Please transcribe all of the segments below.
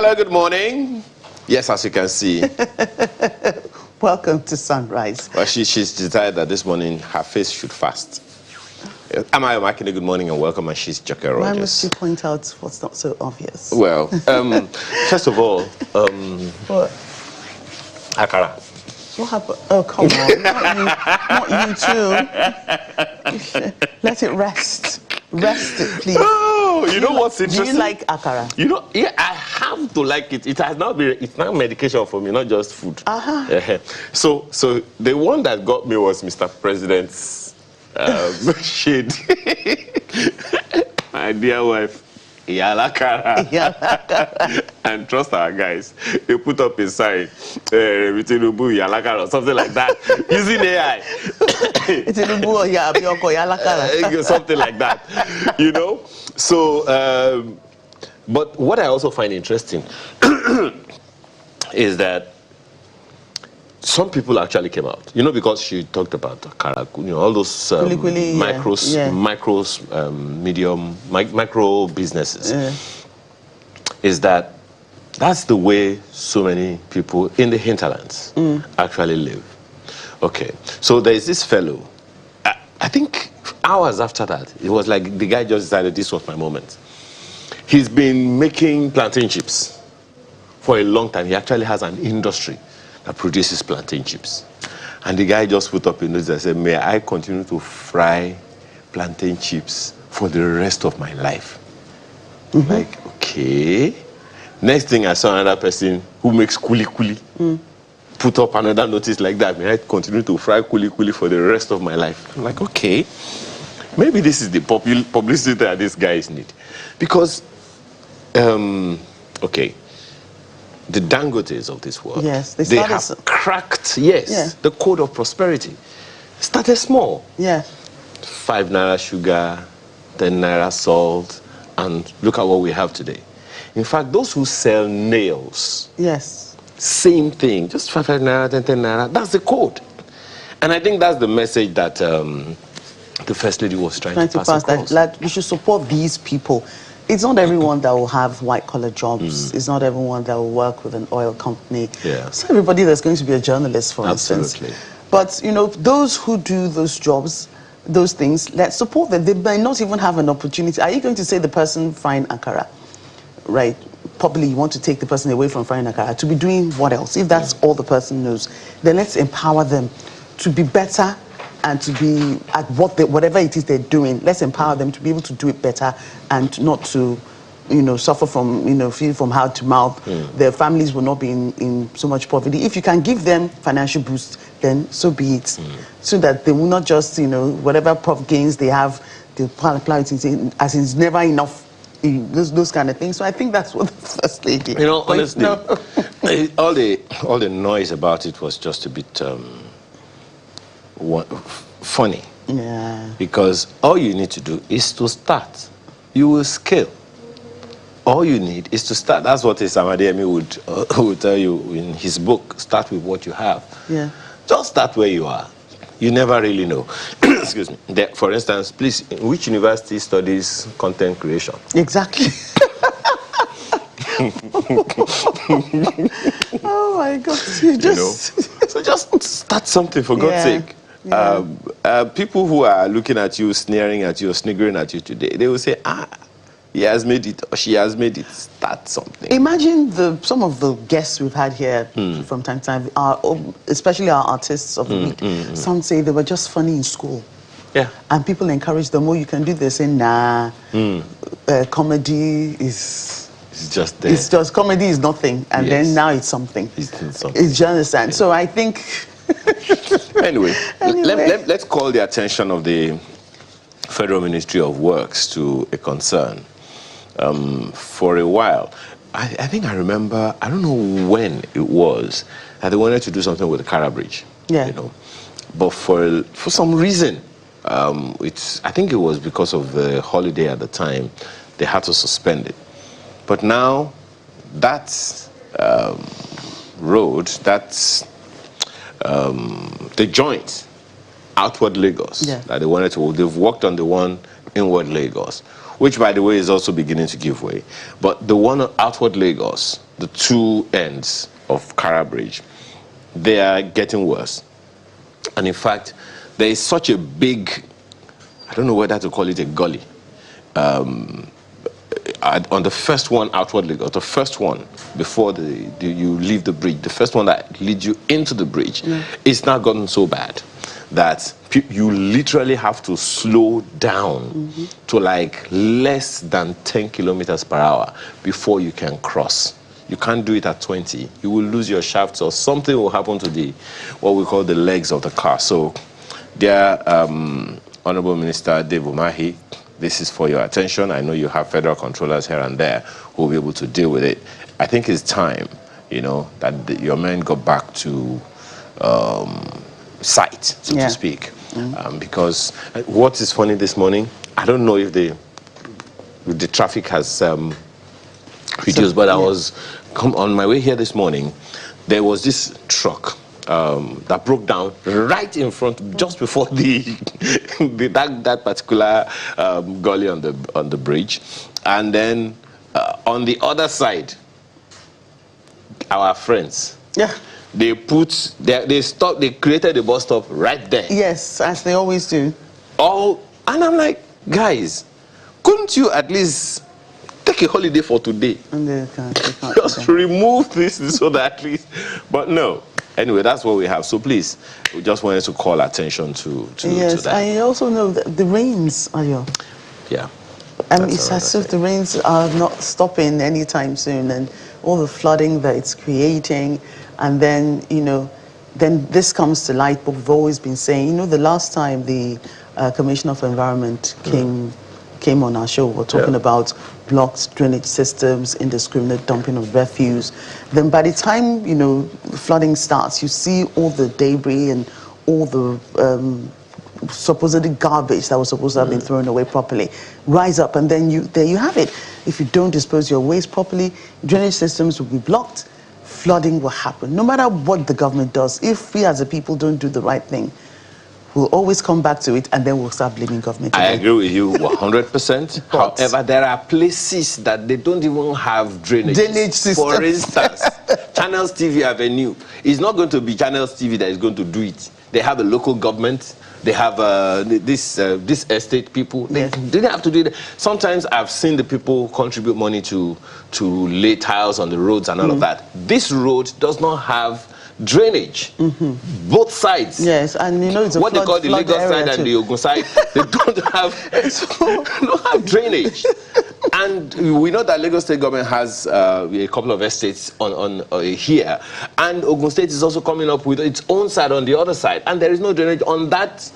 Hello, good morning. Yes, as you can see. Welcome to Sunrise. Well, she's decided that this morning her face should fast. Am I making a good morning and welcome, and she's Joker Rogers. Why must you point out what's not so obvious? Well, first of all, What? Akara. What happened? Oh, come on. Not you too. Let it rest. Rest it, please. Oh, you know what's interesting? Do you like akara? You know, yeah, I have to like it. It has not been, it's now medication for me, not just food. So the one that got me was Mr. President's shade. My dear wife, Yalakara. And trust our guys. They put up a sign, Yalakara or something like that, using AI. Something like that, you know. So, but what I also find interesting is that some people actually came out, you know, because she talked about Karaku, you know, all those micro businesses. Is that that's the way so many people in the hinterlands actually live. Okay, so there is this fellow. I think hours after that, it was like the guy just decided this was my moment. He's been making plantain chips for a long time. He actually has an industry that produces plantain chips. And the guy just put up a notice and said, may I continue to fry plantain chips for the rest of my life? Like, okay. Next thing, I saw another person who makes kuli put up another notice like that. May I continue to fry kuli for the rest of my life? I'm like, okay. Maybe this is the publicity that these guys need. Because, okay, the Dangotes of this world, they have cracked, the code of prosperity. Started small. 5 naira sugar, 10 naira salt, and look at what we have today. In fact, those who sell nails, same thing, just 5 naira, 10 naira, that's the code. And I think that's the message that the First Lady was trying to pass across. That we should support these people. It's not everyone that will have white-collar jobs. It's not everyone that will work with an oil company. It's not everybody that's going to be a journalist, for instance. But, you know, those who do those jobs, those things, let's support them. They may not even have an opportunity. Are you going to say the person frying akara, right? Probably you want to take the person away from frying akara to be doing what else? If that's all the person knows, then let's empower them to be better and to be at whatever it is they're doing. Let's empower them to be able to do it better and not to, you know, suffer from, you know, feel from hand to mouth. Their families will not be in so much poverty. If you can give them financial boost, then so be it. So that they will not just, you know, whatever profit gains they have, they'll apply it as it's never enough. Those kind of things. So I think that's what the First Lady. You know, honestly, all the noise about it was just a bit funny. Because all you need to do is to start. You will scale. All you need is to start. That's what Amadeyemi would tell you in his book. Start with what you have. Just start where you are. You never really know. Excuse me. For instance, please, which university studies content creation? Exactly. Oh my God! So just start something, for God's sake. People who are looking at you, sneering at you, or sniggering at you today, they will say, he has made it, or she has made it. Start something. Imagine some of the guests we've had here from time to time, especially our artists of the week. Some say they were just funny in school. And people encourage them, oh, you can do this. And nah, comedy is... It's just there. It's just, comedy is nothing. And then now it's something. It's something. You understand? So I think... Anyway, let's call the attention of the Federal Ministry of Works to a concern. For a while, I think I remember, I don't know when it was, that they wanted to do something with the Kara Bridge. You know, but for some reason, I think it was because of the holiday at the time, they had to suspend it. But now, that road, that's the joint, outward Lagos, that they wanted to, they've worked on the one inward Lagos. which, by the way, is also beginning to give way. But the one outward Lagos, the two ends of Kara Bridge, they are getting worse. And in fact, there is such a big, I don't know whether to call it a gully, on the first one outward Lagos, the first one before you leave the bridge, the first one that leads you into the bridge, it's now gotten so bad that you literally have to slow down to like less than 10 kilometers per hour before you can cross. You can't do it at 20. You will lose your shafts or something will happen to what we call the legs of the car. So, dear Honorable Minister Dave Umahi, this is for your attention. I know you have federal controllers here and there who will be able to deal with it. I think it's time, that your men go back to sight, so to speak. Because what is funny this morning, I don't know if the traffic has reduced, but I was on my way here this morning. There was this truck that broke down right in front, just before that particular gully on the bridge, and then on the other side, our friends. They created a bus stop right there. Yes, as they always do. And I'm like, guys, couldn't you at least take a holiday for today? And they can't just remove this so that at least, but no. Anyway, that's what we have. So please, we just wanted to call attention to yes, that. I also know that the rains, Ayo. Yeah. It's as if the rains are not stopping anytime soon, and all the flooding that it's creating. And then, then this comes to light, but we've always been saying, the last time the Commissioner of Environment came on our show, we're talking about blocked drainage systems, indiscriminate dumping of refuse. Then by the time, the flooding starts, you see all the debris and all the supposedly garbage that was supposed to have been thrown away properly rise up, and then there you have it. If you don't dispose your waste properly, drainage systems will be blocked. Flooding will happen. No matter what the government does, if we as a people don't do the right thing, we'll always come back to it, and then we'll start blaming government again. I agree with you 100%. However, there are places that they don't even have drainage systems. For instance, Channels TV Avenue. It's not going to be Channels TV that is going to do it. They have a local government. They have this estate people. They didn't have to do it. Sometimes I've seen the people contribute money to lay tiles on the roads and all of that. This road does not have drainage. Both sides. Yes, and it's a what they call the Lagos side and the Ogun side, they don't have drainage. And we know that Lagos State government has a couple of estates on here, and Ogun State is also coming up with its own side on the other side, and there is no drainage on that.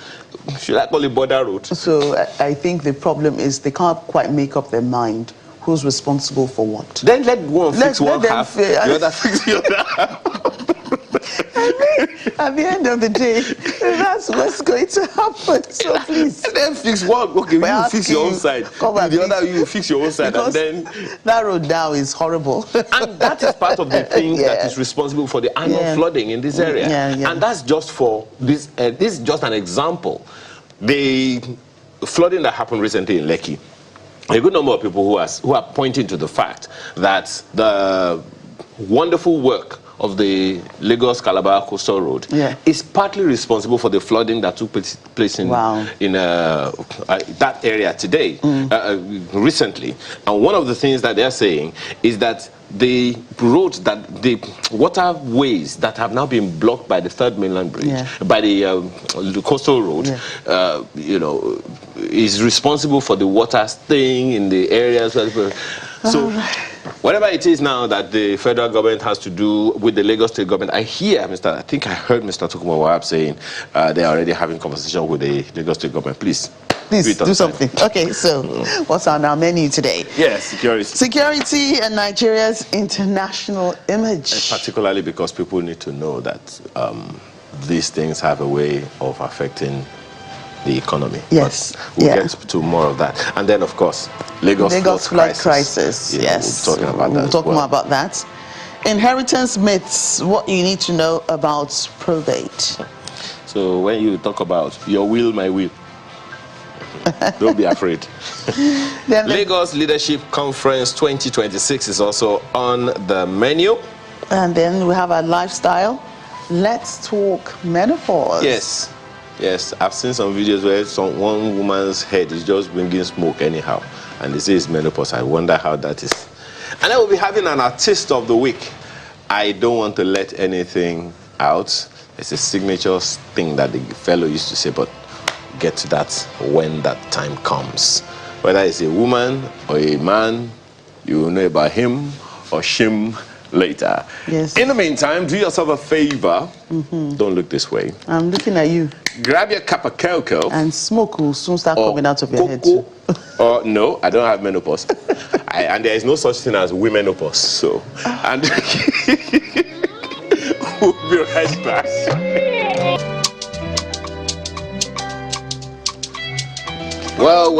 Should I call it border road? So I think the problem is they can't quite make up their mind who's responsible for what. Then let one fix one half, the other fix the other half. At the end of the day, that's what's going to happen. So please. Then fix one. Okay, you fix your own side. The other, you fix your own side. Because and then that road now is horrible. And that is part of the thing that is responsible for the annual flooding in this area. And that's just for this. This is just an example. The flooding that happened recently in Lekki. A good number of people who are pointing to the fact that the wonderful work of the Lagos-Calabar Coastal Road is partly responsible for the flooding that took place in that area today, recently. And one of the things that they're saying is that the roads, the waterways that have now been blocked by the Third Mainland Bridge, by the coastal road, is responsible for the water staying in the areas. So, whatever it is now that the federal government has to do with the Lagos State government, I think I heard Mr. Tokunbo Wahab saying they are already having conversation with the Lagos State government. Please do something. Okay, so what's on our menu today? Yes, security. Security and Nigeria's international image. And particularly because people need to know that these things have a way of affecting the economy. Yes. But we'll get to more of that. And then, of course, Lagos flood crisis. Yes. We'll be talking about that. We'll talk more about that. Inheritance myths, what you need to know about probate. So when you talk about your will, my will, Don't be afraid. Lagos Leadership Conference 2026 is also on the menu. And then we have our lifestyle. Let's talk menopause. Yes. Yes, I've seen some videos where one woman's head is just bringing smoke anyhow. And they say it's menopause. I wonder how that is. And then we'll be having an artist of the week. I don't want to let anything out. It's a signature thing that the fellow used to say, but get to that when that time comes. Whether it's a woman or a man, you will know about him or shim later. Yes. In the meantime, do yourself a favor. Don't look this way. I'm looking at you. Grab your cup of cocoa. And smoke will soon start coming out of your head too. No, I don't have menopause. And there is no such thing as womenopause. So, and we'll be right back. Well.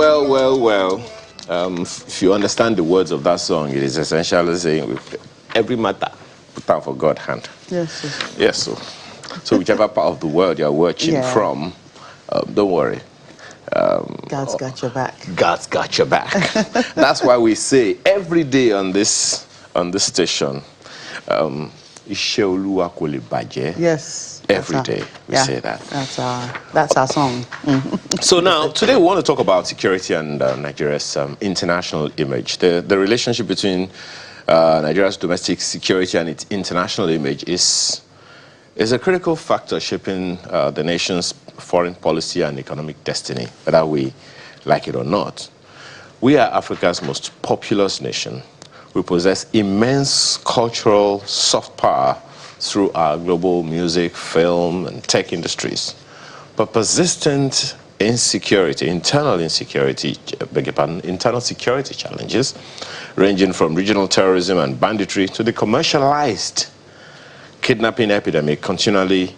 If you understand the words of that song, it is essentially saying, with every matter, put down for God's hand. Yes, sir. Yes, sir. So whichever part of the world you're watching from, don't worry. God's got your back. God's got your back. That's why we say every day on this station, yes. Every day we say that. That's our song. So now, today we want to talk about security and Nigeria's international image. The relationship between Nigeria's domestic security and its international image is a critical factor shaping the nation's foreign policy and economic destiny, whether we like it or not. We are Africa's most populous nation. We possess immense cultural soft power through our global music, film, and tech industries. But persistent insecurity, internal security challenges, ranging from regional terrorism and banditry to the commercialized kidnapping epidemic, continually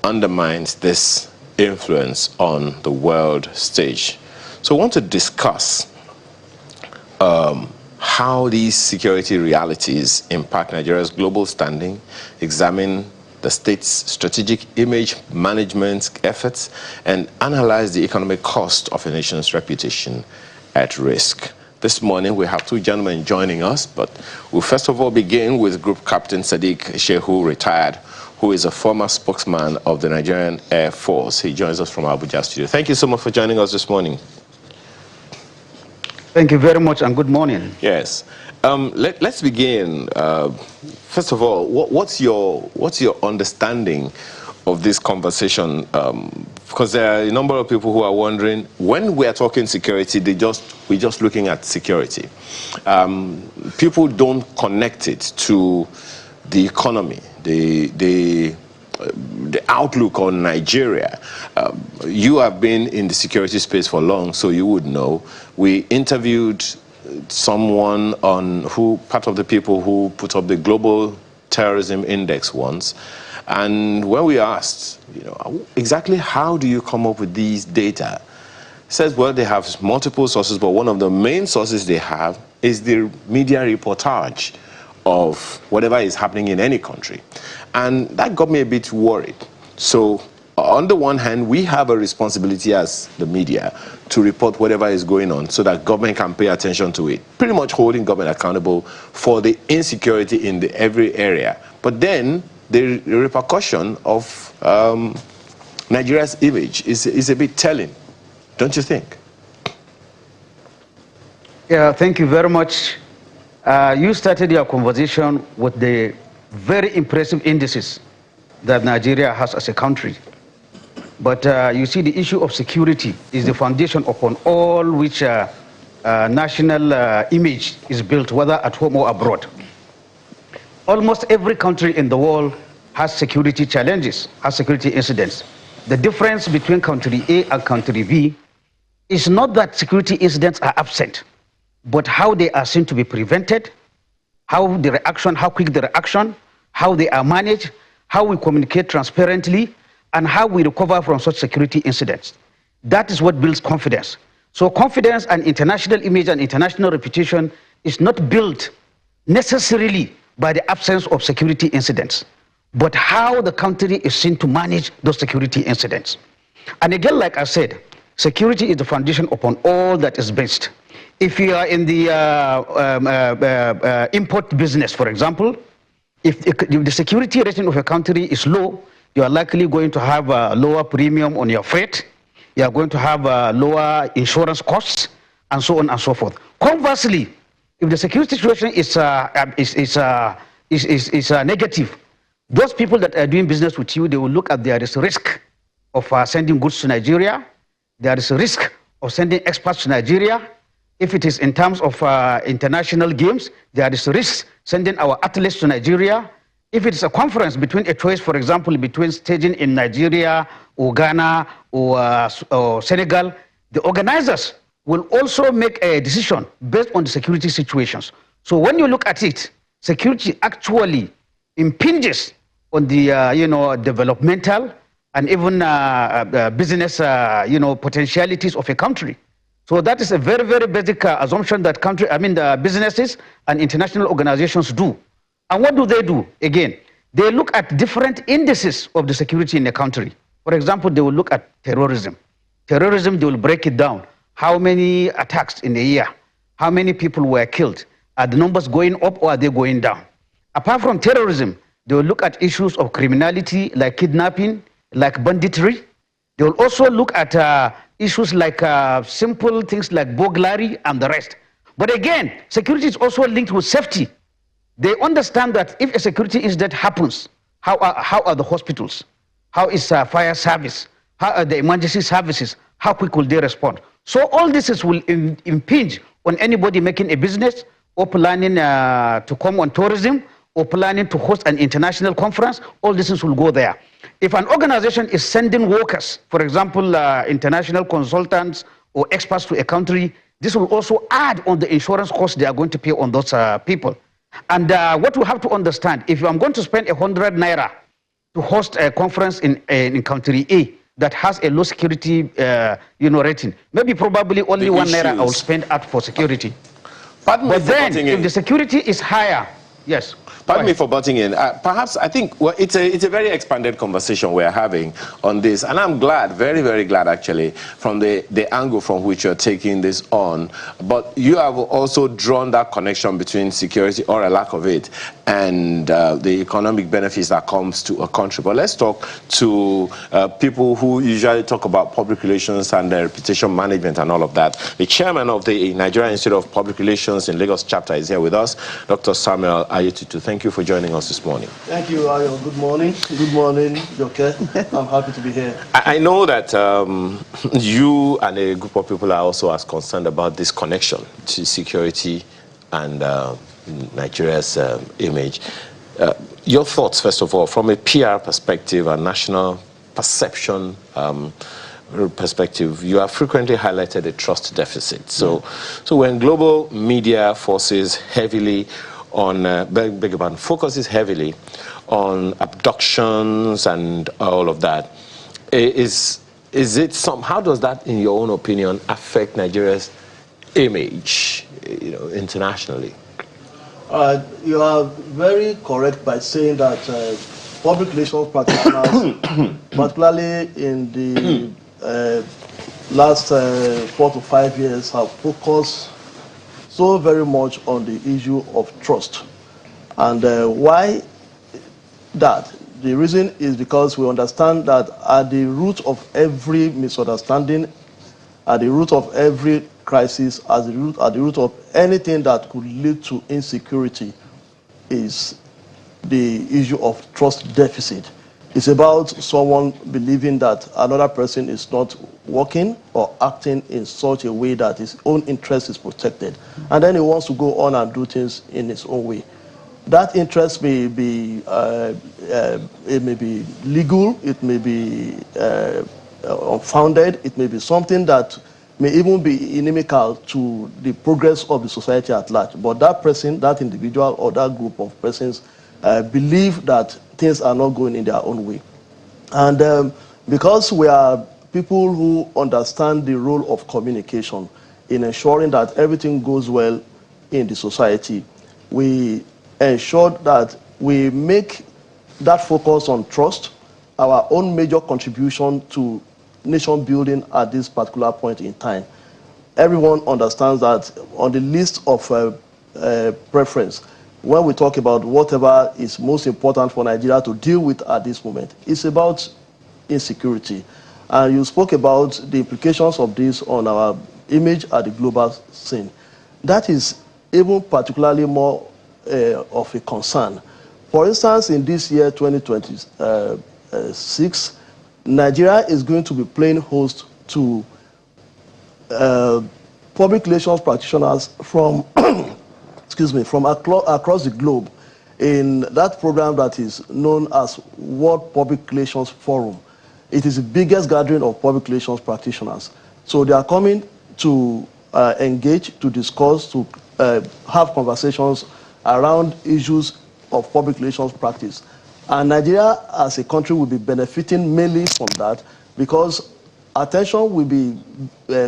undermines this influence on the world stage. So I want to discuss how these security realities impact Nigeria's global standing, examine the state's strategic image management efforts, and analyze the economic cost of a nation's reputation at risk. This morning, we have two gentlemen joining us, but we'll first of all begin with Group Captain Sadiq Shehu, retired, who is a former spokesman of the Nigerian Air Force. He joins us from Abuja studio. Thank you so much for joining us this morning. Thank you very much, and good morning. Yes. Let's begin. First of all, what's your understanding of this conversation? Because there are a number of people who are wondering, when we are talking security, we're just looking at security. People don't connect it to the economy, the outlook on Nigeria. You have been in the security space for long, so you would know. We interviewed someone part of the people who put up the Global Terrorism Index once, and when we asked, exactly how do you come up with these data? He says, well, they have multiple sources, but one of the main sources they have is the media reportage of whatever is happening in any country. And that got me a bit worried. So on the one hand, we have a responsibility as the media to report whatever is going on so that government can pay attention to it, pretty much holding government accountable for the insecurity in every area. But then the repercussion of Nigeria's image is a bit telling, don't you think? Yeah, thank you very much. You started your conversation with the very impressive indices that Nigeria has as a country. But you see, the issue of security is the foundation upon all which national image is built, whether at home or abroad. Almost every country in the world has security challenges, has security incidents. The difference between country A and country B is not that security incidents are absent, but how they are seen to be prevented, how quick the reaction, how they are managed, how we communicate transparently, and how we recover from such security incidents. That is what builds confidence. So confidence and international image and international reputation is not built necessarily by the absence of security incidents, but how the country is seen to manage those security incidents. And again, like I said, Security is the foundation upon all that is based. If you are in the import business, for example, if the security rating of a country is low, you are likely going to have a lower premium on your freight, you are going to have lower insurance costs, and so on and so forth. Conversely, if the security situation is negative, those people that are doing business with you, they will look at there is a risk of sending goods to Nigeria. There is a risk of sending experts to Nigeria. If it is in terms of international games, there is a risk sending our athletes to Nigeria. If it's a conference between a choice, for example, between staging in Nigeria or Ghana or Senegal, the organizers will also make a decision based on the security situations. So when you look at it, security actually impinges on the developmental and even business potentialities of a country. So that is a very, very basic assumption that the businesses and international organizations do. And what do? Again, they look at different indices of the security in a country. For example, they will look at terrorism. Terrorism, they will break it down. How many attacks in a year? How many people were killed? Are the numbers going up or are they going down? Apart from terrorism, they will look at issues of criminality like kidnapping, like banditry. They will also look at issues like simple things like burglary and the rest. But again, security is also linked with safety. They understand that if a security incident happens, how are the hospitals? How is fire service? How are the emergency services? How quick will they respond? So all this will impinge on anybody making a business or planning to come on tourism or planning to host an international conference. All this will go there. If an organization is sending workers, for example, international consultants or experts to a country, this will also add on the insurance costs they are going to pay on those people. And what we have to understand, if I'm going to spend 100 naira to host a conference in country A that has a low security rating, maybe probably only 1 naira I will spend out for security. But then, if the security is higher, yes. Pardon me for butting in. Perhaps I think it's a very expanded conversation we're having on this, and I'm glad, very, very glad actually, from the angle from which you're taking this on. But you have also drawn that connection between security or a lack of it and the economic benefits that comes to a country. But let's talk to people who usually talk about public relations and reputation management and all of that. The chairman of the Nigerian Institute of Public Relations in Lagos chapter is here with us, Dr. Samuel Ayetutu. Thank you for joining us this morning. Thank you, Ayo. Good morning. Good morning, Joke. I'm happy to be here. I know that you and a group of people are also as concerned about this connection to security and Nigeria's image. Your thoughts, first of all, from a PR perspective and national perception perspective, you have frequently highlighted a trust deficit. So when global media focuses heavily on focuses heavily on abductions and all of that, how does that, in your own opinion, affect Nigeria's image, internationally? You are very correct by saying that public relations practitioners, particularly in the last 4 to 5 years, have focused so very much on the issue of trust. And why that? The reason is because we understand that at the root of every misunderstanding, at the root of every crisis, at the root of anything that could lead to insecurity is the issue of trust deficit. It's about someone believing that another person is not working or acting in such a way that his own interest is protected. And then he wants to go on and do things in his own way. That interest may be legal, it may be unfounded, it may be something that may even be inimical to the progress of the society at large. But that person, that individual, or that group of persons believe that things are not going in their own way. And because we are people who understand the role of communication in ensuring that everything goes well in the society, we ensure that we make that focus on trust our own major contribution to nation building at this particular point in time. Everyone understands that on the list of preference, when we talk about whatever is most important for Nigeria to deal with at this moment, it's about insecurity. And you spoke about the implications of this on our image at the global scene. That is even particularly more of a concern. For instance, in this year, 2026, Nigeria is going to be playing host to public relations practitioners from, excuse me, from across the globe in that program that is known as World Public Relations Forum. It is the biggest gathering of public relations practitioners. So they are coming to engage, to discuss, to have conversations around issues of public relations practice. And Nigeria as a country will be benefiting mainly from that because attention will be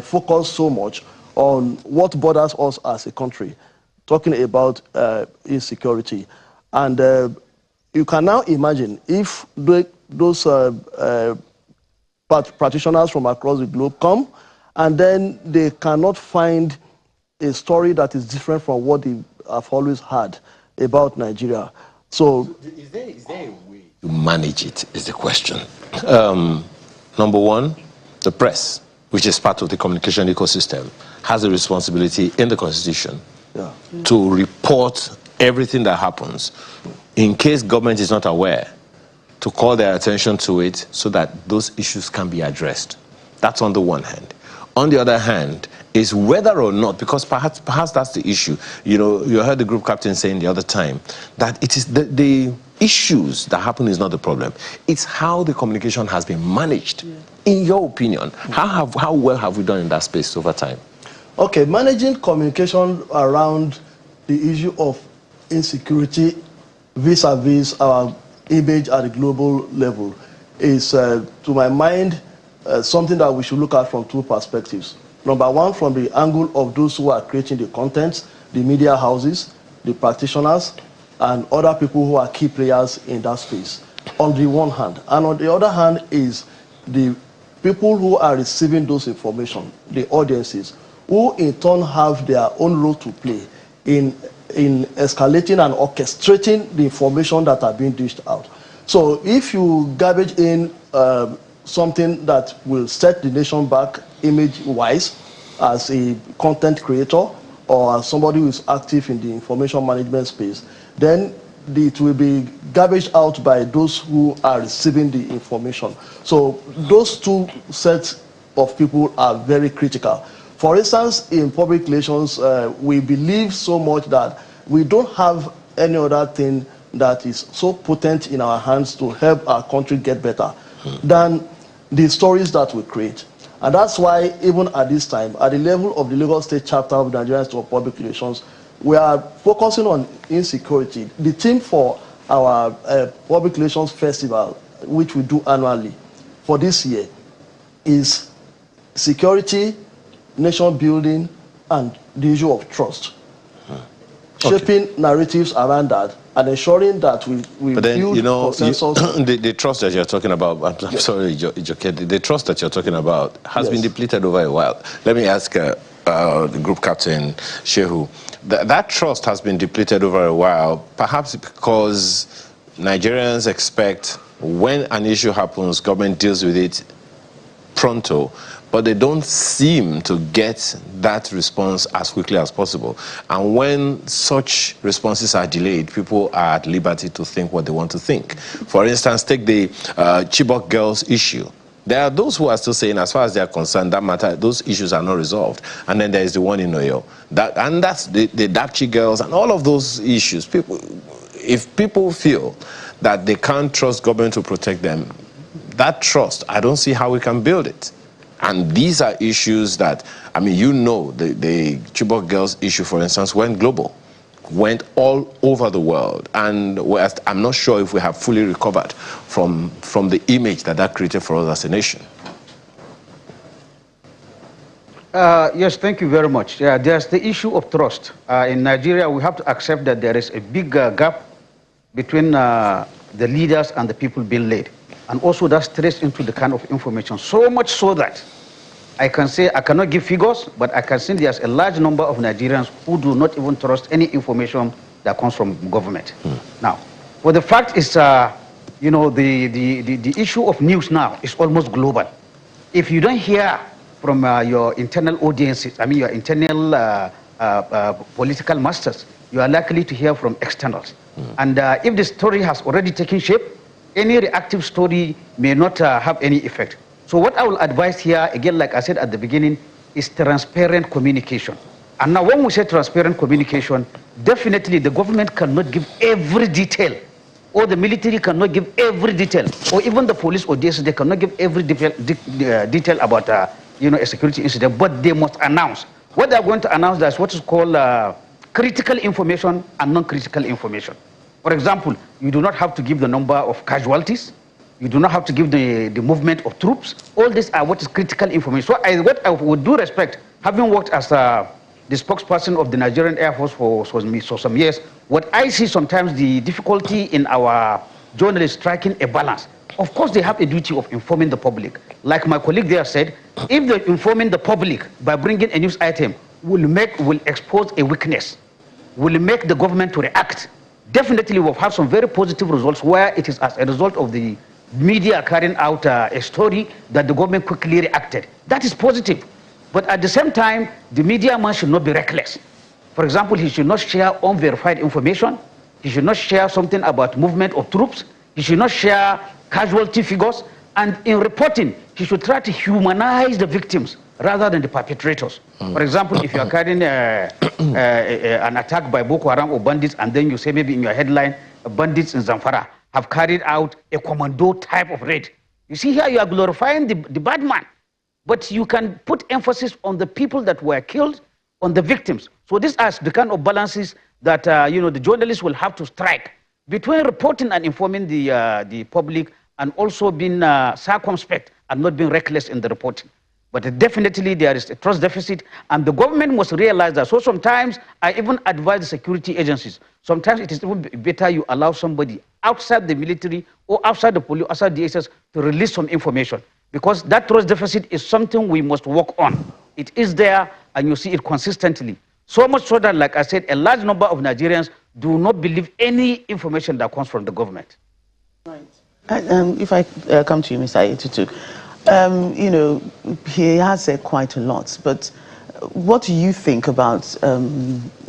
focused so much on what borders us as a country, talking about insecurity. And you can now imagine if those practitioners from across the globe come and then they cannot find a story that is different from what they have always heard about Nigeria. So is there a way to manage it is the question. Number one, the press, which is part of the communication ecosystem, has a responsibility in the Constitution to report everything that happens. In case government is not aware, to call their attention to it so that those issues can be addressed. That's on the one hand. On the other hand, is whether or not, because perhaps that's the issue. You know, you heard the group captain saying the other time that it is the issues that happen is not the problem. It's how the communication has been managed. Yeah. In your opinion, how well have we done in that space over time? Okay, managing communication around the issue of insecurity vis-a-vis our image at the global level is, to my mind, something that we should look at from two perspectives. Number one, from the angle of those who are creating the content, the media houses, the practitioners, and other people who are key players in that space, on the one hand. And on the other hand is the people who are receiving those information, the audiences, who in turn have their own role to play in escalating and orchestrating the information that are being dished out. So if you garbage in something that will set the nation back image-wise as a content creator or as somebody who is active in the information management space, then it will be garbaged out by those who are receiving the information. So those two sets of people are very critical. For instance, in public relations, we believe so much that we don't have any other thing that is so potent in our hands to help our country get better than the stories that we create. And that's why even at this time, at the level of the Lagos State chapter of the Nigerian Institute of Public Relations, we are focusing on insecurity. The theme for our Public Relations Festival, which we do annually for this year, is security, nation building, and the issue of trust. Shaping narratives around that and ensuring that we but then, build consensus. The trust that you're talking about, I'm sorry, the trust that you're talking about has been depleted over a while. Let me ask the group captain, Shehu, that trust has been depleted over a while, perhaps because Nigerians expect when an issue happens, government deals with it pronto, but they don't seem to get that response as quickly as possible. And when such responses are delayed, people are at liberty to think what they want to think. For instance, take the Chibok girls issue. There are those who are still saying, as far as they are concerned, that matter, those issues are not resolved. And then there is the one in Oyo. And that's the Dapchi girls and all of those issues. If people feel that they can't trust government to protect them, that trust, I don't see how we can build it. And these are issues that, I mean, you know, the Chibok girls issue, for instance, went global, went all over the world. And I'm not sure if we have fully recovered from the image that created for us as a nation. Yes, thank you very much. Yeah, there's the issue of trust. In Nigeria, we have to accept that there is a big gap between the leaders and the people being led. And also that stress into the kind of information, so much so that I can say, I cannot give figures, but I can say there's a large number of Nigerians who do not even trust any information that comes from government. Now, well, the fact is, you know, the issue of news now is almost global. If you don't hear from your internal audiences, I mean your internal political masters, you are likely to hear from externals. And if the story has already taken shape, any reactive story may not have any effect. So what I will advise here, again, like I said at the beginning, is transparent communication. And now when we say transparent communication, definitely the government cannot give every detail, or the military cannot give every detail, or even the police or DSS, they cannot give every detail about you know, a security incident, but they must announce. What they're going to announce is what is called critical information and non-critical information. For example, you do not have to give the number of casualties. You do not have to give the movement of troops. All these are what is critical information. So what I would do respect, having worked as the spokesperson of the Nigerian Air Force for some years, what I see sometimes the difficulty in our journalists striking a balance. Of course, they have a duty of informing the public. Like my colleague there said, if they're informing the public by bringing a news item will expose a weakness, will make the government to react, definitely we'll have some very positive results where it is as a result of the media carrying out a story that the government quickly reacted. That is positive. But at the same time, the media man should not be reckless. For example, he should not share unverified information. He should not share something about movement of troops. He should not share casualty figures. And in reporting, he should try to humanize the victims rather than the perpetrators. For example, if you are carrying an attack by Boko Haram or bandits, and then you say maybe in your headline, bandits in Zamfara have carried out a commando type of raid. You see here, you are glorifying the bad man, but you can put emphasis on the people that were killed, on the victims. So these are the kind of balances that you know, the journalists will have to strike between reporting and informing the public, and also being circumspect and not being reckless in the reporting. But definitely there is a trust deficit, and the government must realize that. So sometimes I even advise the security agencies, sometimes it is even better you allow somebody outside the military or outside the police, outside the DSS, to release some information, because that trust deficit is something we must work on. It is there, and you see it consistently. So much so that, like I said, a large number of Nigerians do not believe any information that comes from the government. Right. If I come to you, Mr. Ayetutu, you know, he has said quite a lot, but what do you think about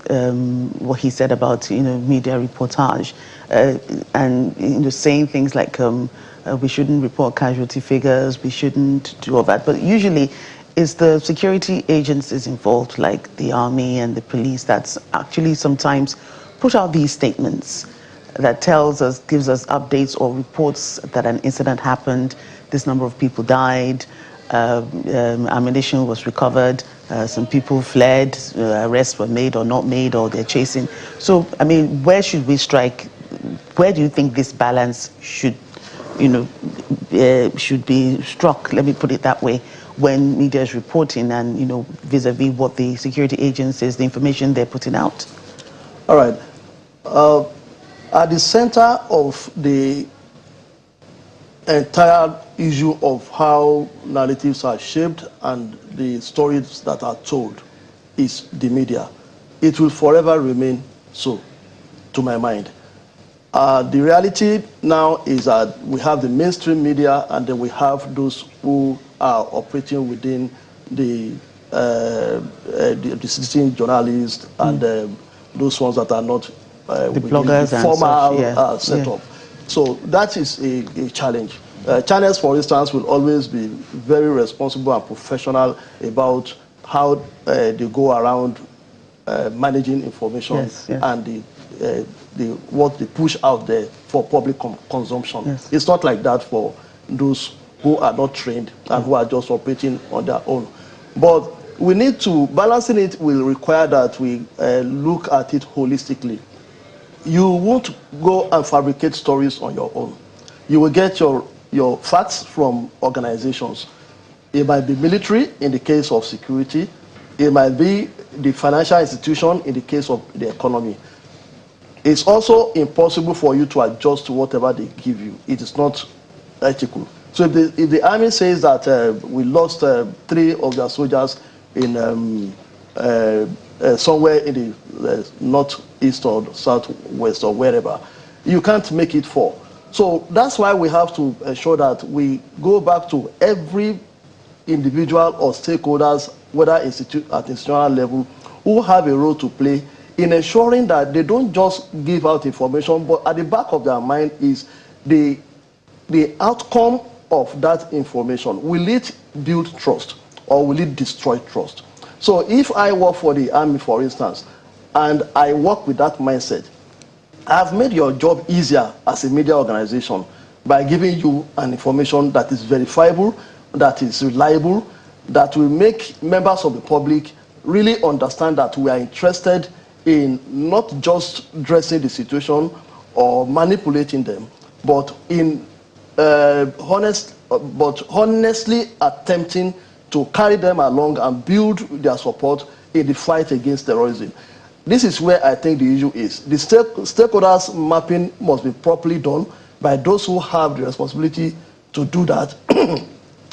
what he said about, you know, media reportage and, you know, saying things like we shouldn't report casualty figures, we shouldn't do all that, but usually it's the security agencies involved, like the army and the police, that's actually sometimes put out these statements that tells us, gives us updates or reports that an incident happened, this number of people died, ammunition was recovered, some people fled, arrests were made or not made, or they're chasing. So, I mean, where should we strike? Where do you think this balance should, you know, should be struck? Let me put it that way. When media is reporting and, you know, vis-a-vis what the security agencies, the information they're putting out. All right. At the center of the entire issue of how narratives are shaped and the stories that are told is the media. It will forever remain so, to my mind. The reality now is that we have the mainstream media, and then we have those who are operating within the citizen journalists and those ones that are not the bloggers the formal and such, setup. So that is a challenge. Channels, for instance, will always be very responsible and professional about how they go around managing information and what they push out there for public consumption. Yes. It's not like that for those who are not trained and who are just operating on their own. But we need to, balancing it will require that we look at it holistically. You won't go and fabricate stories on your own. You will get your facts from organizations. It might be military in the case of security. It might be the financial institution in the case of the economy. It's also impossible for you to adjust to whatever they give you. It is not Echiku. So if the army says that we lost 3 of their soldiers in somewhere in the northeast or southwest or wherever, you can't make it 4. So that's why we have to ensure that we go back to every individual or stakeholders, whether at institutional level, who have a role to play in ensuring that they don't just give out information, but at the back of their mind is the outcome of that information. Will it build trust or will it destroy trust? So if I work for the army, for instance, and I work with that mindset, I've made your job easier as a media organization by giving you an information that is verifiable, that is reliable, that will make members of the public really understand that we are interested in not just dressing the situation or manipulating them, but in honestly attempting to carry them along and build their support in the fight against terrorism. This is where I think the issue is. The stakeholders mapping must be properly done by those who have the responsibility to do that,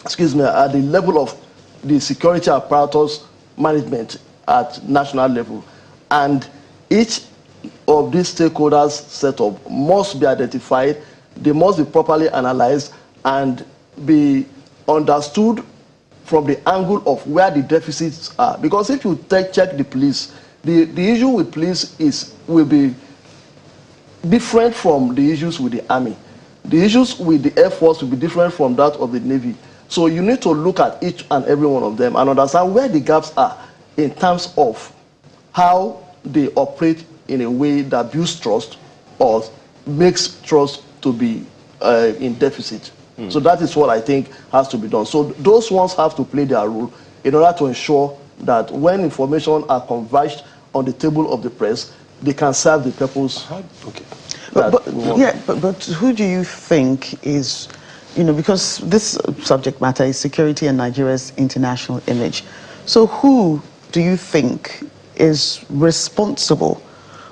excuse me, at the level of the security apparatus management at national level. And each of these stakeholders setup must be identified, they must be properly analyzed and be understood from the angle of where the deficits are. Because if you check the police, the issue with police will be different from the issues with the army. The issues with the Air Force will be different from that of the Navy. So you need to look at each and every one of them and understand where the gaps are in terms of how they operate in a way that builds trust or makes trust to be in deficit. So that is what I think has to be done. So those ones have to play their role in order to ensure that when information are converged on the table of the press, they can serve the purpose. Okay. But who do you think is, because this subject matter is security and Nigeria's international image. So who do you think is responsible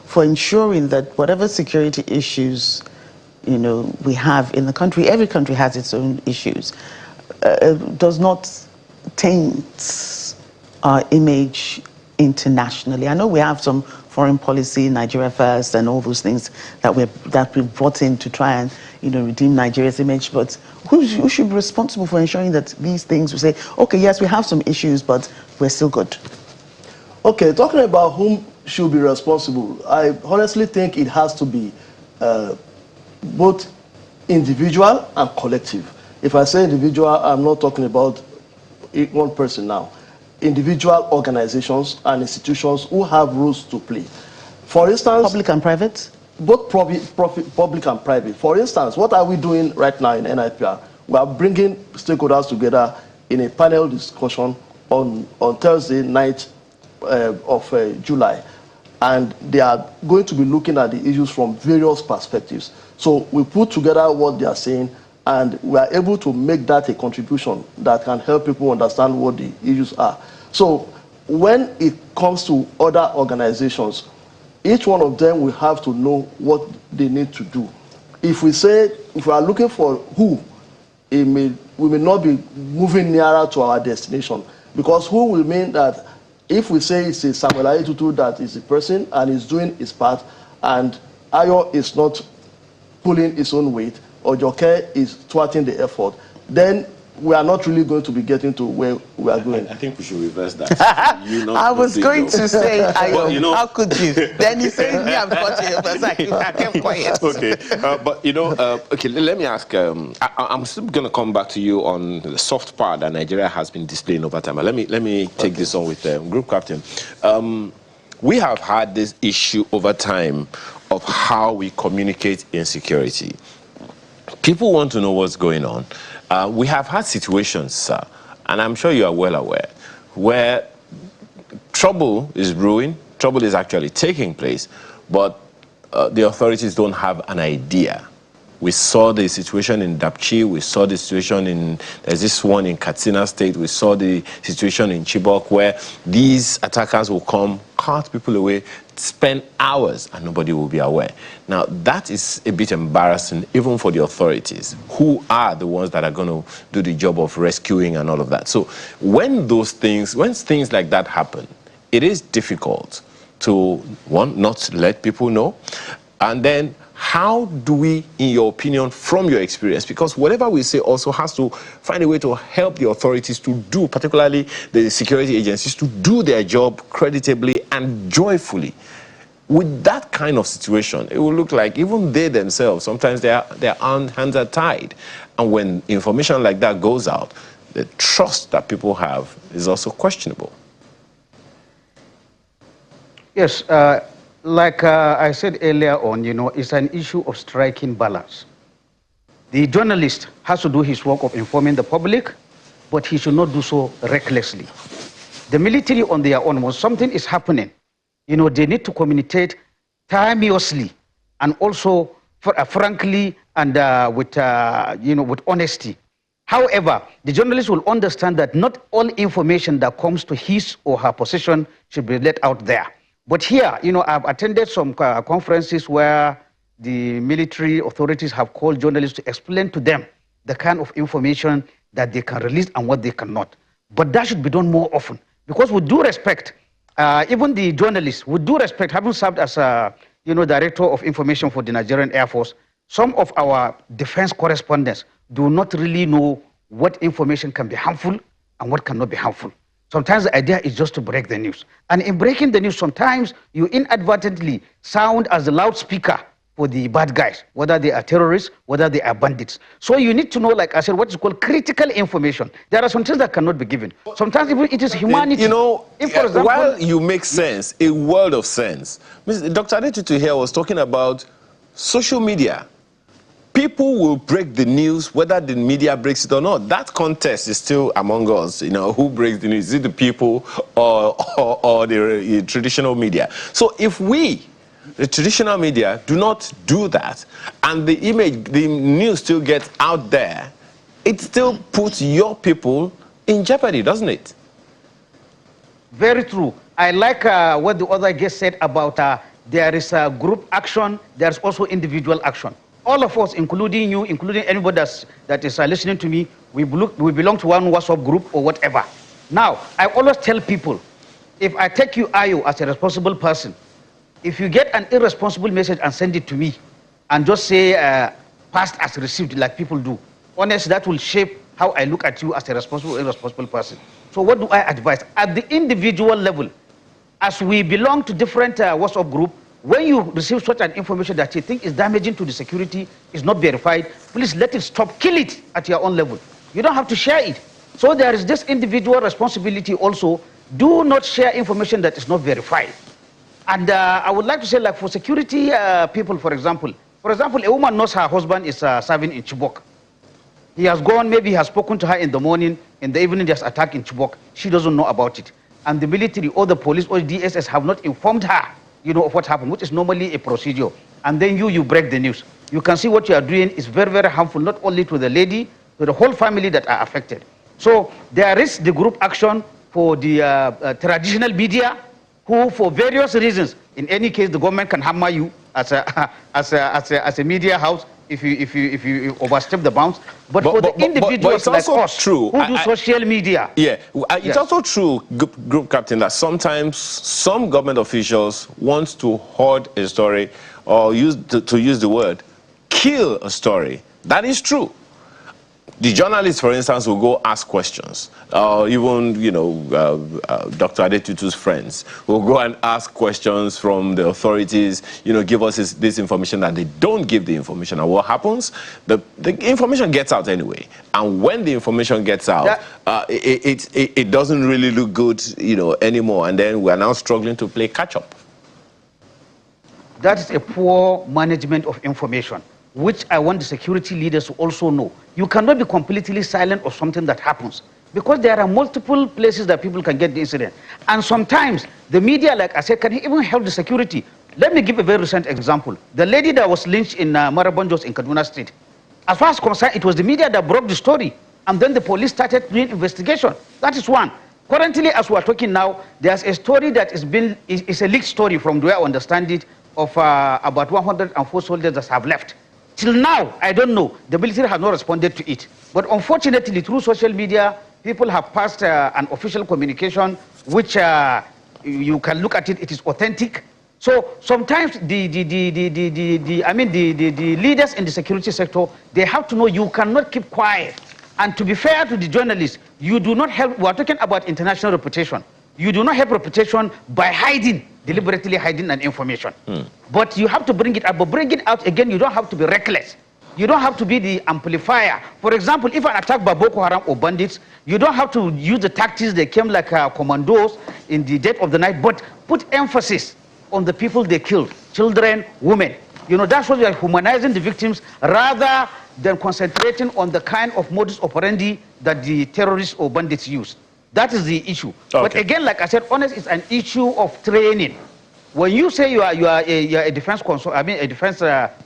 for ensuring that whatever security issues we have in the country, every country has its own issues, does not taint our image internationally? I know we have some foreign policy, Nigeria first, and all those things that we brought in to try and redeem Nigeria's image. But who should be responsible for ensuring that these things will say, okay, yes, we have some issues, but we're still good? Okay, talking about whom should be responsible, I honestly think it has to be both individual and collective. If I say individual, I'm not talking about one person now. Individual organizations and institutions who have roles to play. For instance, public and private? Both public and private. For instance, what are we doing right now in NIPR? We are bringing stakeholders together in a panel discussion on Thursday night of July. And they are going to be looking at the issues from various perspectives. So we put together what they are saying, and we are able to make that a contribution that can help people understand what the issues are. So when it comes to other organizations, each one of them will have to know what they need to do. If we are looking for who, we may not be moving nearer to our destination, because who will mean that if we say it's a Samuel Ayetutu that is the person and is doing his part, and Ayo is not pulling his own weight, or Joke is thwarting the effort, then we are not really going to be getting to where we are going. I think we should reverse that. I was going to say, Ayo, how could you? Then he said, me, I've got you. I kept quiet. Okay, but okay, let me ask, I'm still going to come back to you on the soft power that Nigeria has been displaying over time. Let me take this on with Group Captain. We have had this issue over time of how we communicate insecurity. People want to know what's going on. We have had situations, and I'm sure you are well aware, where trouble is brewing, trouble is actually taking place, but the authorities don't have an idea We saw the situation in Dapchi. We saw the situation there's this one in Katsina State. We saw the situation in Chibok where these attackers will come, cart people away, spend hours, and nobody will be aware. Now, that is a bit embarrassing, even for the authorities, who are the ones that are going to do the job of rescuing and all of that. So when things like that happen, it is difficult to, one, not let people know, and then how do we, in your opinion, from your experience, because whatever we say also has to find a way to help the authorities to do, particularly the security agencies, to do their job creditably and joyfully. With that kind of situation, it will look like even they themselves, sometimes their hands are tied. And when information like that goes out, the trust that people have is also questionable. Yes, like I said earlier on, it's an issue of striking balance. The journalist has to do his work of informing the public, but he should not do so recklessly. The military on their own, when something is happening, they need to communicate timeously and also frankly and with honesty. However, the journalist will understand that not all information that comes to his or her possession should be let out there. But here, I've attended some conferences where the military authorities have called journalists to explain to them the kind of information that they can release and what they cannot. But that should be done more often, because with due respect, even the journalists, with due respect, having served as a director of information for the Nigerian Air Force, some of our defense correspondents do not really know what information can be harmful and what cannot be harmful. Sometimes the idea is just to break the news. And in breaking the news, sometimes you inadvertently sound as the loudspeaker for the bad guys, whether they are terrorists, whether they are bandits. So you need to know, like I said, what is called critical information. There are some things that cannot be given. Sometimes even it is humanity. For example, while you make sense, a world of sense, Dr. Adetutu here was talking about social media. People will break the news whether the media breaks it or not. That contest is still among us. Who breaks the news? Is it the people or the traditional media? So if we, the traditional media, do not do that, and the news still gets out there, it still puts your people in jeopardy, doesn't it? Very true. I like what the other guest said about there is a group action, there's also individual action. All of us, including you, including anybody that is listening to me, we belong to one WhatsApp group or whatever. Now, I always tell people, if I take you, Ayo, as a responsible person, if you get an irresponsible message and send it to me, and just say passed as received like people do, honestly, that will shape how I look at you as a irresponsible person. So what do I advise? At the individual level, as we belong to different WhatsApp group, when you receive such an information that you think is damaging to the security, is not verified, please let it stop, kill it at your own level. You don't have to share it. So there is this individual responsibility also. Do not share information that is not verified. And I would like to say, like for security people, for example, a woman knows her husband is serving in Chibok. He has gone, maybe he has spoken to her in the morning, in the evening there's attack in Chibok. She doesn't know about it. And the military or the police or the DSS have not informed her of what happened, which is normally a procedure. And then you break the news. You can see what you are doing is very, very harmful, not only to the lady, to the whole family that are affected. So there is the group action for the traditional media, who for various reasons, in any case, the government can hammer you as a media house if you overstep the bounds. But for the individuals like us who do social media. Yeah, it's also true, Group Captain, that sometimes some government officials want to hoard a story or to use the word, kill a story. That is true. The journalists, for instance, will go ask questions. Even, Dr. Adetutu's friends will go and ask questions from the authorities, give us this information that they don't give the information. And what happens? The information gets out anyway. And when the information gets out, it doesn't really look good, anymore. And then we're now struggling to play catch-up. That is a poor management of information, which I want the security leaders to also know. You cannot be completely silent of something that happens, because there are multiple places that people can get the incident. And sometimes the media, like I said, can even help the security Let me give a very recent example. The lady that was lynched in Marabonjos in Kaduna State, as far as concerned, it was the media that broke the story, and then the police started doing investigation. That is one. Currently, as we are talking now, there's a story that is a leaked story from the way I understand it, of about 104 soldiers that have left. Till now, I don't know. The military has not responded to it. But unfortunately, through social media, people have passed an official communication, which you can look at it, it is authentic. So sometimes the leaders in the security sector, they have to know you cannot keep quiet. And to be fair to the journalists, you do not help, we are talking about international reputation. You do not help reputation by hiding, deliberately hiding an information. But you have to bring it up, but bring it out again, you don't have to be reckless. You don't have to be the amplifier. For example, if an attack by Boko Haram or bandits, you don't have to use the tactics they came like commandos in the dead of the night, but put emphasis on the people they killed, children, women. You know, that's what we are humanizing the victims rather than concentrating on the kind of modus operandi that the terrorists or bandits use. That is the issue. Okay. But again, like I said, honest, it's an issue of training. When you say you are a defense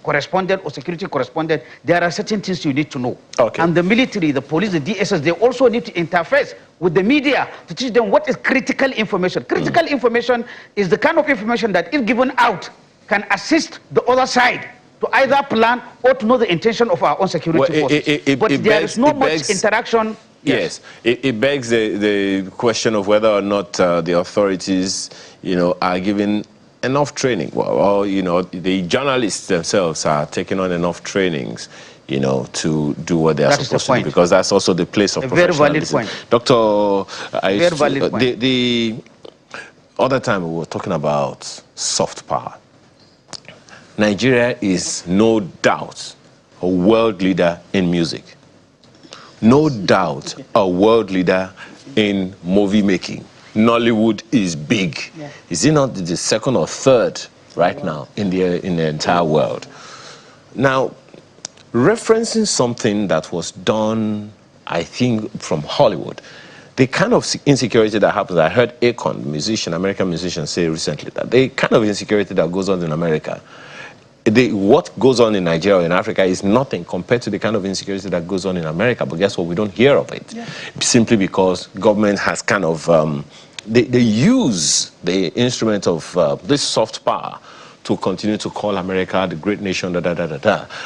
correspondent or security correspondent, there are certain things you need to know. Okay. And the military, the police, the DSS, they also need to interface with the media to teach them what is critical information. Critical information is the kind of information that, if given out, can assist the other side to either plan or to know the intention of our own security forces. But there is no much interaction. Yes, it begs the question of whether or not the authorities, you know, are giving enough training. Well, you know, the journalists themselves are taking on enough trainings, you know, to do what they are supposed to do, because that's also the place of professionalism. Very valid point. Doctor, very valid point. The other time we were talking about soft power. Nigeria is no doubt a world leader in music. No doubt a world leader in movie making. Nollywood is big. Yeah. Is it not the second or third right now in the entire world? Now, referencing something that was done, I think, from Hollywood, the kind of insecurity that happens, I heard Akon, musician, American musician, say recently that the kind of insecurity that goes on in America, what goes on in Nigeria or in Africa is nothing compared to the kind of insecurity that goes on in America. But guess what? We don't hear of it. Yeah. Simply because government has kind of, they use the instrument of this soft power to continue to call America the great nation,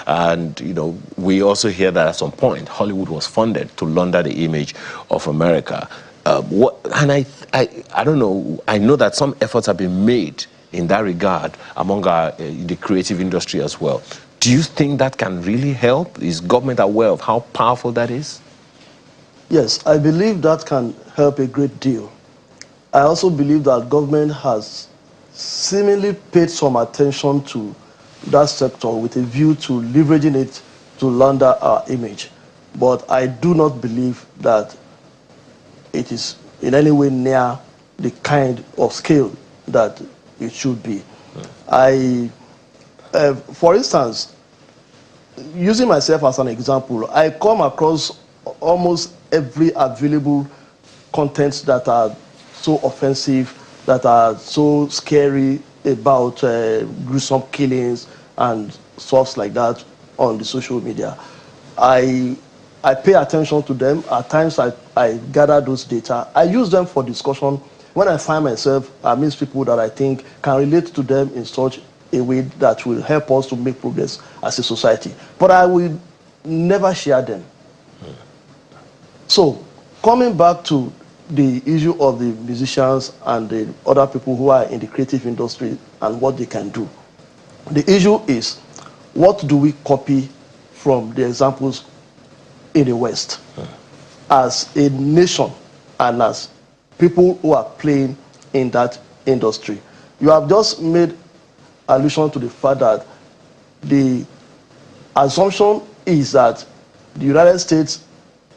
And, you know, we also hear that at some point, Hollywood was funded to launder the image of America. And I don't know, I know that some efforts have been made in that regard among the creative industry as well. Do you think that can really help? Is government aware of how powerful that is? Yes, I believe that can help a great deal. I also believe that government has seemingly paid some attention to that sector with a view to leveraging it to launder our image. But I do not believe that it is in any way near the kind of scale that it should be. For instance, using myself as an example, I come across almost every available content that are so offensive, that are so scary about gruesome killings and stuff like that on the social media. I pay attention to them. At times I gather those data. I use them for discussion when I find myself amidst people that I think can relate to them in such a way that will help us to make progress as a society. But I will never share them. So, coming back to the issue of the musicians and the other people who are in the creative industry and what they can do. The issue is, what do we copy from the examples in the West as a nation and as people who are playing in that industry? You have just made allusion to the fact that the assumption is that the United States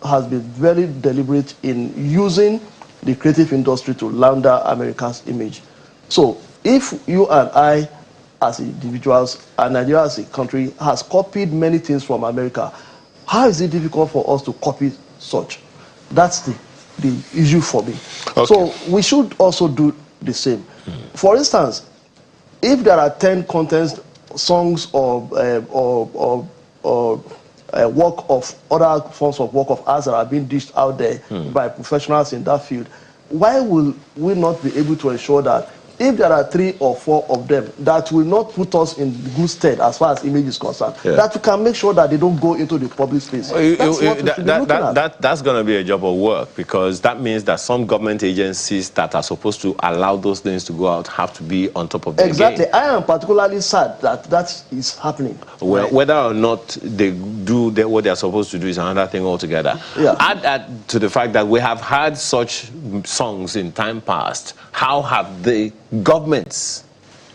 has been very deliberate in using the creative industry to launder America's image. So if you and I as individuals and Nigeria as a country has copied many things from America, how is it difficult for us to copy such? That's the issue for me. Okay. So we should also do the same. For instance, if there are 10 contents, songs, or work of other forms of work of arts that are being dished out there by professionals in that field, why will we not be able to ensure that if there are 3 or 4 of them that will not put us in good stead as far as image is concerned, that we can make sure that they don't go into the public space? That's going to be a job of work, because that means that some government agencies that are supposed to allow those things to go out have to be on top of their exactly. game. I am particularly sad that that is happening. Well, right? Whether or not they do what they are supposed to do is another thing altogether. Yeah. Add to the fact that we have had such songs in time past. How have the governments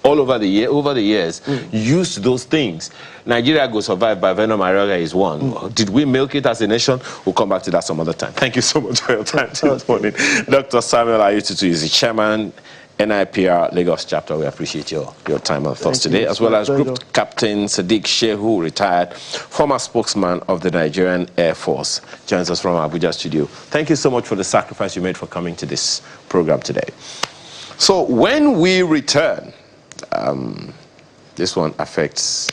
all over the years used those things? Nigeria Go Survive by Venom Arioga is one. Did we milk it as a nation? We'll come back to that some other time. Thank you so much for your time this morning. Dr. Samuel Ayututu is the chairman, NIPR Lagos chapter. We appreciate your time with us today, as well as Group Captain Sadiq Shehu, retired, former spokesman of the Nigerian Air Force, joins us from our Abuja studio. Thank you so much for the sacrifice you made for coming to this program today. So when we return, this one affects,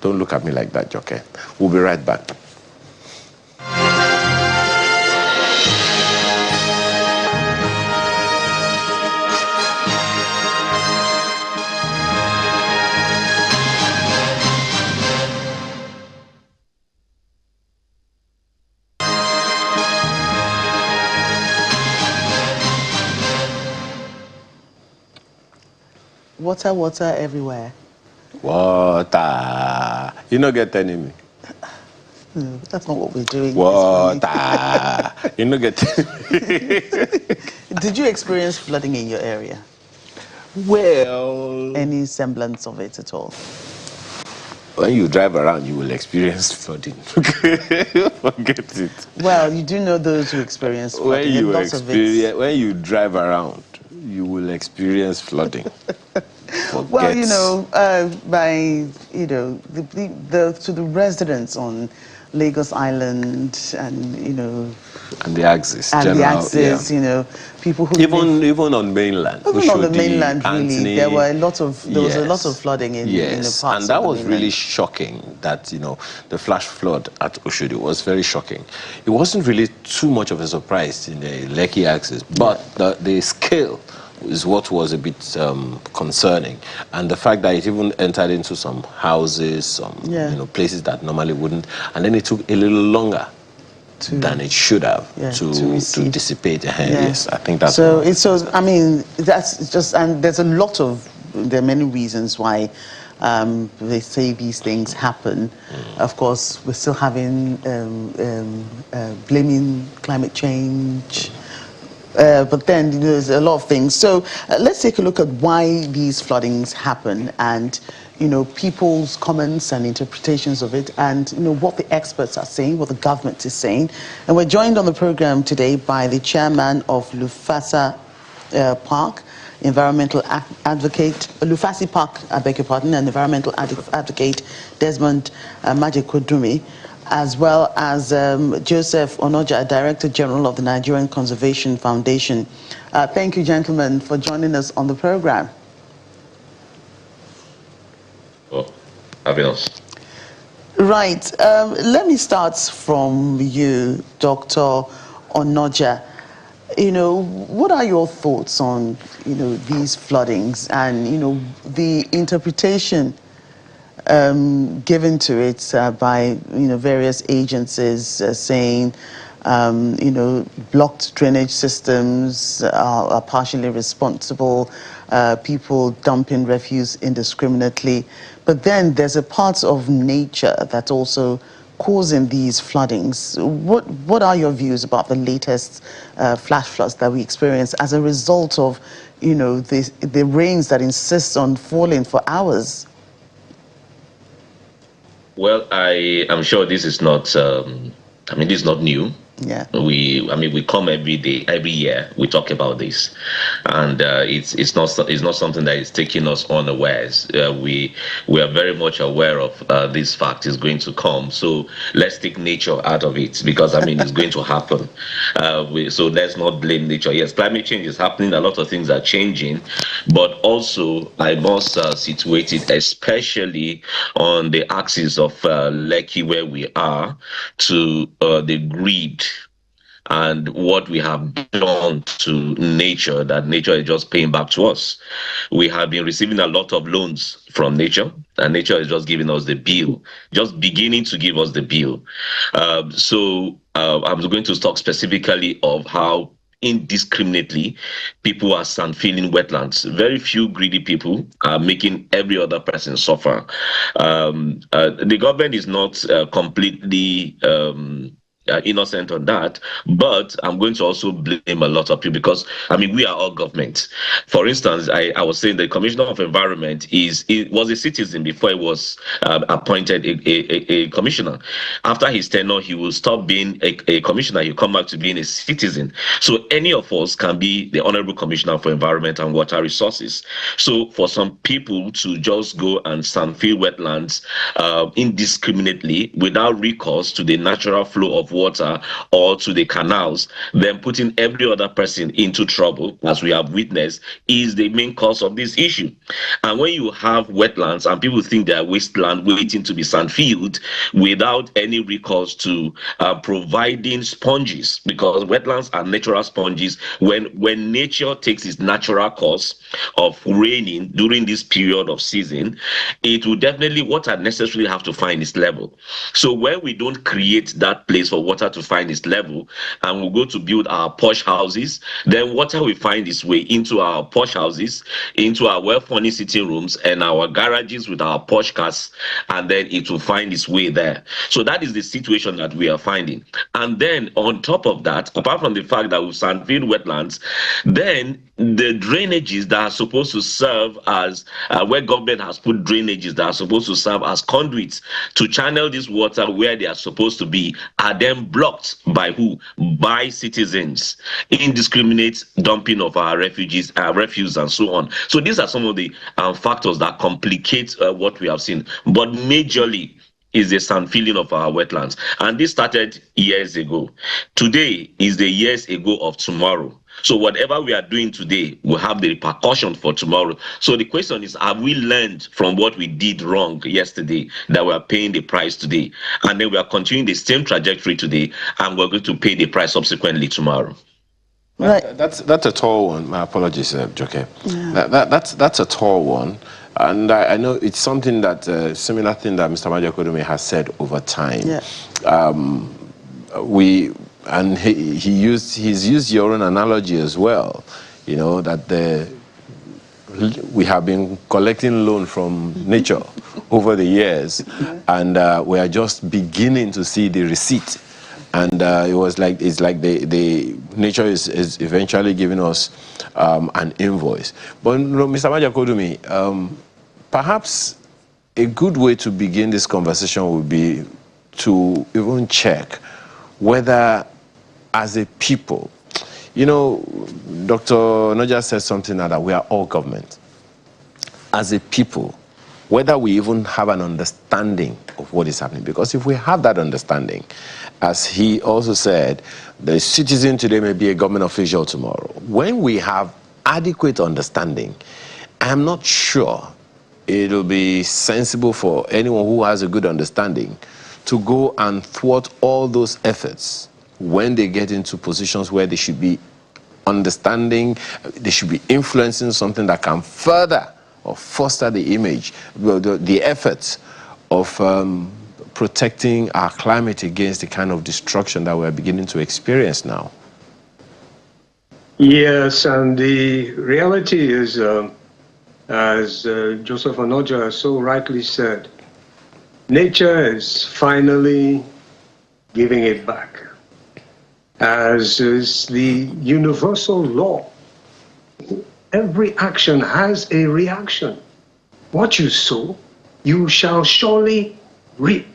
don't look at me like that, Joke. We'll be right back. Water, water everywhere. Water. You don't get enemy. No, that's not what we're doing. Water. You don't get enemy. Did you experience flooding in your area? Well, any semblance of it at all? When you drive around, you will experience flooding. Forget it. Well, you do know those who experience flooding. When you drive around, you will experience flooding. Well, you know, to the residents on Lagos Island and, you know, and the axis, you know, people who even on mainland, even on the mainland, Anthony, really, there was a lot of flooding in the parts and that was mainland. really shocking. That, you know, the flash flood at Oshodi was very shocking. It wasn't really too much of a surprise in the Lekki axis, but the scale is what was a bit concerning, and the fact that it even entered into some houses, you know, places that normally wouldn't, and then it took a little longer than it should have to dissipate. Yes, I think that's so. I mean, that's just, and there are many reasons why they say these things happen. Of course, we're still having blaming climate change. But then, you know, there's a lot of things. So let's take a look at why these floodings happen, and, you know, people's comments and interpretations of it, and, you know, what the experts are saying, what the government is saying. And we're joined on the program today by the chairman of Lufasa Park, environmental advocate, Lufasi Park, I beg your pardon, and environmental advocate Desmond Majekodumi, as well as Joseph Onoja, Director General of the Nigerian Conservation Foundation. Thank you, gentlemen, for joining us on the program. Oh, having us. Right. Let me start from you, Dr. Onoja. You know, what are your thoughts on, you know, these floodings and, you know, the interpretation given to it by, you know, various agencies saying, you know, blocked drainage systems are partially responsible, people dumping refuse indiscriminately. But then there's a part of nature that's also causing these floodings. What are your views about the latest flash floods that we experience as a result of, you know, the rains that insist on falling for hours? Well, I am sure this is not, this is not new. Yeah. We come every day, every year. We talk about this, and it's not something that is taking us unawares. We are very much aware of this fact is going to come. So let's take nature out of it, because it's going to happen. So let's not blame nature. Yes, climate change is happening. A lot of things are changing, but also I must situate it, especially on the axis of Lekki, where we are, to the greed and what we have done to nature, that nature is just paying back to us. We have been receiving a lot of loans from nature, and nature is just giving us the bill, just beginning to give us the bill. I'm going to talk specifically of how indiscriminately people are sand-filling wetlands. Very few greedy people are making every other person suffer. The government is not completely innocent on that, but I'm going to also blame a lot of people, because we are all government. For instance, I was saying the Commissioner of Environment was a citizen before he was appointed a commissioner. After his tenure, he will stop being a commissioner. He'll come back to being a citizen. So any of us can be the Honorable Commissioner for Environment and Water Resources. So for some people to just go and sand-fill wetlands indiscriminately without recourse to the natural flow of water or to the canals, then putting every other person into trouble, as we have witnessed, is the main cause of this issue. And when you have wetlands and people think they are wasteland waiting to be sand-filled without any recourse to providing sponges, because wetlands are natural sponges. When nature takes its natural course of raining during this period of season, it will definitely, water necessarily have to find its level. So when we don't create that place for water to find its level, and we go to build our posh houses, then water will find its way into our posh houses, into our well-furnished sitting rooms and our garages with our posh cars, and then it will find its way there. So that is the situation that we are finding. And then on top of that, apart from the fact that we've sand-filled wetlands, then the drainages that are supposed to serve as where government has put drainages that are supposed to serve as conduits to channel this water where they are supposed to be, are then blocked by who? By citizens. Indiscriminate dumping of our refugees, refuse, and so on. So these are some of the factors that complicate what we have seen. But majorly is the sand filling of our wetlands, and this started years ago. Today is the years ago of tomorrow. So whatever we are doing today will have the repercussion for tomorrow. So the question is, have we learned from what we did wrong yesterday that we are paying the price today? And then we are continuing the same trajectory today, and we're going to pay the price subsequently tomorrow. Right. That's a tall one. My apologies, Joke. Yeah. That's a tall one. And I know it's something that, similar thing that Mr. Majakodumi has said over time. Yeah. He's used your own analogy as well, that we have been collecting loan from nature over the years, and we are just beginning to see the receipt. And it's like the nature is eventually giving us an invoice. But Mr. Majakodumi, perhaps a good way to begin this conversation would be to even check whether, as a people, Dr. Noja said something that we are all government. As a people, whether we even have an understanding of what is happening. Because if we have that understanding, as he also said, the citizen today may be a government official tomorrow. When we have adequate understanding, I'm not sure it'll be sensible for anyone who has a good understanding to go and thwart all those efforts when they get into positions where they should be understanding, they should be influencing something that can further or foster the image, the efforts of protecting our climate against the kind of destruction that we're beginning to experience now. Yes, and the reality is, as Joseph Onoja so rightly said, nature is finally giving it back, as is the universal law. Every action has a reaction. What you sow, you shall surely reap.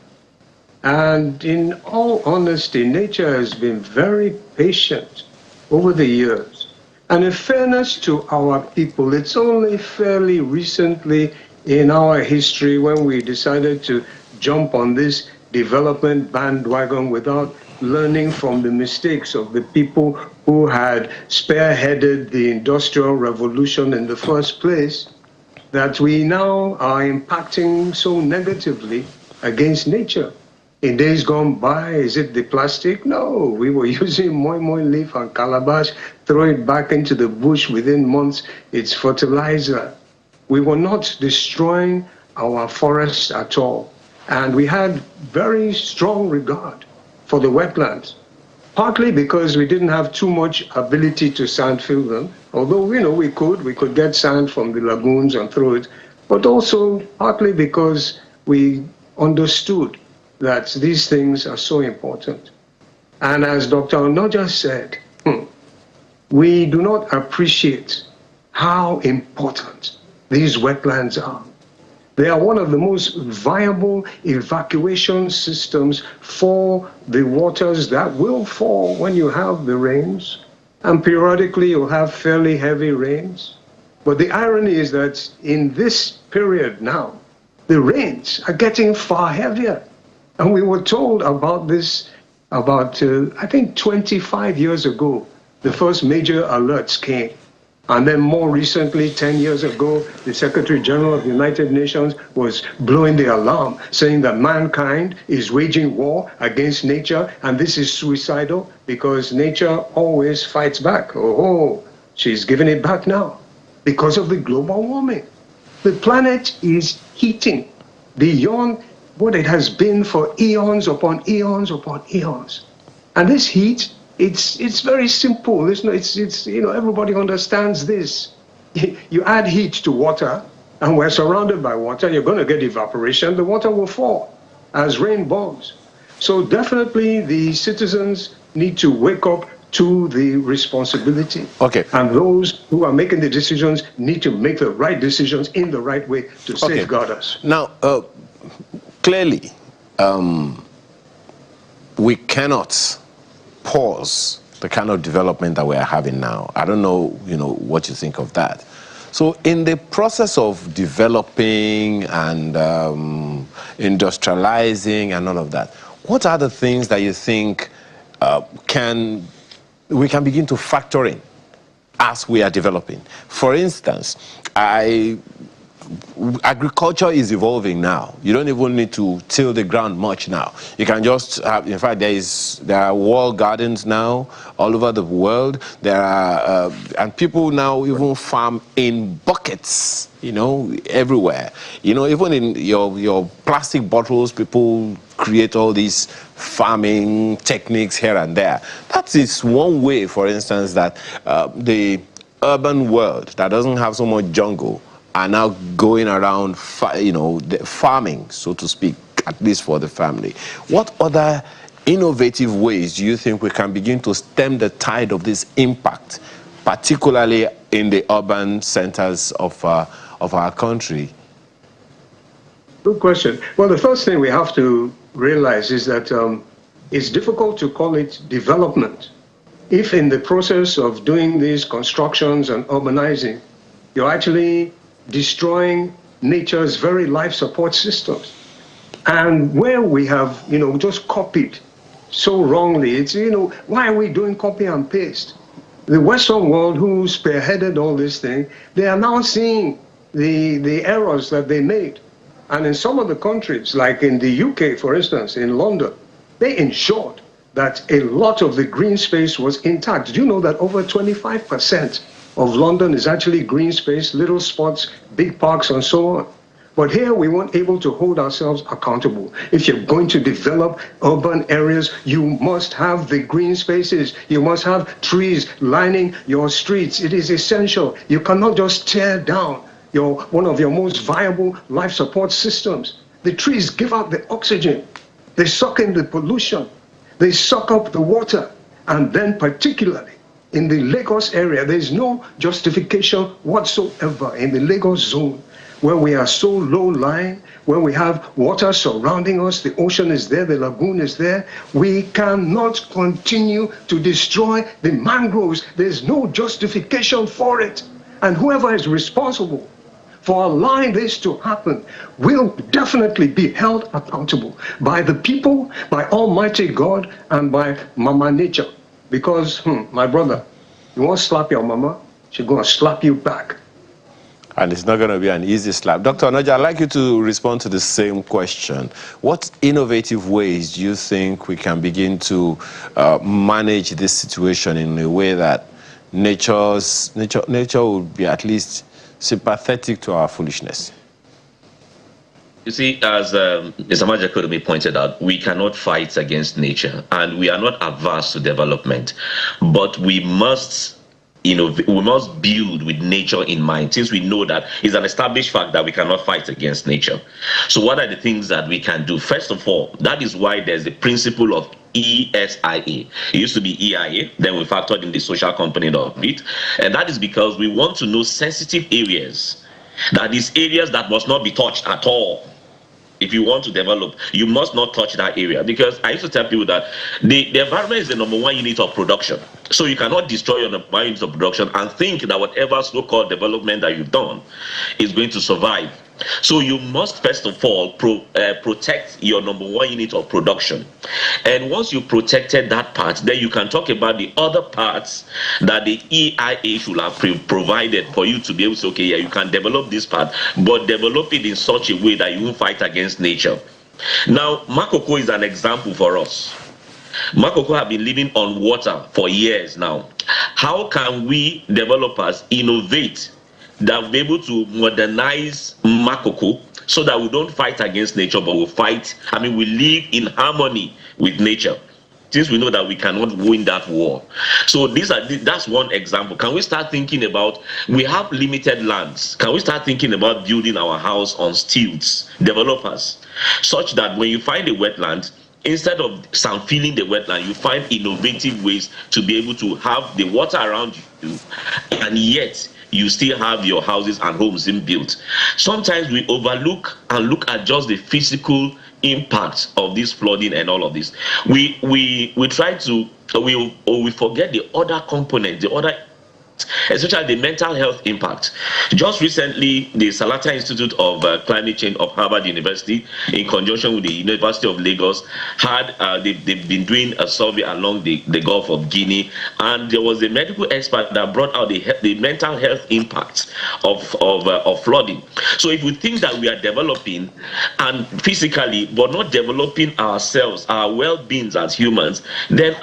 And in all honesty, nature has been very patient over the years. And in fairness to our people, it's only fairly recently in our history when we decided to jump on this development bandwagon without learning from the mistakes of the people who had spearheaded the Industrial Revolution in the first place, that we now are impacting so negatively against nature. In days gone by, is it the plastic? No, we were using moi leaf and calabash, throw it back into the bush within months, it's fertilizer. We were not destroying our forests at all. And we had very strong regard for the wetlands, partly because we didn't have too much ability to sand fill them, although, you know, we could get sand from the lagoons and throw it, but also partly because we understood that these things are so important. And as Dr. Onoja said, we do not appreciate how important these wetlands are. They are one of the most viable evacuation systems for the waters that will fall when you have the rains. And periodically you'll have fairly heavy rains. But the irony is that in this period now, the rains are getting far heavier. And we were told about this about, I think, 25 years ago. The first major alerts came. And then more recently, 10 years ago, the Secretary General of the United Nations was blowing the alarm, saying that mankind is waging war against nature, and this is suicidal because nature always fights back. Oh, she's giving it back now because of the global warming. The planet is heating beyond what it has been for eons upon eons upon eons. And this heat, it's very simple. It's you know, everybody understands this. You add heat to water, and we're surrounded by water, you're going to get evaporation, the water will fall as rain falls. So definitely the citizens need to wake up to the responsibility. Okay. And those who are making the decisions need to make the right decisions in the right way to safeguard us. Now, clearly, we cannot pause the kind of development that we are having now. I don't know, you know, what you think of that. So in the process of developing and industrializing and all of that, what are the things that you think we can begin to factor in as we are developing? For instance, agriculture is evolving now. You don't even need to till the ground much now. You can just have, in fact, there are wall gardens now all over the world. There are, and people now even farm in buckets, you know, everywhere. You know, even in your plastic bottles, people create all these farming techniques here and there. That is one way, for instance, that the urban world that doesn't have so much jungle are now going around, farming, so to speak, at least for the family. What other innovative ways do you think we can begin to stem the tide of this impact, particularly in the urban centers of our country? Good question. Well, the first thing we have to realize is that it's difficult to call it development if in the process of doing these constructions and urbanizing, you're actually destroying nature's very life support systems. And where we have, just copied so wrongly, it's, why are we doing copy and paste? The Western world, who spearheaded all this thing, they are now seeing the errors that they made. And in some of the countries, like in the UK, for instance, in London, they ensured that a lot of the green space was intact. Did you know that over 25% of London is actually green space, little spots, big parks, and so on? But here we weren't able to hold ourselves accountable. If you're going to develop urban areas, you must have the green spaces. You must have trees lining your streets. It is essential. You cannot just tear down one of your most viable life support systems. The trees give out the oxygen. They suck in the pollution. They suck up the water. And then particularly in the Lagos area, there is no justification whatsoever in the Lagos zone when we are so low-lying, when we have water surrounding us, the ocean is there, the lagoon is there, we cannot continue to destroy the mangroves. There's no justification for it. And whoever is responsible for allowing this to happen will definitely be held accountable by the people, by Almighty God, and by Mama Nature. Because, my brother, you want to slap your mama, she's going to slap you back. And it's not going to be an easy slap. Dr. Onoja, I'd like you to respond to the same question. What innovative ways do you think we can begin to manage this situation in a way that nature would be at least sympathetic to our foolishness? You see, as Mr. Majakodomi pointed out, we cannot fight against nature, and we are not averse to development, but we must we must build with nature in mind, since we know that it's an established fact that we cannot fight against nature. So what are the things that we can do? First of all, that is why there's the principle of ESIA. It used to be EIA, then we factored in the social component of it, and that is because we want to know sensitive areas, that is areas that must not be touched at all. If you want to develop, you must not touch that area, because I used to tell people that the environment is the #1 unit of production. So you cannot destroy your #1 unit of production and think that whatever so-called development that you've done is going to survive. So you must first of all protect your #1 unit of production. And once you protected that part, then you can talk about the other parts that the EIA should have provided for you to be able to say, okay, yeah, you can develop this part, but develop it in such a way that you won't fight against nature. Now, Makoko is an example for us. Makoko have been living on water for years now. How can we developers innovate that will be able to modernize Makoko so that we don't fight against nature, but we live in harmony with nature, since we know that we cannot win that war. So that's one example. Can we start thinking about, we have limited lands, can we start thinking about building our house on stilts, developers, such that when you find a wetland, instead of filling the wetland, you find innovative ways to be able to have the water around you, and yet you still have your houses and homes being built. Sometimes we overlook and look at just the physical impact of this flooding and all of this. We forget the other component, the other, especially the mental health impact. Just recently, the Salata Institute of Climate Change of Harvard University, in conjunction with the University of Lagos, they've been doing a survey along the Gulf of Guinea, and there was a medical expert that brought out the mental health impacts of flooding. So if we think that we are developing and physically, but not developing ourselves, our well-beings as humans, then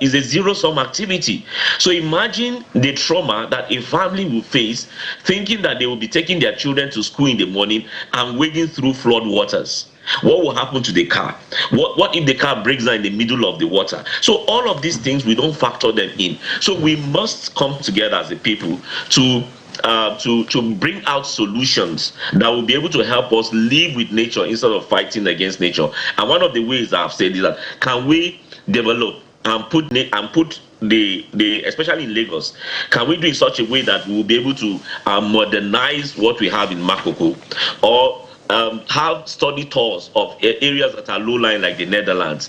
is a zero-sum activity. So imagine the trauma that a family will face, thinking that they will be taking their children to school in the morning and wading through flood waters. What will happen to the car? What if the car breaks down in the middle of the water? So all of these things, we don't factor them in. So we must come together as a people to bring out solutions that will be able to help us live with nature instead of fighting against nature. And one of the ways I've said is that, can we develop and put especially in Lagos, can we do it in such a way that we will be able to modernize what we have in Makoko, or have study tours of areas that are low-lying like the Netherlands.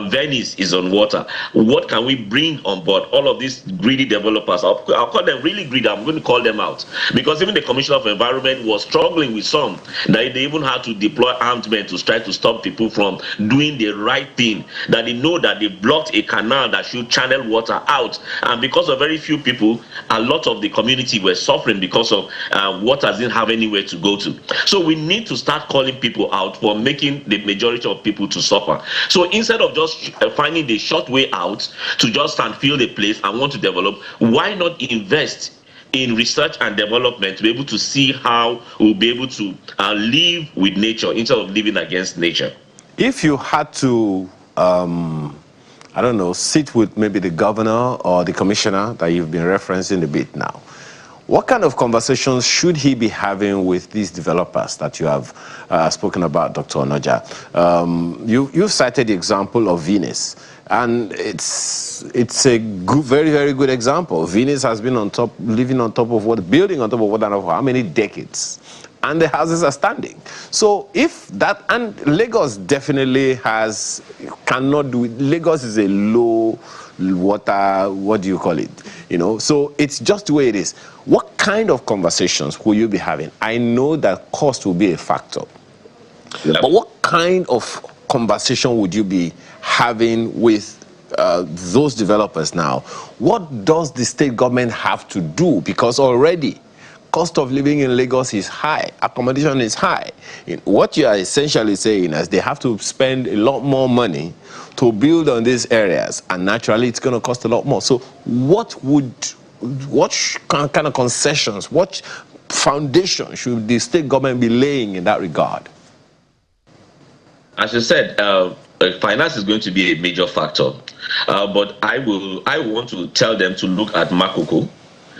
Venice is on water. What can we bring on board? All of these greedy developers, I'll call them really greedy, I'm going to call them out. Because even the Commissioner of Environment was struggling with some, that they even had to deploy armed men to try to stop people from doing the right thing, that they know that they blocked a canal that should channel water out. And because of very few people, a lot of the community were suffering because of water didn't have anywhere to go to. So we need to start calling people out for making the majority of people to suffer. So instead of just finding the short way out to just stand, fill the place and want to develop, why not invest in research and development to be able to see how we'll be able to live with nature instead of living against nature? If you had to, I don't know, sit with maybe the governor or the commissioner that you've been referencing a bit now, what kind of conversations should he be having with these developers that you have spoken about, Dr. Onoja? You've cited the example of Venice, and it's a good, very, very good example. Venice has been on top, living on top of what, building on top of what, for how many decades? and the houses are standing. So if that, and Lagos definitely cannot do it. Lagos is a low water, what do you call it? You know, so it's just the way it is. What kind of conversations will you be having? I know that cost will be a factor. Yeah. But what kind of conversation would you be having with those developers now? What does the state government have to do? Because already cost of living in Lagos is high, accommodation is high. What you are essentially saying is they have to spend a lot more money to build on these areas, and naturally it's going to cost a lot more. So what kind of concessions, what foundation should the state government be laying in that regard? As you said, finance is going to be a major factor, but I want to tell them to look at Makoko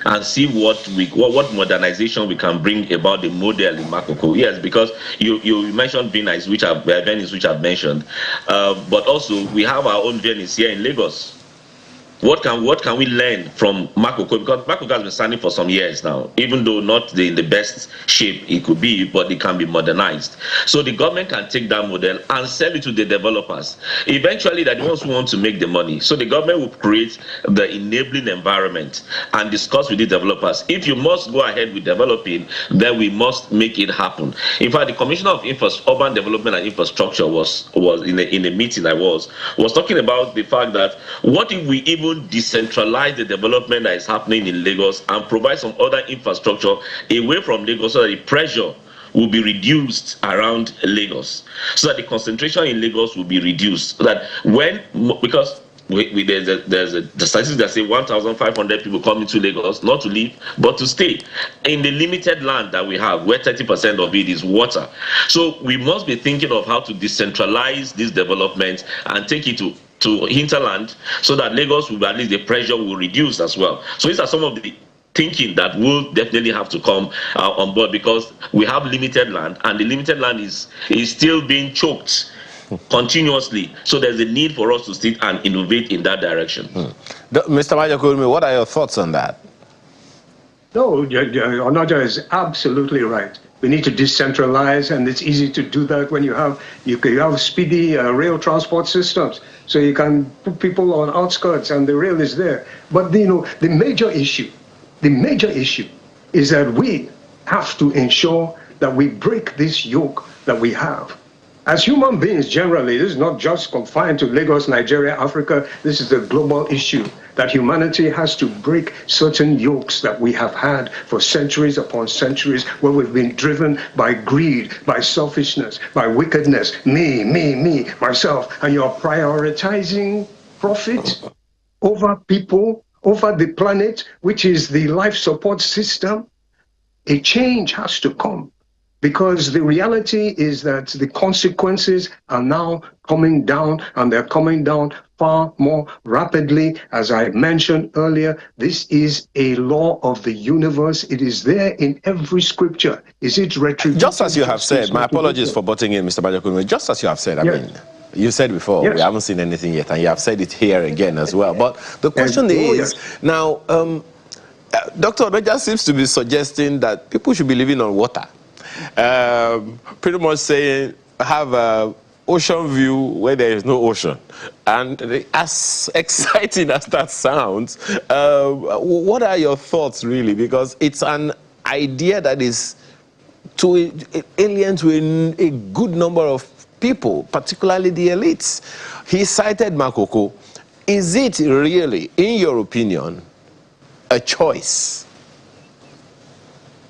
and see what modernization we can bring about the model in Makoko. Yes, because you mentioned venues which I've mentioned, but also we have our own venues here in Lagos. What can we learn from Makoko? Because Makoko has been standing for some years now, even though not in the best shape it could be, but it can be modernized. So the government can take that model and sell it to the developers. Eventually, they're the ones who want to make the money. So the government will create the enabling environment and discuss with the developers. If you must go ahead with developing, then we must make it happen. In fact, the Commissioner of Urban Development and Infrastructure was in a meeting I was talking about the fact that what if we even decentralize the development that is happening in Lagos and provide some other infrastructure away from Lagos so that the pressure will be reduced around Lagos, so that the concentration in Lagos will be reduced, so that because there's the statistics that say 1,500 people come into Lagos not to live but to stay in the limited land that we have, where 30% of it is water. So we must be thinking of how to decentralize this development and take it to hinterland, so that Lagos will, at least the pressure will reduce as well. So these are some of the thinking that will definitely have to come on board, because we have limited land, and the limited land is still being choked continuously. So there's a need for us to sit and innovate in that direction. Mr. Majakurumi, what are your thoughts on that? No, Onaja is absolutely right. We need to decentralize, and it's easy to do that when you have speedy rail transport systems. So you can put people on outskirts, and the rail is there. But the major issue is that we have to ensure that we break this yoke that we have. As human beings generally, this is not just confined to Lagos, Nigeria, Africa. This is a global issue, that humanity has to break certain yokes that we have had for centuries upon centuries, where we've been driven by greed, by selfishness, by wickedness, me, myself, and you're prioritizing profit over people, over the planet, which is the life support system. A change has to come. Because the reality is that the consequences are now coming down, and they're coming down far more rapidly. As I mentioned earlier, this is a law of the universe. It is there in every scripture. Is it retribution? Just as you have said, my apologies for butting in, Mr. Majakurumi. Just as you have said, I mean, you said before, we haven't seen anything yet, and you have said it here again as well. But the question is, now, Dr. Onaja seems to be suggesting that people should be living on water. Pretty much saying have a ocean view where there is no ocean. And as exciting as that sounds, what are your thoughts really? Because it's an idea that is alien to a good number of people, particularly the elites. He cited Makoko. Is it really, in your opinion, a choice?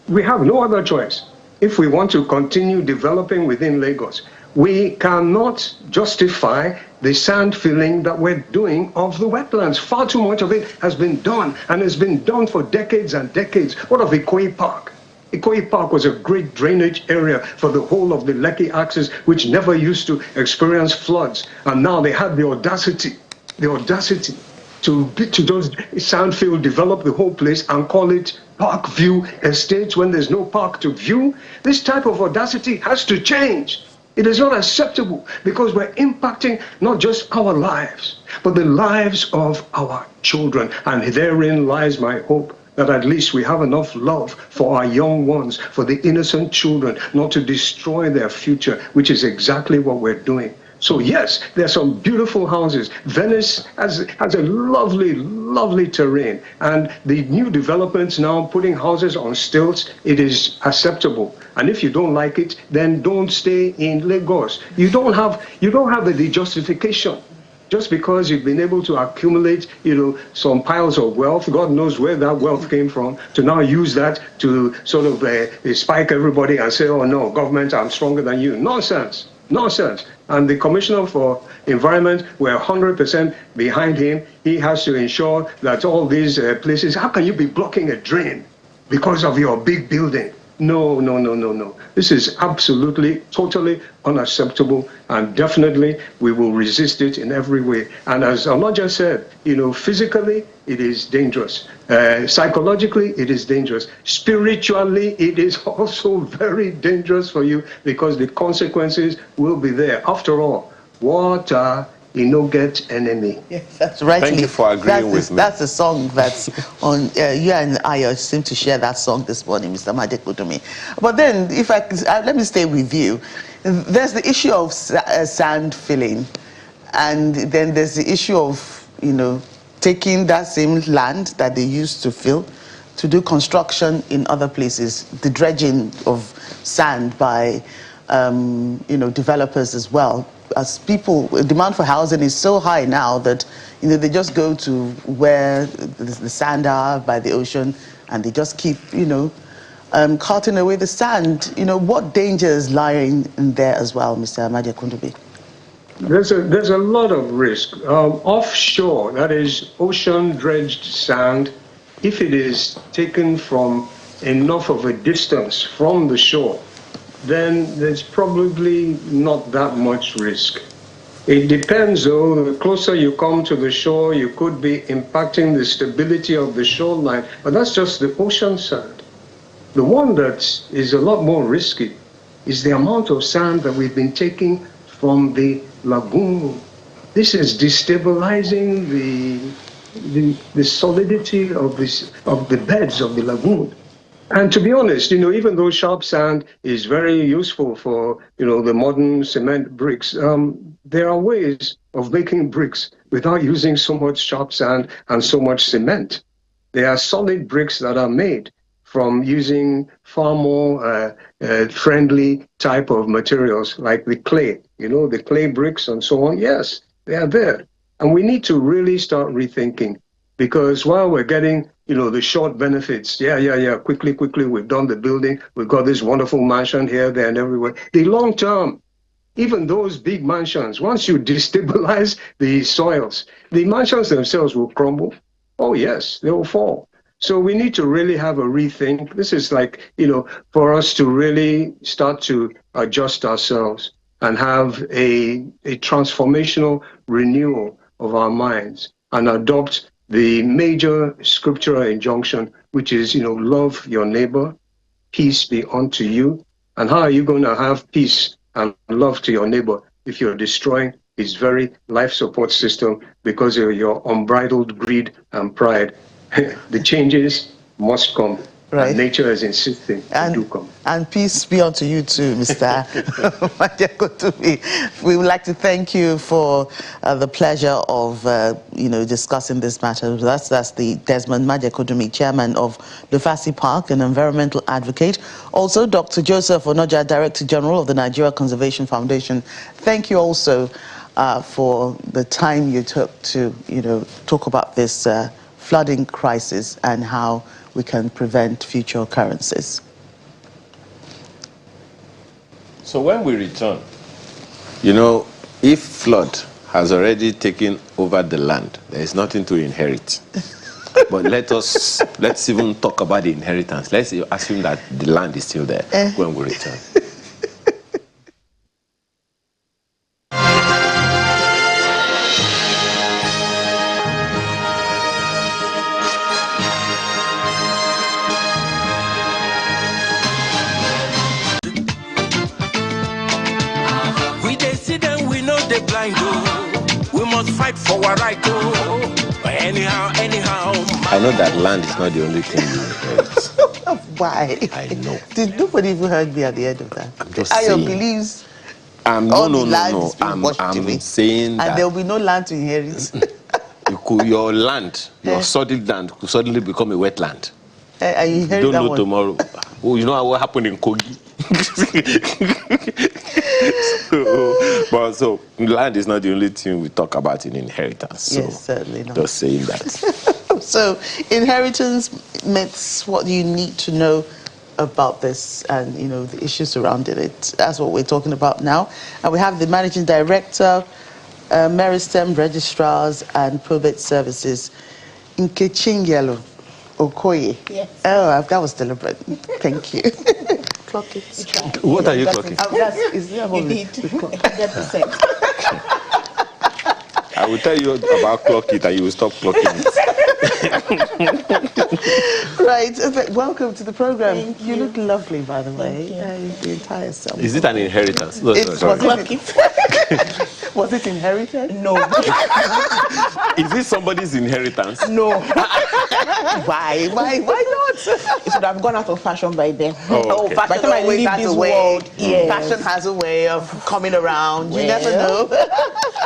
We have no other choice. If we want to continue developing within Lagos, we cannot justify the sand filling that we're doing of the wetlands. Far too much of it has been done, and has been done for decades and decades. What of Ikoyi Park? Ikoyi Park was a great drainage area for the whole of the Lekki axis, which never used to experience floods. And now they have the audacity to just sand fill, develop the whole place and call it Park View Estates when there's no park to view. This type of audacity has to change. It is not acceptable, because we're impacting not just our lives, but the lives of our children. And therein lies my hope that at least we have enough love for our young ones, for the innocent children, not to destroy their future, which is exactly what we're doing. So yes, there's some beautiful houses. Venice has a lovely, lovely terrain. And the new developments now putting houses on stilts, it is acceptable. And if you don't like it, then don't stay in Lagos. You don't have the justification. Just because you've been able to accumulate, some piles of wealth, God knows where that wealth came from, to now use that to sort of spike everybody and say, oh no, government, I'm stronger than you. Nonsense. Nonsense. And the Commissioner for Environment, we're 100% behind him. He has to ensure that all these places, how can you be blocking a drain because of your big building? No, no, no, no, no. This is absolutely, totally unacceptable, and definitely we will resist it in every way. And as Aloja said, physically, it is dangerous. Psychologically, it is dangerous. Spiritually, it is also very dangerous for you because the consequences will be there. After all, water, no get enemy. Yes, that's right. Thank you for agreeing with me. That's a song that's on. You and I seem to share that song this morning, Mr. Madekutomi. But then, if let me stay with you. There's the issue of sand filling, and then there's the issue of taking that same land that they used to fill to do construction in other places, the dredging of sand by developers as well. As demand for housing is so high now that they just go to where the sand are by the ocean, and they just keep carting away the sand. What dangers lie in there as well, Mr. Madekutomi? There's a lot of risk. Offshore, that is ocean-dredged sand, if it is taken from enough of a distance from the shore, then there's probably not that much risk. It depends, though. The closer you come to the shore, you could be impacting the stability of the shoreline, but that's just the ocean sand. The one that is a lot more risky is the amount of sand that we've been taking from the lagoon. This is destabilizing the solidity of the beds of the lagoon. And to be honest, even though sharp sand is very useful for, the modern cement bricks, there are ways of making bricks without using so much sharp sand and so much cement. There are solid bricks that are made from using far more friendly type of materials like the clay, the clay bricks and so on. Yes, they are there. And we need to really start rethinking, because while we're getting the short benefits, quickly, we've done the building, we've got this wonderful mansion here, there, and everywhere. The long term, even those big mansions, once you destabilize the soils, the mansions themselves will crumble. Oh yes, they will fall. So we need to really have a rethink. This is like, for us to really start to adjust ourselves and have a transformational renewal of our minds and adopt the major scriptural injunction, which is, love your neighbor, peace be unto you. And how are you going to have peace and love to your neighbor if you're destroying his very life support system because of your unbridled greed and pride? The changes must come. Right. And nature is insisting to do come. And peace be unto you too, Mr. Madekutomi. We would like to thank you for the pleasure of, discussing this matter. That's the Desmond Madekutomi, chairman of Lufasi Park, an environmental advocate. Also, Dr. Joseph Onoja, Director General of the Nigeria Conservation Foundation. Thank you also for the time you took to, talk about this flooding crisis and how we can prevent future occurrences. So when we return, if flood has already taken over the land, there is nothing to inherit. But let's even talk about the inheritance. Let's assume that the land is still there when we return. We must fight for our right. anyhow. I know that land is not the only thing you inherit. Why? I know. Did nobody even heard me at the end of that? I'm just Ayo saying. believes No. I'm saying and that there will be no land to inherit. your land, your solid land, could suddenly become a wetland. I You inherit don't that know one. tomorrow. Oh, you know what happened in Kogi? so land is not the only thing we talk about in inheritance. So Yes, certainly not. Just saying that. So inheritance myths, what do you need to know about this and, you know, the issues surrounding it? That's what we're talking about now. And we have the Managing Director, Meristem Registrars and Probate Services, Nkechingelo Okoye. Yes. Oh, that was deliberate. Thank you. Clock it. What are you clocking? You did. 100%. I will tell you about clock it and you will stop clocking it. Right. Welcome to the program. Thank You look lovely, by the way. Thank The entire self. Is it an inheritance? No, Was it inherited? No. Is it somebody's inheritance? No. Why? Why not? It would have gone out of fashion by then. Oh, okay. By the time I leave this world, yes. Fashion has a way of coming around. You never know.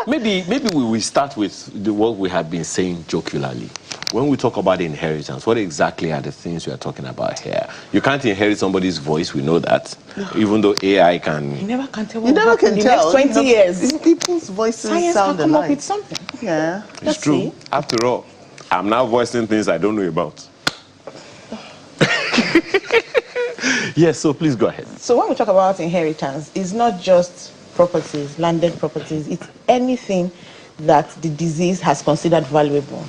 Maybe we will start with what we have been saying jocularly. When we talk about inheritance, what exactly are the things we are talking about here? You can't inherit somebody's voice, we know that. Even though AI can... You never can tell what You never can in the tell. next 20 years. People's voices Science sound can come alike. up with something. Yeah. It's true. See? After all, I'm now voicing things I don't know about. Yes, so please go ahead. So when we talk about inheritance, it's not just properties, landed properties. It's anything that the deceased has considered valuable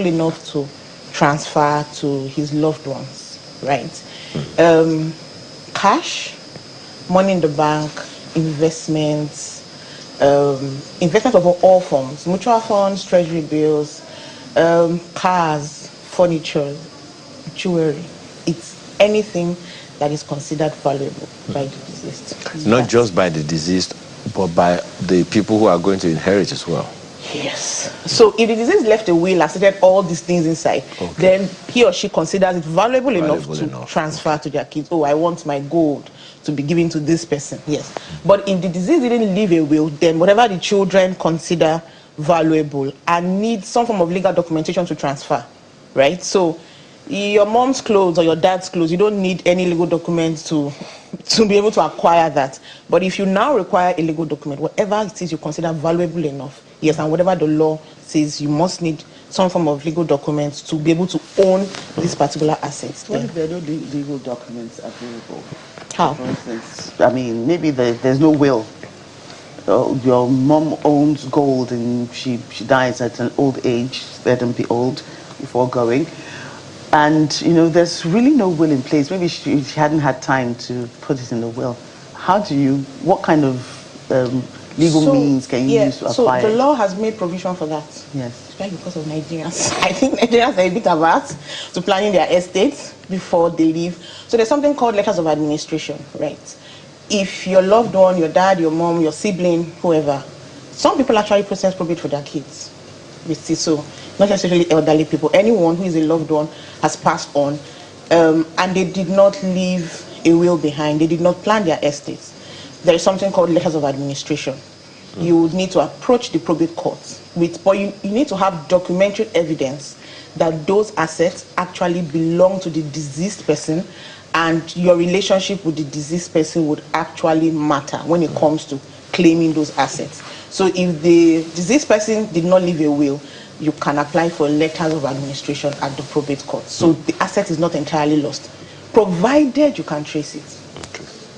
enough to transfer to his loved ones, right? Cash, money in the bank, investments, investment of all forms, mutual funds, treasury bills, cars, furniture, jewelry. It's anything that is considered valuable by the deceased. Not just by the deceased, but by the people who are going to inherit as well. Yes. So if the deceased left a will and stated all these things inside, then he or she considers it valuable enough to transfer to their kids. Oh, I want my gold to be given to this person. Yes. But if the deceased didn't leave a will, then whatever the children consider valuable and need some form of legal documentation to transfer, right? So your mom's clothes or your dad's clothes, you don't need any legal documents to be able to acquire that. But if you now require a legal document, whatever it is you consider valuable enough, yes, and whatever the law says, you must need some form of legal documents to be able to own this particular asset. What if there are no legal documents available? How? For instance, I mean, maybe there's no will. Your mom owns gold and she dies at an old age. Let them be old before going. And, you know, there's really no will in place. Maybe she hadn't had time to put it in the will. What kind of legal means can you use to apply So the law has made provision for that. Yes. Especially because of Nigerians. I think Nigerians are a bit averse to planning their estates before they leave. So there's something called letters of administration, right? If your loved one, your dad, your mom, your sibling, whoever, some people actually process probate for their kids. You see, so not necessarily elderly people, anyone who is a loved one has passed on, and they did not leave a will behind, they did not plan their estates. There is something called letters of administration. You would need to approach the probate court but you need to have documentary evidence that those assets actually belong to the deceased person, and your relationship with the deceased person would actually matter when it comes to claiming those assets. So if the deceased person did not leave a will, you can apply for letters of administration at the probate court. So the asset is not entirely lost, provided you can trace it.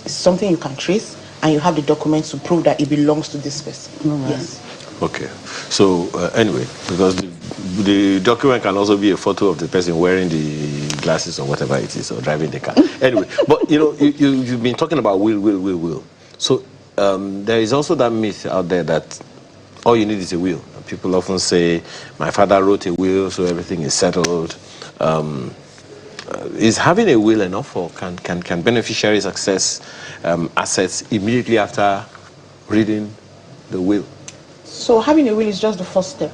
It's something you can trace, and you have the documents to prove that it belongs to this person. Right. Yes. Okay. So anyway, because the document can also be a photo of the person wearing the glasses or whatever it is, or driving the car. Anyway, but you know, you've been talking about will. So there is also that myth out there that all you need is a will. People often say, my father wrote a will, so everything is settled. Is having a will enough, or can beneficiaries access assets immediately after reading the will? So having a will is just the first step.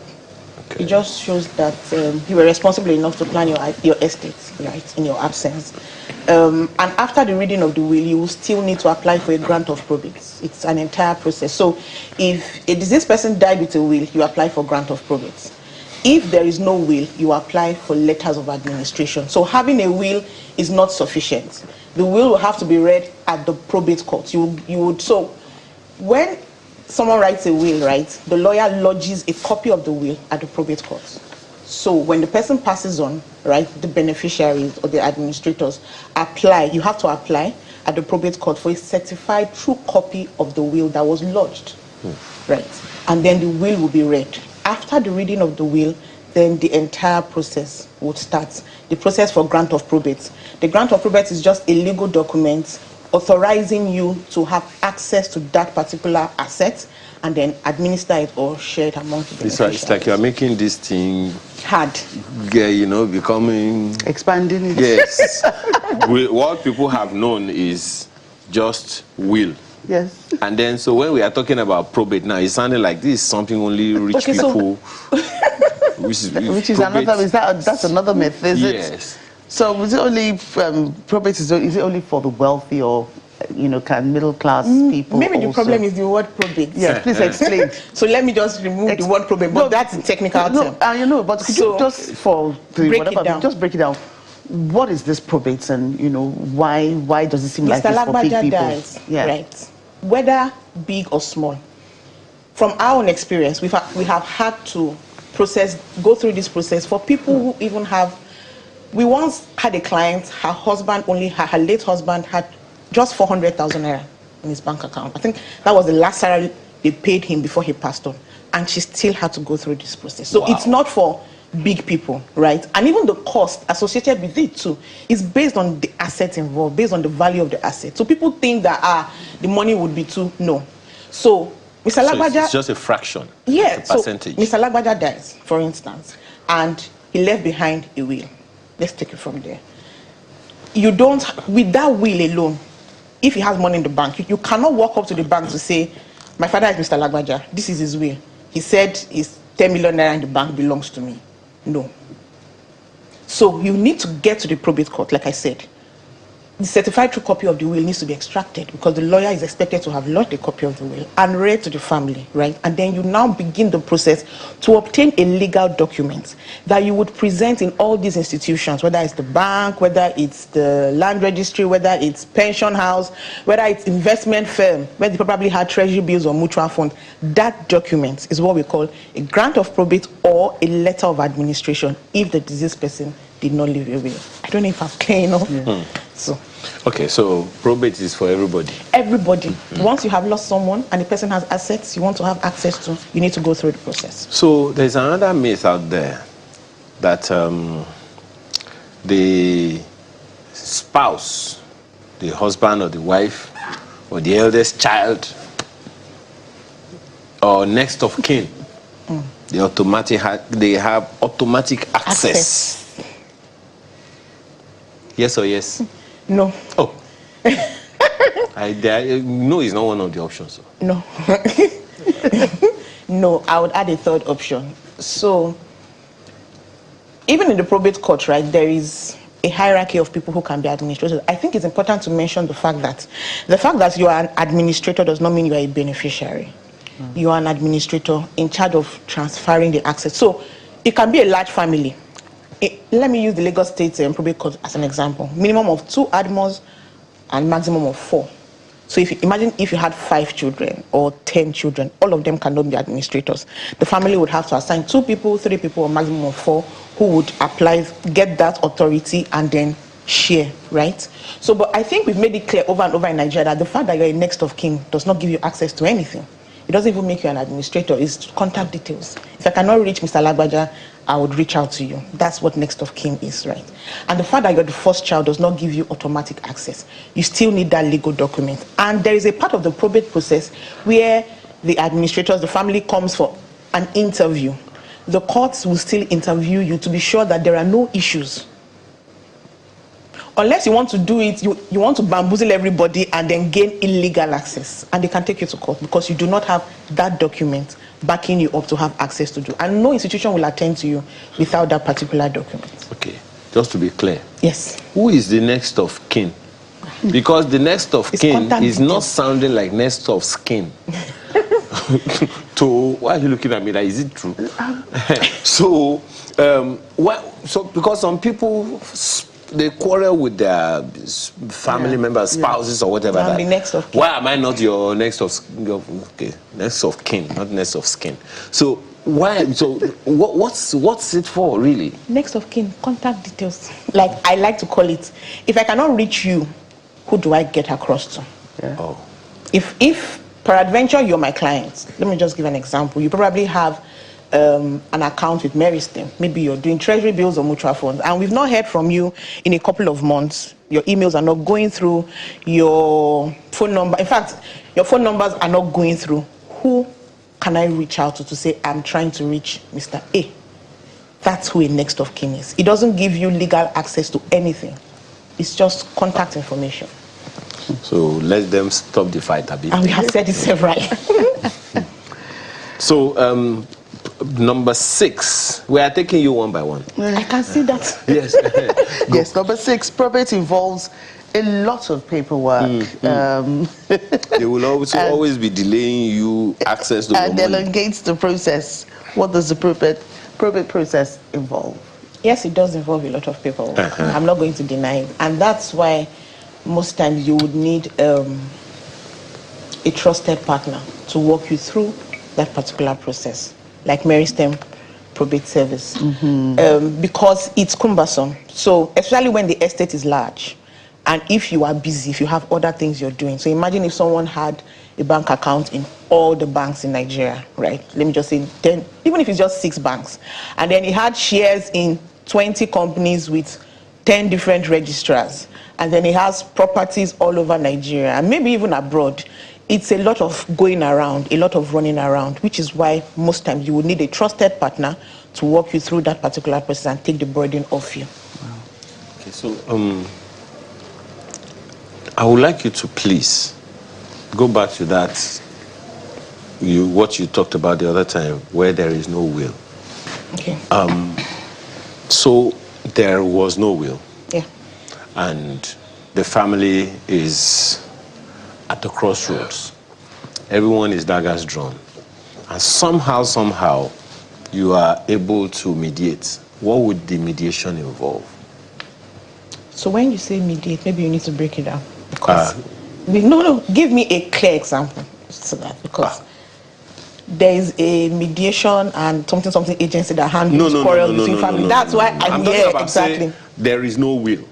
It just shows that you were responsible enough to plan your estate, right, in your absence. And after the reading of the will, you will still need to apply for a grant of probate. It's an entire process. So if a deceased person died with a will, you apply for grant of probate. If there is no will, you apply for letters of administration. So having a will is not sufficient. The will have to be read at the probate court. So when someone writes a will, right, the lawyer lodges a copy of the will at the probate court. So when the person passes on, right, the beneficiaries or the administrators you have to apply at the probate court for a certified true copy of the will that was lodged, right? And then the will will be read. After the reading of the will, then the entire process would start. The process for grant of probate. The grant of probate is just a legal document authorizing you to have access to that particular asset and then administer it or share it among the beneficiaries. It's like you're making this thing hard. Yeah, becoming... Expanding it. Yes. What people have known is just will. Yes. And then, so when we are talking about probate now, it's sounding like this is something only rich people... which is another, that's another myth, is it? Yes. So is it only, probate is it only for the wealthy or, can middle class people Maybe the also? problem is the word probate. Yes, please explain. So let me just remove the word probate, but that's a technical term. But could you just just break it down. What is this probate and, why does it seem like it's for big people? Dies, right? Whether big or small. From our own experience, we have had to go through this process for people who even have... We once had a client, her late husband had just 400,000 naira in his bank account. I think that was the last salary they paid him before he passed on. And she still had to go through this process. So It's not for big people, right? And even the cost associated with it too is based on the assets involved, based on the value of the asset. So people think that the money would be too... No. So Mr. Lagbaja... it's just a fraction. Yeah. A percentage. So Mr. Lagbaja dies, for instance, and he left behind a will. Let's take it from there. You don't, with that will alone, if he has money in the bank, you cannot walk up to the bank to say, my father is Mr. Lagbaja, this is his will. He said his 10 million naira in the bank belongs to me. No. So you need to get to the probate court, like I said. The certified true copy of the will needs to be extracted because the lawyer is expected to have lodged a copy of the will and read to the family, right? And then you now begin the process to obtain a legal document that you would present in all these institutions, whether it's the bank, whether it's the land registry, whether it's pension house, whether it's investment firm, where they probably had treasury bills or mutual fund. That document is what we call a grant of probate or a letter of administration if the deceased person did not leave a will. I don't know if I'm clear enough. Yeah. Okay, so probate is for everybody. Everybody. Once you have lost someone and the person has assets you want to have access to, you need to go through the process. So there's another myth out there that the spouse, the husband or the wife or the eldest child or next of kin, they have automatic access. Yes or yes? No. Oh. No is not one of the options. So. No. No, I would add a third option. So, even in the probate court, right, there is a hierarchy of people who can be administrators. I think it's important to mention the fact that you are an administrator does not mean you are a beneficiary. You are an administrator in charge of transferring the assets. So, it can be a large family. Let me use the Lagos State probate court as an example. Minimum of 2 admins and maximum of 4. So imagine if you had 5 children or 10 children, all of them cannot be administrators. The family would have to assign 2 people, 3 people, or maximum of 4 who would apply, get that authority and then share, right? So, but I think we've made it clear over and over in Nigeria that the fact that you're a next of kin does not give you access to anything. It doesn't even make you an administrator. It's contact details. If I cannot reach Mr. Lagbaja, I would reach out to you. That's what next of kin is, right? And the fact that you're the first child does not give you automatic access. You still need that legal document. And there is a part of the probate process where the administrators, the family comes for an interview. The courts will still interview you to be sure that there are no issues. Unless you want to do it, you want to bamboozle everybody and then gain illegal access. And they can take you to court because you do not have that document backing you up to have access to do. And no institution will attend to you without that particular document. Okay, just to be clear. Yes. Who is the next of kin? Because the next of kin is not sounding like next of skin. So why are you looking at me? Like, is it true? So, because some people they quarrel with their family members, spouses, or whatever. That. Next of kin. Why am I not your next of next of kin, not next of skin? So why? So what's it for, really? Next of kin, contact details. Like I like to call it. If I cannot reach you, who do I get across to? Yeah. Oh. If peradventure you're my client, let me just give an example. You probably have an account with Meristem. Maybe you're doing treasury bills or mutual funds, and we've not heard from you in a couple of months. Your emails are not going through, your phone number, in fact, your phone numbers are not going through. Who can I reach out to say, I'm trying to reach Mr. A? That's who a next of kin is. It doesn't give you legal access to anything. It's just contact information. So let them stop the fight a bit. And we have said it several. So, number 6, we are taking you one by one. I can see that. Yes. Yes, number 6, probate involves a lot of paperwork. They will always be delaying you access to and the money. elongates the process. What does the probate process involve? Yes, it does involve a lot of paperwork. I'm not going to deny it. And that's why most times you would need a trusted partner to walk you through that particular process, like Meristem Probate Service, because it's cumbersome. So especially when the estate is large, and if you are busy, if you have other things you're doing. So imagine if someone had a bank account in all the banks in Nigeria, right? Let me just say 10, even if it's just 6 banks, and then he had shares in 20 companies with 10 different registrars, and then he has properties all over Nigeria and maybe even abroad. It's a lot of going around, a lot of running around, which is why most times you would need a trusted partner to walk you through that particular process and take the burden off you. Wow. Okay, so I would like you to please go back to that, what you talked about the other time, where there is no will. Okay. So there was no will. Yeah. And the family is at the crossroads. Everyone is daggers drawn. And somehow, you are able to mediate. What would the mediation involve? So when you say mediate, maybe you need to break it down. Because no, give me a clear example to that. Because there is a mediation and something agency that handles quarrels between family. That's why I'm here, exactly. There is no will.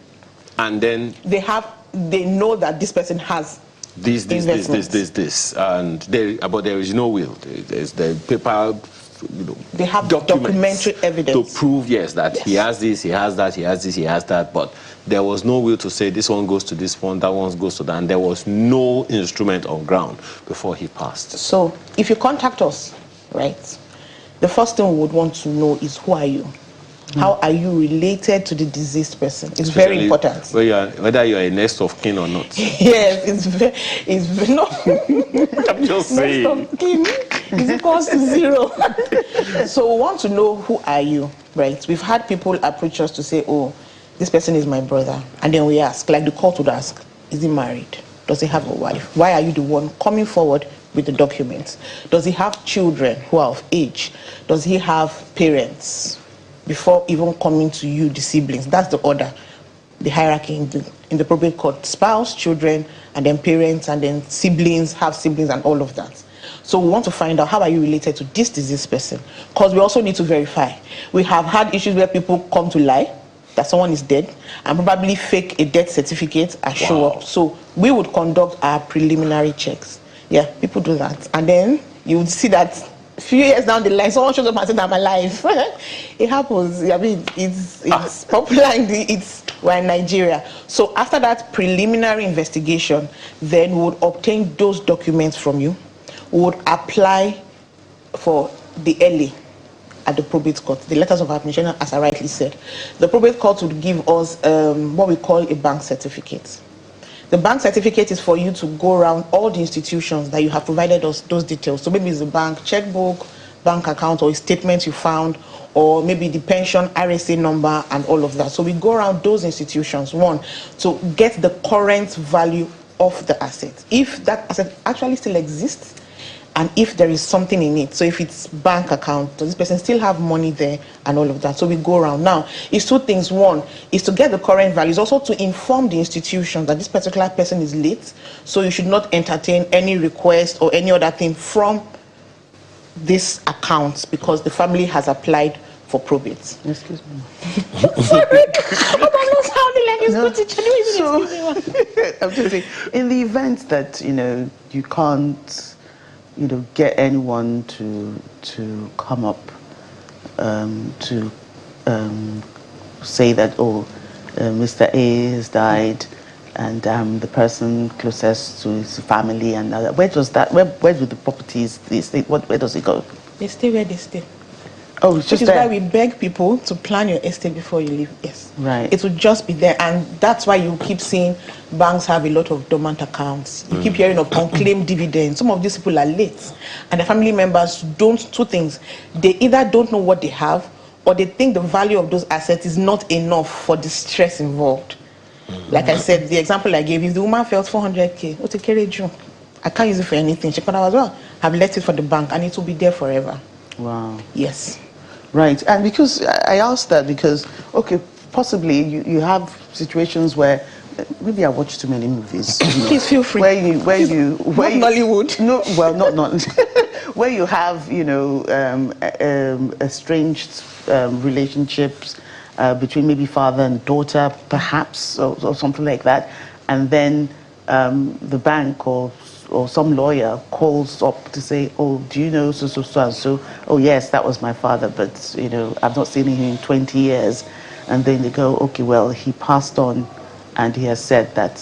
And then they know that this person has this, and but there is no will. There's the paper, they have documentary evidence to prove that he has this, he has that, he has this, he has that, but there was no will to say this one goes to this one, that one goes to that, and there was no instrument on ground before he passed. So if you contact us, right, the first thing we would want to know is who are you? How are you related to the deceased person? It's very important. Whether you are a next of kin or not. Yes, it's no. I'm just saying. Next of kin is equals to 0. So we want to know who are you, right? We've had people approach us to say, oh, this person is my brother. And then we ask, like the court would ask, is he married? Does he have a wife? Why are you the one coming forward with the documents? Does he have children who are of age? Does he have parents? Before even coming to you, the siblings. That's the order, the hierarchy in the probate court. Spouse, children, and then parents, and then siblings, have siblings, and all of that. So we want to find out, how are you related to this deceased person? Because we also need to verify. We have had issues where people come to lie that someone is dead and probably fake a death certificate and show up. So we would conduct our preliminary checks. Yeah, people do that. And then you would see that a few years down the line, someone shows up and says, I'm alive. It happens. I mean, it's popular. We're in Nigeria. So after that preliminary investigation, then we would obtain those documents from you. We would apply for the LA at the probate court, the letters of admission, as I rightly said. The probate court would give us what we call a bank certificate. The bank certificate is for you to go around all the institutions that you have provided us those details. So maybe it's a bank checkbook, bank account or a statement you found, or maybe the pension RSA number and all of that. So we go around those institutions, one, to get the current value of the asset. If that asset actually still exists, and if there is something in it. So if it's bank account, does this person still have money there and all of that? So we go around. Now, it's two things. One is to get the current values, also to inform the institution that this particular person is late, so you should not entertain any request or any other thing from this account because the family has applied for probate. Excuse me. Sorry, I'm not sounding like a school teacher. I'm just saying, in the event that, you can't, get anyone to come up to say that, Mr. A has died, and the person closest to his family, and where do the properties, where does it go? They stay where they stay. Oh, it's just Which is there. why we beg people to plan your estate before you leave. Yes. Right. It will just be there. And that's why you keep seeing banks have a lot of dormant accounts. You keep hearing of unclaimed dividends. Some of these people are late. And the family members don't, two things. They either don't know what they have, or they think the value of those assets is not enough for the stress involved. Like I said, the example I gave, if the woman felt 400K, what a carriage you. I can't use it for anything. She could have as well have left it for the bank, and it will be there forever. Wow. Yes. Right, and because I asked that because, okay, possibly you have situations where maybe I watch too many movies. Please feel free. Where you Nollywood. No, well, not where you have estranged relationships between maybe father and daughter, perhaps, or something like that, and then the bank or some lawyer calls up to say, oh, do you know so and so? Oh, yes, that was my father, but, I've not seen him in 20 years. And then they go, okay, well, he passed on, and he has said that,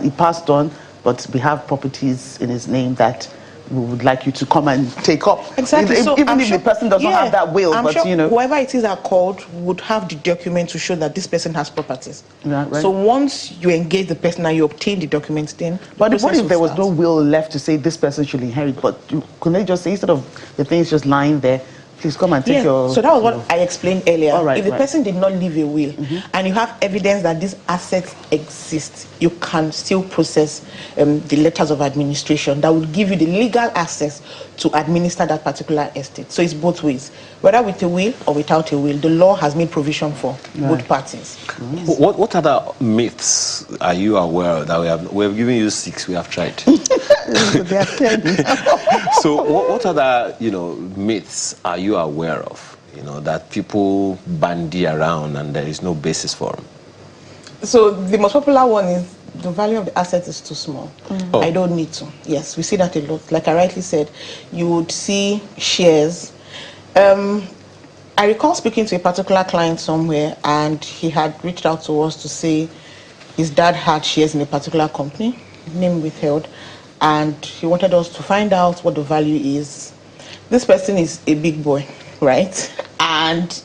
he passed on, but we have properties in his name that we would like you to come and take up. Exactly. Even if the person does not have that will, I'm but, sure whoever it is that called would have the document to show that this person has properties. Yeah, right. So once you engage the person and you obtain the documents, then but what if there was no will left to say this person should inherit? But couldn't they just say, instead of the things just lying there, please come and take your... So that was what I explained earlier. All right, if the person did not leave a will, and you have evidence that these assets exist, you can still process the letters of administration that will give you the legal access to administer that particular estate. So it's both ways. Whether with a will or without a will, the law has made provision for both parties. Yes. What other myths are you aware of that we have given you 6, we have tried? There are 10. So what other, myths are you aware of, that people bandy around and there is no basis for them? So the most popular one is the value of the asset is too small. I don't need to. Yes, we see that a lot. Like I rightly said, you would see shares. I recall speaking to a particular client somewhere, and he had reached out to us to say his dad had shares in a particular company, name withheld, and he wanted us to find out what the value is. This person is a big boy, right? And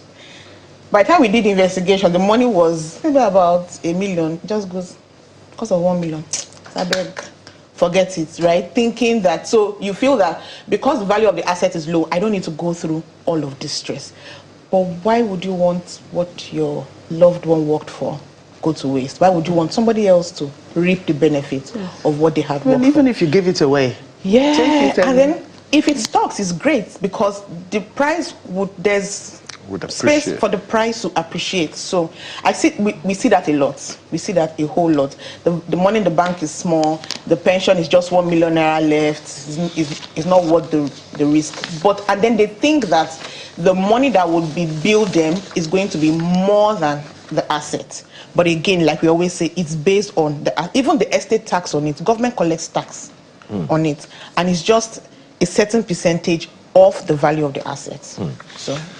by the time we did the investigation, the money was maybe about $1 million. It just goes because of 1 million. I beg, forget it, right? Thinking that, so you feel that because the value of the asset is low, I don't need to go through all of this stress. But why would you want what your loved one worked for go to waste? Why would you want somebody else to reap the benefits of what they have worked Even for? if you give it away. Yeah, take it and then if it stocks, it's great because the price would space for the price to appreciate. So we see that a lot. We see that a whole lot. The money in the bank is small. The pension is just 1 million naira left. It's not worth the risk. And then they think that the money that would be billed them is going to be more than the asset. But again, like we always say, it's based on even the estate tax on it. Government collects tax on it, and it's just a certain percentage of the value of the assets.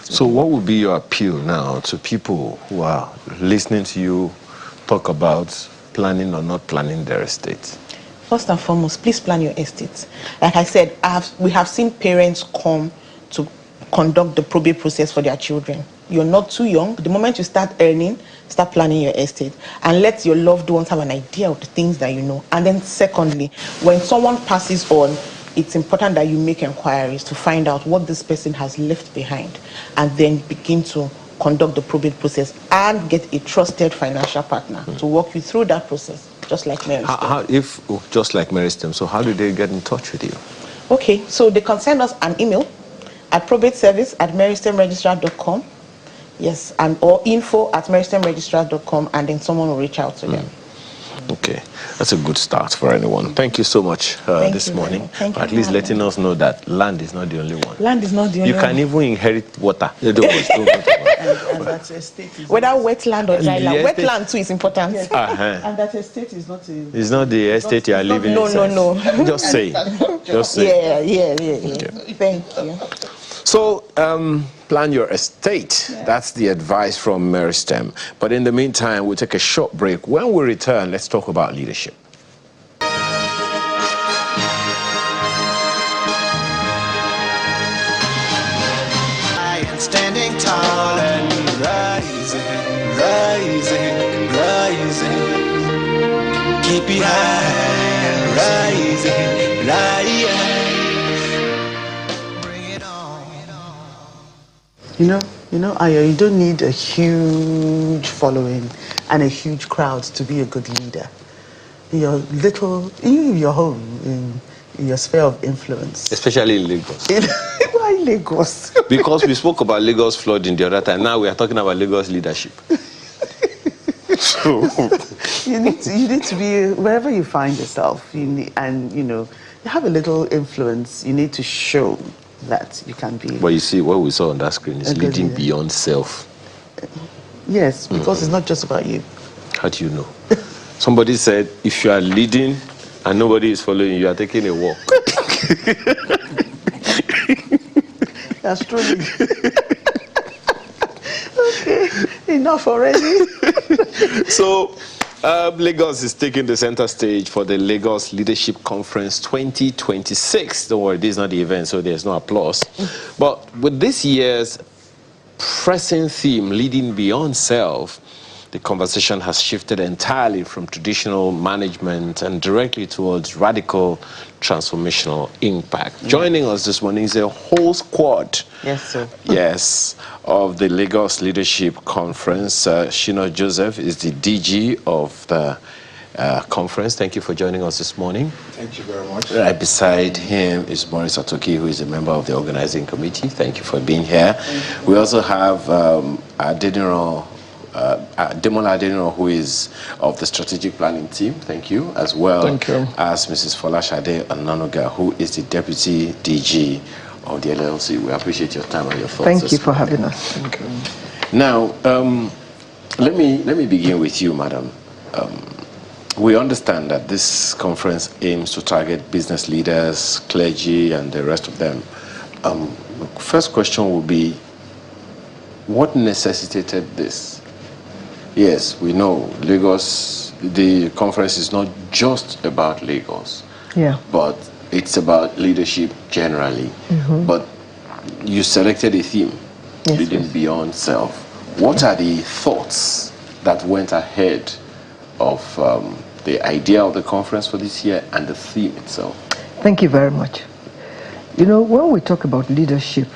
So what would be your appeal now to people who are listening to you talk about planning or not planning their estate? First and foremost, please plan your estate. Like I said, we have seen parents come to conduct the probate process for their children. You're not too young. The moment you start earning, start planning your estate and let your loved ones have an idea of the things that you know. And then secondly, when someone passes on, it's important that you make inquiries to find out what this person has left behind, and then begin to conduct the probate process and get a trusted financial partner to walk you through that process, just like Mary Stem. Just like Mary Stem, so how do they get in touch with you? Okay, so they can send us an email at probateservice@merystemregistrar.com. Yes, and or info@merystemregistrar.com, and then someone will reach out to them. Okay, that's a good start for anyone. Thank you so much this morning. Thank you at least letting us know that land is not the only one. Land is not the only one. You can even inherit water. And that estate is whether wetland or dry land. Wetland too is important. Yes. And that estate is not it's not the estate you are living in. No. Just say. Just say. Yeah. Okay. Thank you. So, plan your estate. Yeah. That's the advice from Mary Stem. But in the meantime, we'll take a short break. When we return, let's talk about leadership. I am standing tall and rising. Keep it high, rising. You know, Ayo, you don't need a huge following and a huge crowd to be a good leader. Your home, in your sphere of influence. Especially in Lagos. Why Lagos? Because we spoke about Lagos flooding the other time. Now we are talking about Lagos leadership. So you need to be wherever you find yourself. You have a little influence. You need to show that you can be. But you see, what we saw on that screen is leading beyond self. Yes, because it's not just about you. How do you know? Somebody said, if you are leading and nobody is following you, you are taking a walk. That's true. Okay, enough already. So, Lagos is taking the center stage for the Lagos Leadership Conference 2026. Don't worry, this is not the event, so there's no applause. But with this year's pressing theme, Leading Beyond Self, the conversation has shifted entirely from traditional management and directly towards radical transformational impact. Joining us this morning is a whole squad. Yes, sir. Yes, of the Lagos Leadership Conference. Shino Joseph is the DG of the conference. Thank you for joining us this morning. Thank you very much. Right beside him is Maurice Atoki, who is a member of the organizing committee. Thank you for being here. We also have Demola Adeniro, who is of the strategic planning team. Thank you. As well as Mrs. Folashade Onanuga, who is the deputy DG of the LLC. We appreciate your time and your thoughts. Thank you for having us. Thank you. Now, let me begin with you, madam. We understand that this conference aims to target business leaders, clergy, and the rest of them. First question will be, what necessitated this? Yes, we know Lagos, the conference is not just about Lagos, but it's about leadership generally. But you selected a theme, Leading Beyond Self. What are the thoughts that went ahead of the idea of the conference for this year and the theme itself? Thank you very much. You know, when we talk about leadership,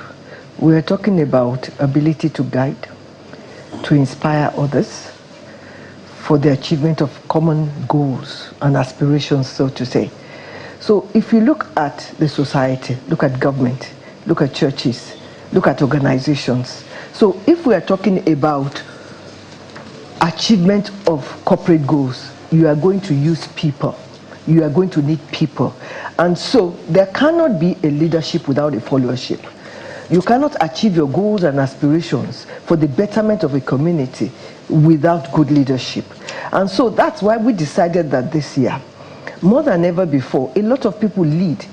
we are talking about ability to guide, to inspire others for the achievement of common goals and aspirations, so to say. So if you look at the society, look at government, look at churches, look at organizations. So if we are talking about achievement of corporate goals, you are going to use people. You are going to need people. And so there cannot be a leadership without a followership. You cannot achieve your goals and aspirations for the betterment of a community without good leadership. And so that's why we decided that this year, more than ever before, a lot of people lead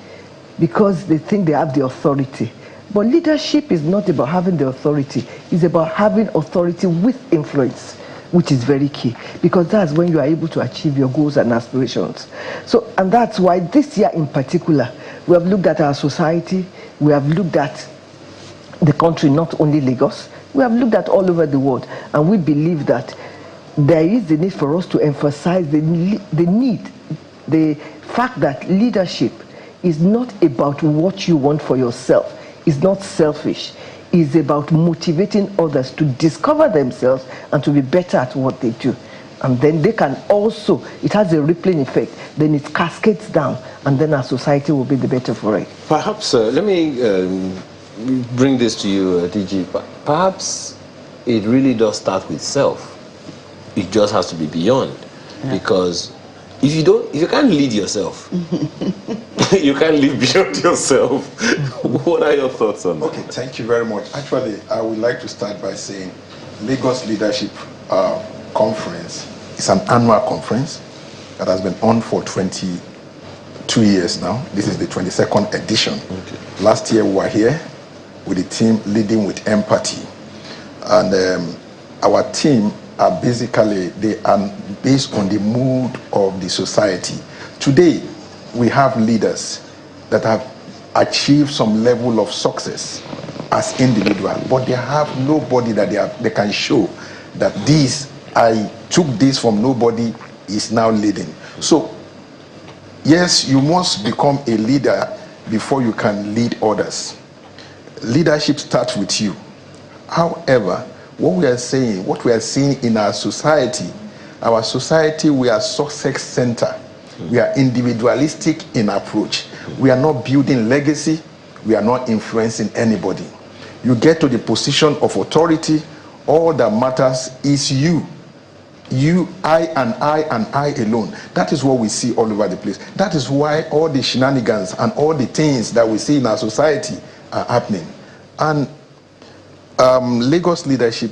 because they think they have the authority. But leadership is not about having the authority. It's about having authority with influence, which is very key, because that's when you are able to achieve your goals and aspirations. So, and that's why this year in particular, we have looked at our society, we have looked at the country, not only Lagos, we have looked at all over the world, and we believe that there is the need for us to emphasize the fact that leadership is not about what you want for yourself. It's not selfish. It's about motivating others to discover themselves and to be better at what they do. And then they can also, it has a rippling effect, then it cascades down, and then our society will be the better for it. Perhaps, let me bring this to you, DG. Perhaps it really does start with self. It just has to be beyond. Yeah. Because if you can't lead yourself, you can't live beyond yourself. What are your thoughts on that? Okay, thank you very much. Actually, I would like to start by saying Lagos Leadership Conference is an annual conference that has been on for 22 years now. This is the 22nd edition. Okay. Last year we were here with the team Leading with Empathy. And our team are basically, they are based on the mood of the society. Today, we have leaders that have achieved some level of success as individuals, but they have nobody that they can show that this, I took this from nobody, is now leading. So, yes, you must become a leader before you can lead others. Leadership starts with you. However, what we are seeing in our society, we are success-centered. We are individualistic in approach. We are not building legacy. We are not influencing anybody. You get to the position of authority, all that matters is you. You, I, and I alone. That is what we see all over the place. That is why all the shenanigans and all the things that we see in our society are happening. And Lagos leadership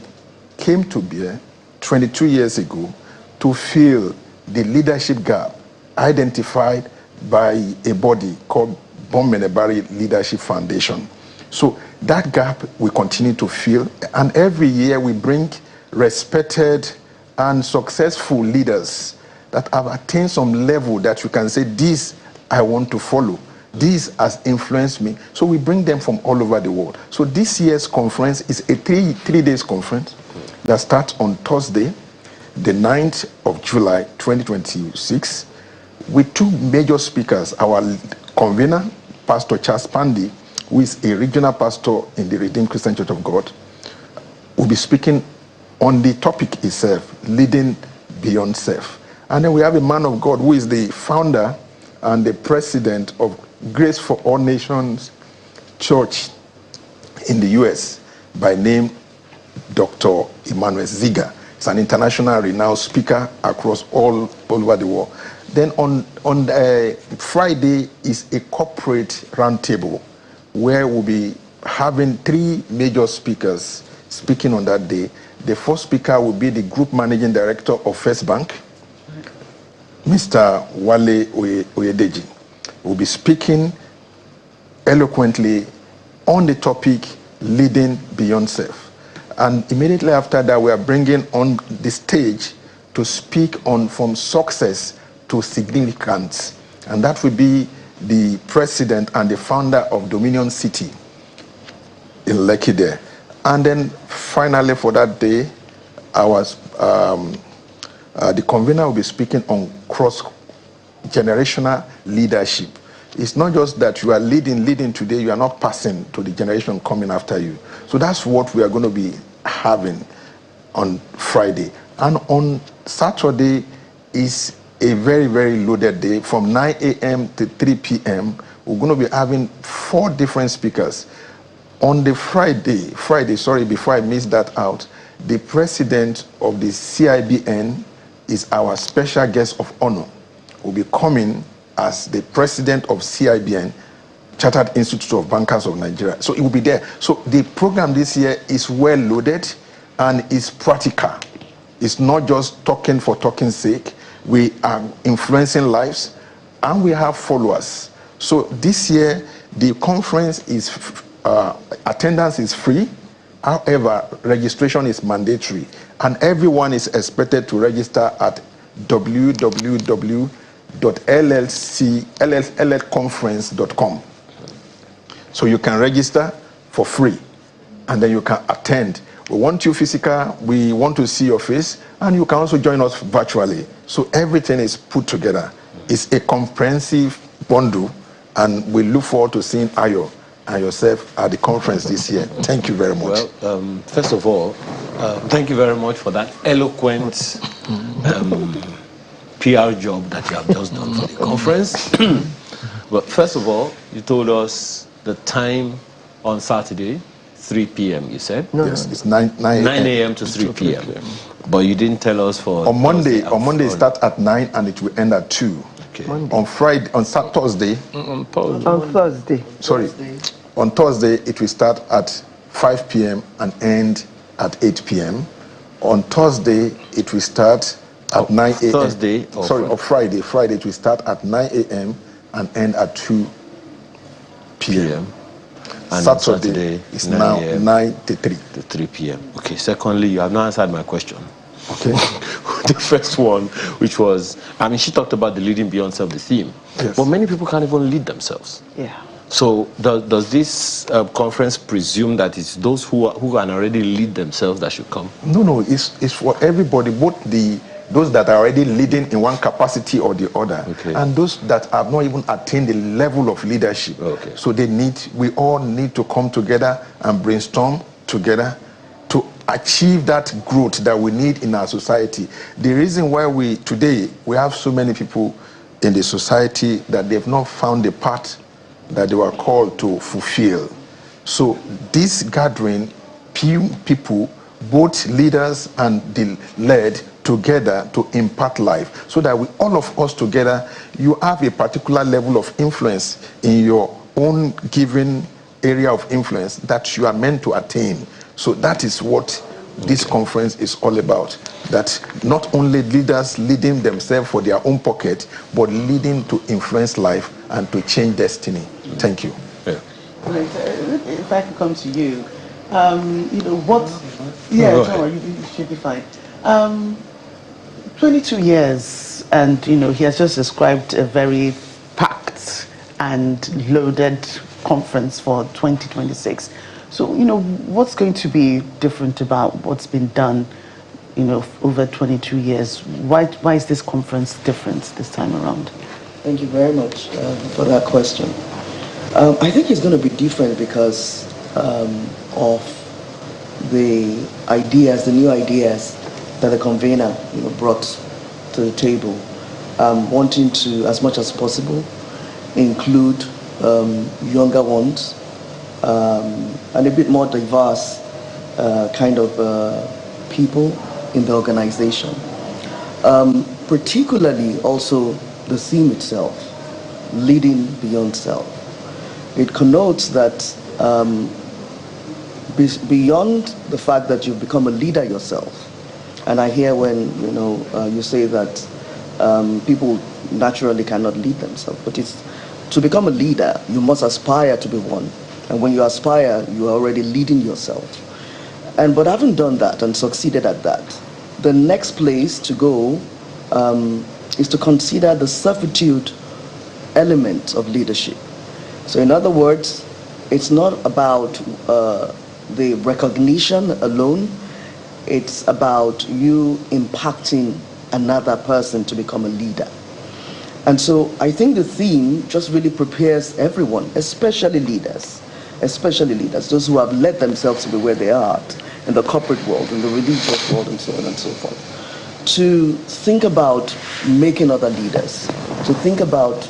came to bear 22 years ago to fill the leadership gap identified by a body called Menebari Leadership Foundation. So that gap we continue to fill, and every year we bring respected and successful leaders that have attained some level that you can say, this I want to follow. This has influenced me. So we bring them from all over the world. So this year's conference is a three days conference that starts on Thursday, the 9th of July, 2026, with two major speakers. Our convener, Pastor Charles Pandy, who is a regional pastor in the Redeemed Christian Church of God, will be speaking on the topic itself, leading beyond self. And then we have a man of God who is the founder and the president of Grace for All Nations Church in the US, by name Dr. Emmanuel Ziga. He's an international renowned speaker across all over the world. Then on Friday is a corporate roundtable where we'll be having three major speakers speaking on that day. The first speaker will be the Group Managing Director of First Bank, Mr. Wale Oyedeji. Will be speaking eloquently on the topic leading beyond self. And immediately after that, we are bringing on the stage to speak on from success to significance. And that will be the president and the founder of Dominion City in Lekki there. And then finally for that day, the convener will be speaking on cross-generational leadership. It's not just that you are leading today, you are not passing to the generation coming after you. So that's what we are going to be having on Friday. And on Saturday is a very, very loaded day. From 9 a.m. to 3 p.m., we're going to be having 4 different speakers. On the Friday, before I miss that out, the president of the CIBN is our special guest of honor. Will be coming as the president of CIBN, Chartered Institute of Bankers of Nigeria. So it will be there. So the program this year is well loaded and is practical. It's not just talking for talking's sake. We are influencing lives and we have followers. So this year, the conference is, attendance is free. However, registration is mandatory. And everyone is expected to register at www.llconference.com. So you can register for free and then you can attend. We want you physical, we want to see your face, and you can also join us virtually. So everything is put together. It's a comprehensive bundle And we look forward to seeing Ayo and yourself at the conference this year. Thank you very much. Well, first of all, thank you very much for that eloquent PR job that you have just done for the conference. But first of all, you told us the time on Saturday, 3 p.m. you said? Yes, it's 9 a.m. to 3 p.m. But you didn't tell us for on Monday. On Monday, it starts at 9 and it will end at 2. Okay. On Friday, on Thursday. On Thursday. Sorry. On Thursday, it will start at 5 p.m. and end at 8 p.m. On Thursday, it will start at 9 a.m. Thursday? Or Friday. Friday, it will start at 9 a.m. and end at 2 p.m. And Saturday is now 9 to 3. To 3 p.m. Okay, secondly, you have not answered my question. Okay. The first one, which was, I mean, she talked about the leading beyond self, the theme. Yes. But many people can't even lead themselves. Yeah. So does this conference presume that it's those who can already lead themselves that should come? No, it's for everybody, both those that are already leading in one capacity or the other, and those that have not even attained the level of leadership. Okay. So we all need to come together and brainstorm together to achieve that growth that we need in our society. The reason why today we have so many people in the society that they've not found the path that they were called to fulfill. So this gathering, people, both leaders and the led, together to impart life, so that all of us together, you have a particular level of influence in your own given area of influence that you are meant to attain. So that is what this conference is all about. That not only leaders leading themselves for their own pocket, but leading to influence life and to change destiny. Thank you. Yeah. Right. If I can come to you, you know what? Yeah, you should be fine. 22 years, and you know he has just described a very packed and loaded conference for 2026. So you know what's going to be different about what's been done, you know, over 22 years? Why is this conference different this time around? Thank you very much for that question. I think it's going to be different because of the ideas, the new ideas that the convener brought to the table, wanting to, as much as possible, include younger ones and a bit more diverse kind of people in the organization. Particularly also the theme itself, leading beyond self. It connotes that beyond the fact that you've become a leader yourself, and I hear when you say that people naturally cannot lead themselves, but it's to become a leader, you must aspire to be one, and when you aspire, you are already leading yourself. But having done that and succeeded at that, the next place to go is to consider the servitude element of leadership. So in other words, it's not about the recognition alone, it's about you impacting another person to become a leader. And so I think the theme just really prepares everyone, especially leaders, those who have led themselves to be where they are in the corporate world, in the religious world, and so on and so forth, to think about making other leaders, to think about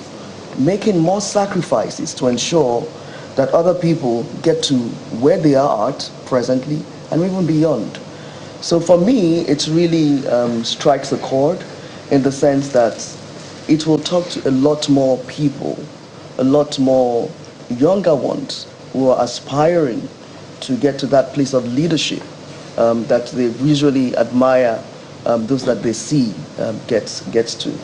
making more sacrifices to ensure that other people get to where they are at presently and even beyond. So for me, it really strikes a chord in the sense that it will talk to a lot more people, a lot more younger ones who are aspiring to get to that place of leadership that they visually admire those that they see gets to.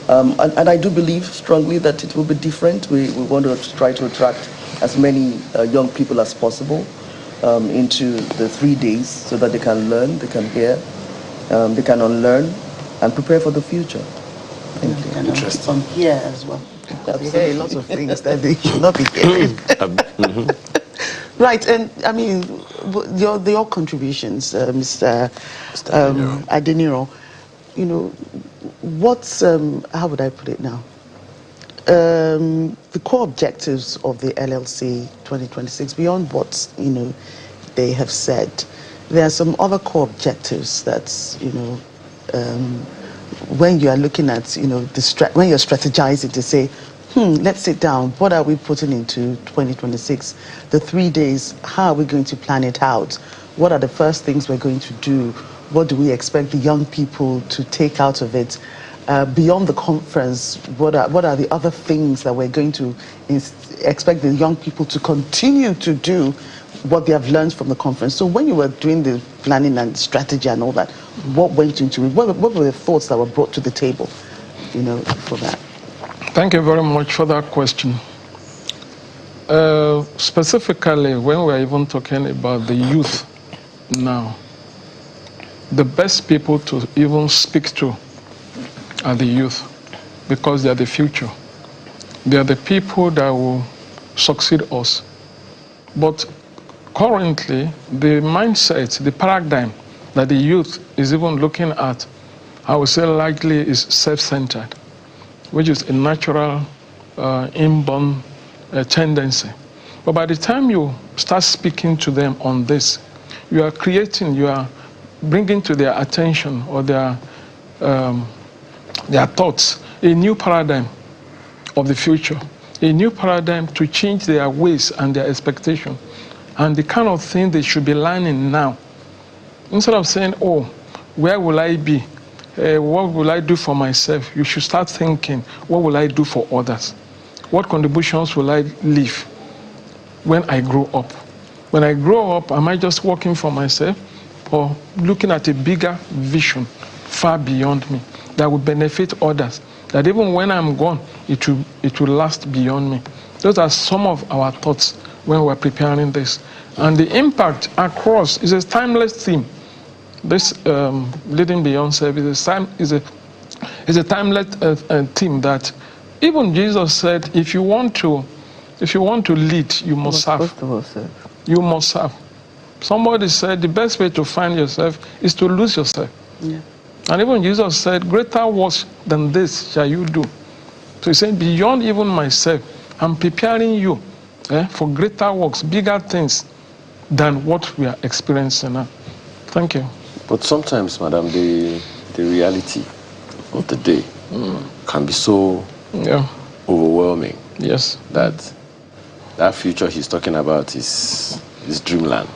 And I do believe strongly that it will be different. We want to try to attract as many young people as possible into the 3 days so that they can learn, they can hear, they can unlearn and prepare for the future. Thank you. Interesting. From here as well. They hear lots of things that they should not be hearing. Right, and I mean, your contributions, Mr. Adeniro, you know, what's, how would I put it now? the core objectives of the LLC 2026, beyond what, they have said, there are some other core objectives that's, when you are looking at, when you're strategizing to say, let's sit down, what are we putting into 2026? The 3 days, how are we going to plan it out? What are the first things we're going to do? What do we expect the young people to take out of it? Beyond the conference, what are the other things that we're going to expect the young people to continue to do what they have learned from the conference? So when you were doing the planning and strategy and all that, what went into it? What were the thoughts that were brought to the table, for that? Thank you very much for that question. Specifically, when we're even talking about the youth now, the best people to even speak to are the youth, because they are the future. They are the people that will succeed us. But currently, the mindset, the paradigm that the youth is even looking at, I would say likely is self-centered, which is a natural inborn tendency. But by the time you start speaking to them on this, you are bringing to their attention or their thoughts a new paradigm of the future, a new paradigm to change their ways and their expectation, and the kind of thing they should be learning now. Instead of saying, oh, where will I be? What will I do for myself? You should start thinking, what will I do for others? What contributions will I leave when I grow up? When I grow up, am I just working for myself or looking at a bigger vision far beyond me that will benefit others, that even when I'm gone, it will last beyond me? Those are some of our thoughts when we're preparing this. And the impact across is a timeless theme. This leading beyond self is a timeless theme that even Jesus said, if you want to lead, you must serve. You must serve. Somebody said the best way to find yourself is to lose yourself. Yeah. And even Jesus said, greater works than this shall you do. So he said, beyond even myself, I'm preparing you for greater works, bigger things than what we are experiencing now. Thank you. But sometimes, madam, the reality of the day can be so overwhelming. Yes. That future he's talking about is dreamland.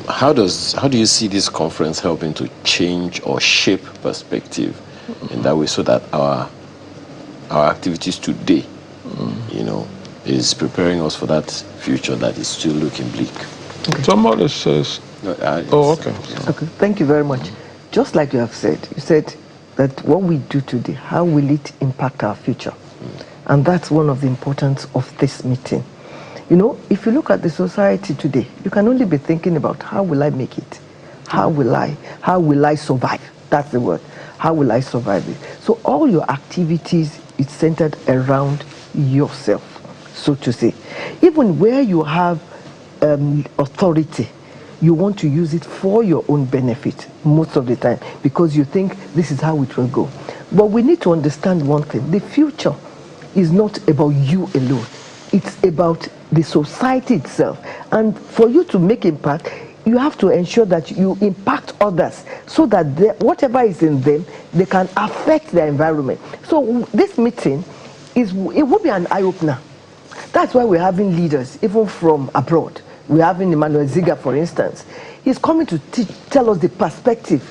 How do you see this conference helping to change or shape perspective in that way, so that our activities today, is preparing us for that future that is still looking bleak? Okay. Somebody says. Okay. Okay. Thank you very much. Just like you have said, you said that what we do today, how will it impact our future? And that's one of the importance of this meeting. If you look at the society today, you can only be thinking about how will I make it? How will I survive? That's the word. How will I survive it? So all your activities is centered around yourself, so to say. Even where you have authority, you want to use it for your own benefit most of the time, because you think this is how it will go. But we need to understand one thing. The future is not about you alone. It's about the society itself. And for you to make impact, you have to ensure that you impact others so that whatever is in them, they can affect their environment. So this meeting, it will be an eye-opener. That's why we're having leaders, even from abroad. We're having Emmanuel Ziga, for instance. He's coming to tell us the perspective.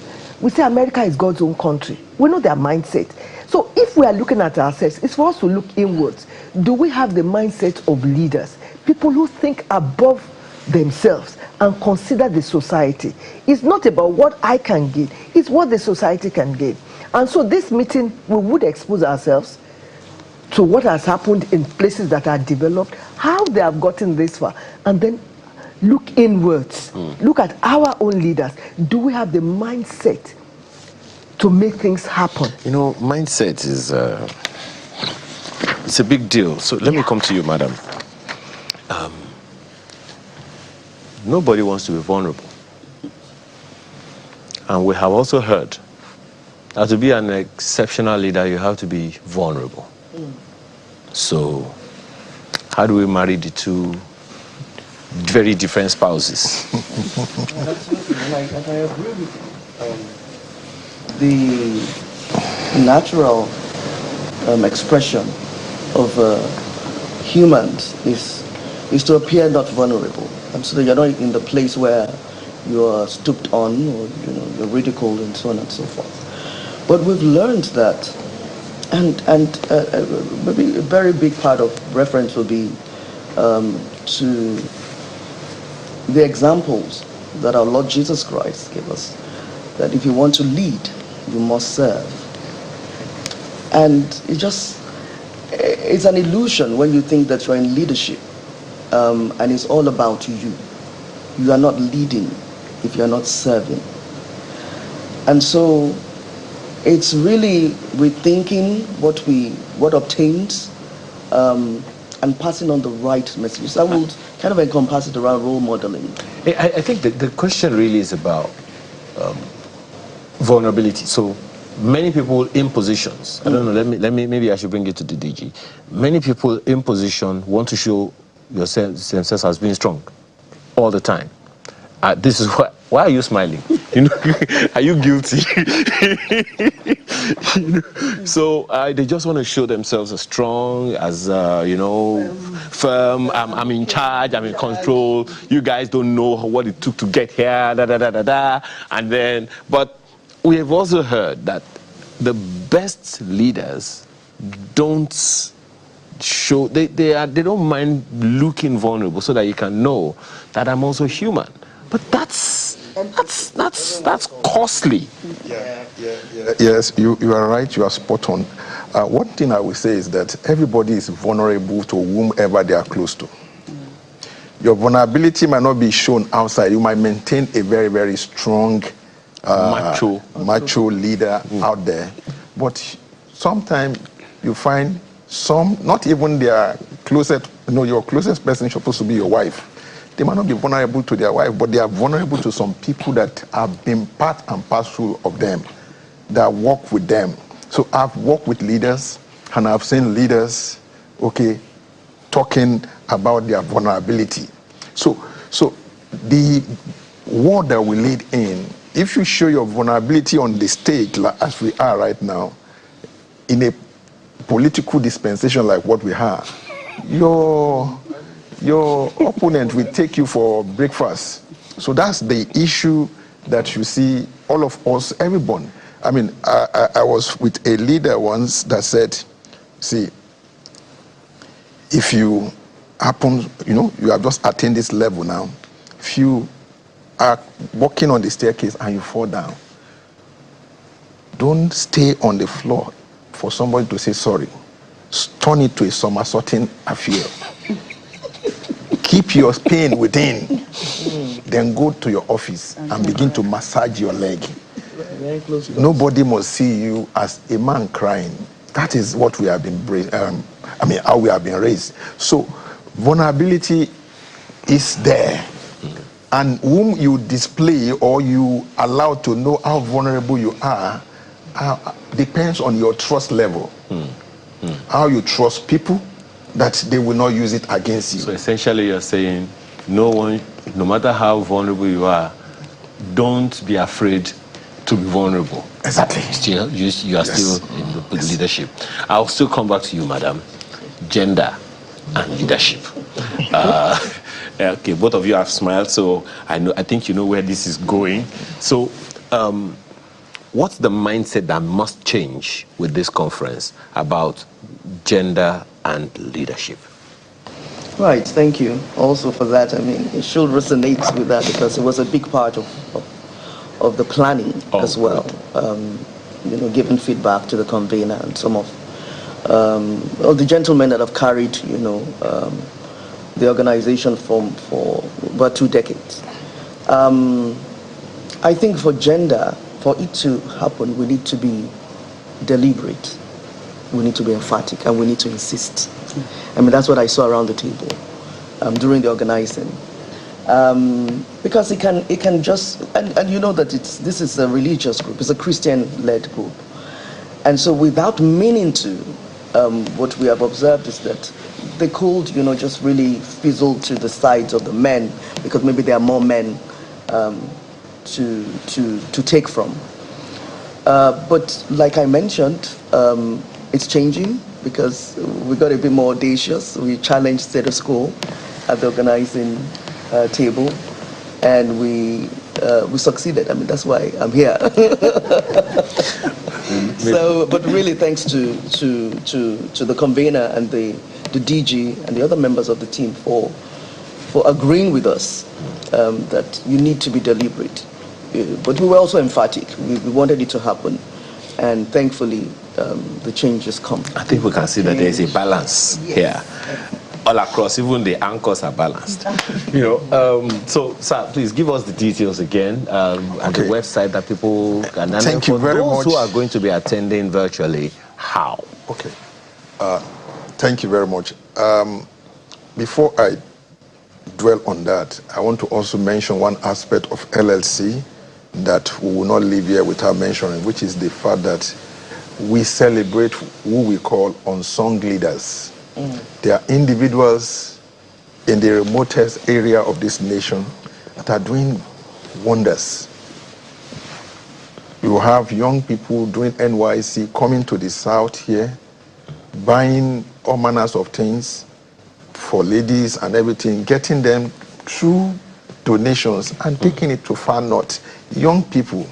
We say America is God's own country. We know their mindset. So if we are looking at ourselves, it's for us to look inwards. Do we have the mindset of leaders? People who think above themselves and consider the society. It's not about what I can gain, it's what the society can gain. And so this meeting, we would expose ourselves to what has happened in places that are developed, how they have gotten this far, and then look inwards. Look at our own leaders. Do we have the mindset to make things happen? Mindset is it's a big deal. So let me come to you, madam. Nobody wants to be vulnerable. And we have also heard that to be an exceptional leader, you have to be vulnerable. So how do we marry the two very different spouses? Absolutely, and I agree with you. The natural expression of humans is to appear not vulnerable, and so that you're not in the place where you are stooped on, or you're ridiculed, and so on and so forth. But we've learned that, and maybe a very big part of reference will be to the examples that our Lord Jesus Christ gave us, that if you want to lead, you must serve. And it's an illusion when you think that you're in leadership and it's all about you. You are not leading if you're not serving. And so it's really rethinking what obtains and passing on the right messages. I would kind of encompass it around role modeling. I think the question really is about vulnerability. So many people in positions, I don't know, let me maybe I should bring it to the DG. Many people in position want to show themselves as being strong all the time. This is why are you smiling? Are you guilty? So they just want to show themselves as strong, as firm. I'm in charge. I'm in control. You guys don't know what it took to get here. And then, but we have also heard that the best leaders don't show. They don't mind looking vulnerable so that you can know that I'm also human. But that's costly. Yeah. Yes, you are right. You are spot on. One thing I will say is that everybody is vulnerable to whomever they are close to. Your vulnerability might not be shown outside. You might maintain a very, very strong macho leader out there. But sometimes you find some, not even their closest, your closest person is supposed to be your wife. They might not be vulnerable to their wife, but they are vulnerable to some people that have been part and parcel of them, that work with them. So I've worked with leaders, and I've seen leaders, talking about their vulnerability. So the word that we lead in, if you show your vulnerability on the stage, like as we are right now, in a political dispensation like what we have, your opponent will take you for breakfast. So that's the issue that you see all of us, everyone. I mean, I was with a leader once that said, see, if you happen, you have just attained this level now, if you are walking on the staircase and you fall down, don't stay on the floor for somebody to say sorry. Turn it to a somersaulting affair. Keep your pain within. Then go to your office and begin to massage your leg. Very close. Nobody must see you as a man crying. That is what we have been, how we have been raised. So vulnerability is there. And whom you display or you allow to know how vulnerable you are depends on your trust level. How you trust people, that they will not use it against you. So essentially you're saying no one, no matter how vulnerable you are, don't be afraid to be vulnerable. Exactly. Still, you are still in the leadership. I'll still come back to you, madam. Gender and leadership. Okay, both of you have smiled, so I think you know where this is going. So what's the mindset that must change with this conference about gender and leadership? Right, thank you also for that. I mean, it should resonate with that because it was a big part of the planning as well. Giving feedback to the convener and some of the gentlemen that have carried, the organization for about 2 decades. I think for gender, for it to happen, we need to be deliberate. We need to be emphatic, and we need to insist. I mean, that's what I saw around the table during the organizing. Because it can just, and you know that this is a religious group, it's a Christian-led group. And so without meaning to, what we have observed is that they could, just really fizzle to the sides of the men because maybe there are more men to take from. But like I mentioned, it's changing because we got a bit more audacious. We challenged status quo at the organizing table, and we succeeded. I mean, that's why I'm here. So, but really, thanks to the convener and the DG and the other members of the team for agreeing with us that you need to be deliberate. But we were also emphatic. We wanted it to happen, and thankfully, the changes come. I think we can see that there is a balance here. All across, even the anchors are balanced. So, sir, please give us the details again and the website that people can. Thank you very much. Those who are going to be attending virtually, how? Okay. Thank you very much. Before I dwell on that, I want to also mention one aspect of LLC that we will not leave here without mentioning, which is the fact that we celebrate who we call unsung leaders. They are individuals in the remotest area of this nation that are doing wonders. You have young people doing NYC coming to the South here, buying all manners of things for ladies and everything, getting them through donations and taking it to far north. Young people,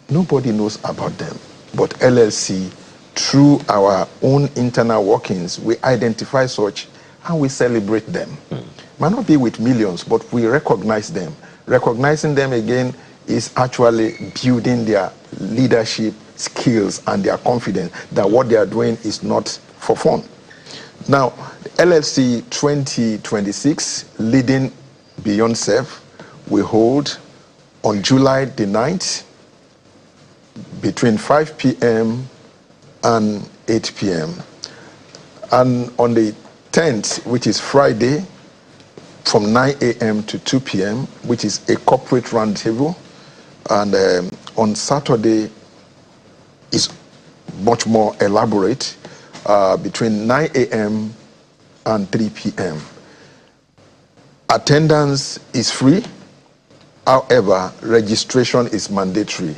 nobody knows about them, but LLC, through our own internal workings, we identify such and we celebrate them. Might not be with millions, but we recognize them. Recognizing them again is actually building their leadership skills and their confidence that what they are doing is not for fun. Now, LLC 2026, Leading Beyond Self, we hold on July the 9th between 5 p.m. and 8 p.m. And on the 10th, which is Friday, from 9 a.m. to 2 p.m., which is a corporate roundtable. And on Saturday is much more elaborate, between 9 a.m. and 3 p.m. Attendance is free. However, registration is mandatory,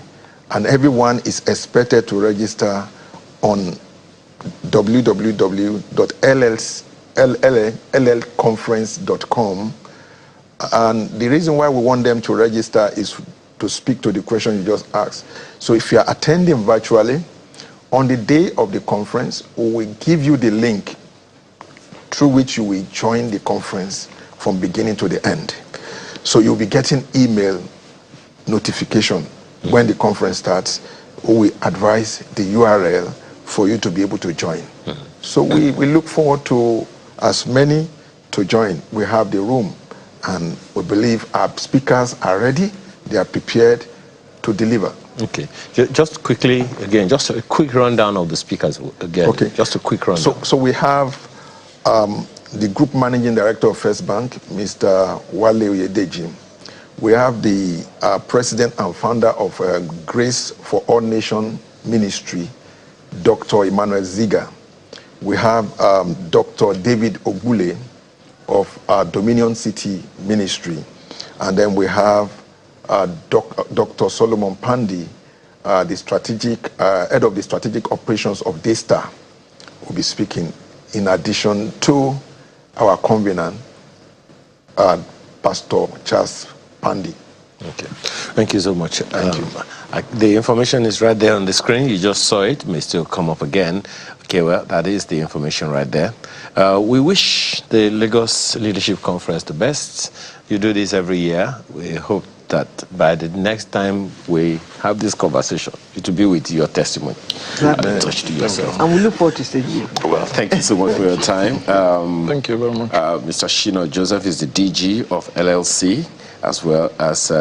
and everyone is expected to register on www.llconference.com. And the reason why we want them to register is to speak to the question you just asked. So if you are attending virtually, on the day of the conference, we will give you the link through which you will join the conference from beginning to the end. So you'll be getting email notification when the conference starts. We advise the URL for you to be able to join. So we look forward to as many to join. We have the room, and we believe our speakers are ready. They are prepared to deliver. Okay. Just quickly, again, just a quick rundown of the speakers again. Okay. Just a quick rundown. So we have the Group Managing Director of First Bank, Mr. Wale Oyedeji. We have the President and Founder of Grace for All Nation Ministry, Dr. Emmanuel Ziga. We have Dr. David Ogbule of Dominion City Ministry. And then we have Dr. Solomon Pandi, the strategic head of the strategic operations of Daystar, will be speaking, in addition to our convener, Pastor Charles Pandi. Okay. Thank you so much. Thank you. The information is right there on the screen. You just saw it. It may still come up again. Okay, well, that is the information right there. We wish the Lagos Leadership Conference the best. You do this every year. We hope that by the next time we have this conversation, it will be with your testimony. Touch to yourself. And we look forward to seeing you. Well, thank you so much for your time. Thank you very much. Mr. Shino Joseph is the DG of LLC, as well as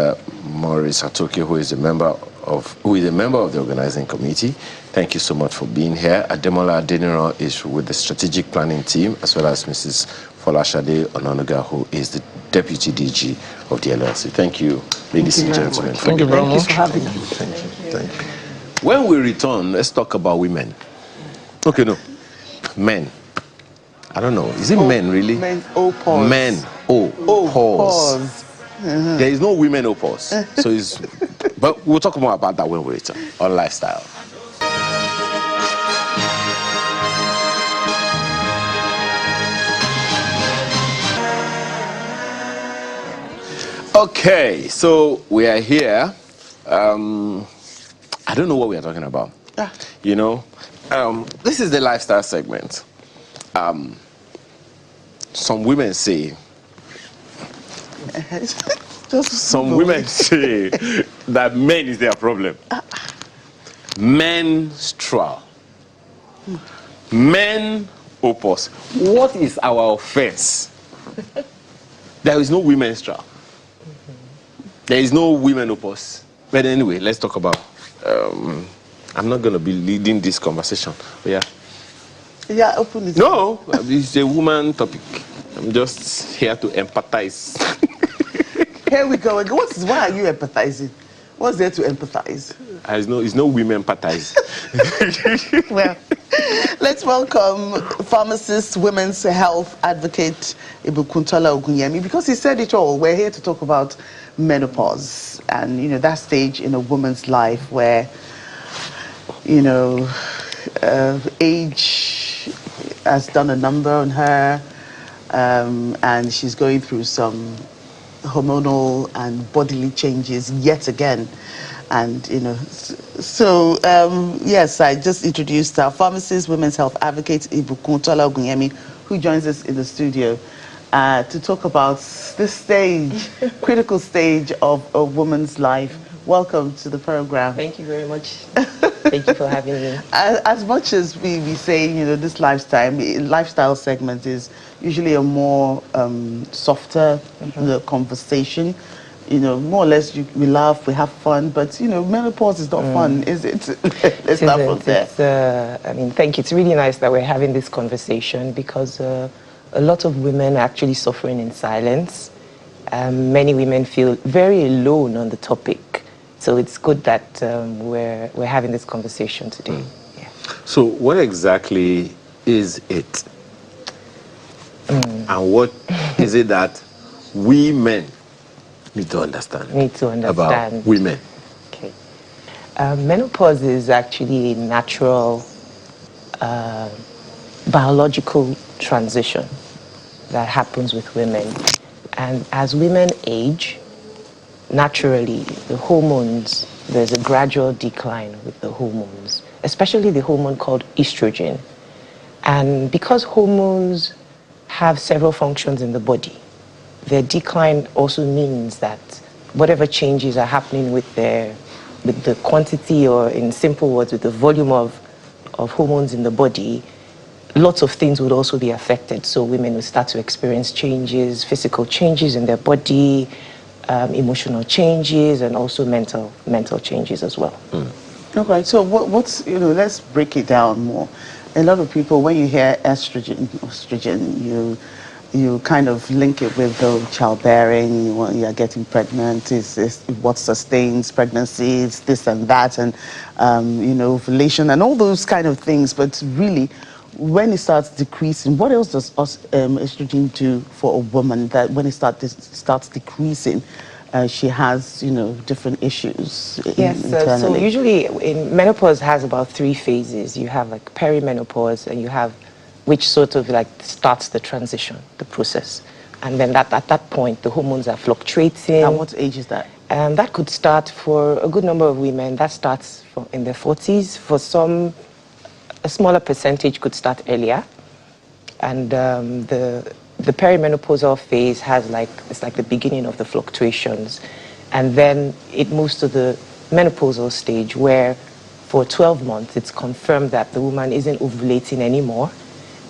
Maurice Atoki, who is a member of the organizing committee. Thank you so much for being here. Ademola Adeniro is with the strategic planning team, as well as Mrs. Folashade Ononuga, who is the Deputy DG of the LLC. Thank you, ladies and gentlemen. Thank you very much. Thank you for having us. Thank you. Thank you. When we return, let's talk about women. Okay, no. Men. I don't know. Is it men really? Menopause. Menopause. There is no womenopause. So it's. But we'll talk more about that when we return on lifestyle. Okay, so we are here. I don't know what we are talking about. You know, this is the lifestyle segment. Some women say, some women say that men is their problem. Menstrual. Menopause. What is our offense? There is no womenstrual. There is no womenopause. But anyway, let's talk about. I'm not going to be leading this conversation. But yeah. Yeah, open it. No, it's a woman topic. I'm just here to empathize. Here we go. Why are you empathizing? What's there to empathize? It's no women empathize. Well, let's welcome pharmacist, women's health advocate Ibukuntola Ogunyemi, because he said it all. We're here to talk about menopause and, you know, that stage in a woman's life where, you know, age has done a number on her, and she's going through some hormonal and bodily changes yet again. And, you know, so, yes, I just introduced our pharmacist, women's health advocate, Ibukuntola Ogunyemi, who joins us in the studio to talk about this stage, critical stage of a woman's life. Welcome to the program. Thank you very much. Thank you for having me. As much as we say, you know, this lifestyle segment is usually a more softer conversation. You know, more or less we laugh, we have fun, but, you know, menopause is not fun, is it? Let's start from there. I mean, thank you. It's really nice that we're having this conversation because a lot of women are actually suffering in silence. Many women feel very alone on the topic. So it's good that we're having this conversation today. Yeah. So what exactly is it? And what is it that we men need to understand about women? Okay. Menopause is actually a natural biological transition that happens with women. And as women age, naturally, the hormones, there's a gradual decline with the hormones, especially the hormone called estrogen. And because hormones have several functions in the body, their decline also means that whatever changes are happening with the quantity, or in simple words, with the volume of hormones in the body, lots of things would also be affected. So women will start to experience changes, physical changes in their body, emotional changes, and also mental changes as well. Okay, so what's, you know, let's break it down more. A lot of people, when you hear estrogen, you kind of link it with the childbearing, you're getting pregnant, is what sustains pregnancy, it's this and that, and, you know, ovulation and all those kind of things. But really, when it starts decreasing, what else does estrogen do for a woman that when it starts decreasing, she has, you know, different issues internally? So usually menopause has about 3 phases. You have like perimenopause, and you have which sort of like starts the transition, the process. And then at that point, the hormones are fluctuating. At what age is that? And that could start for a good number of women. That starts in their 40s. For some, a smaller percentage could start earlier. And the perimenopausal phase it's like the beginning of the fluctuations. And then it moves to the menopausal stage where for 12 months it's confirmed that the woman isn't ovulating anymore.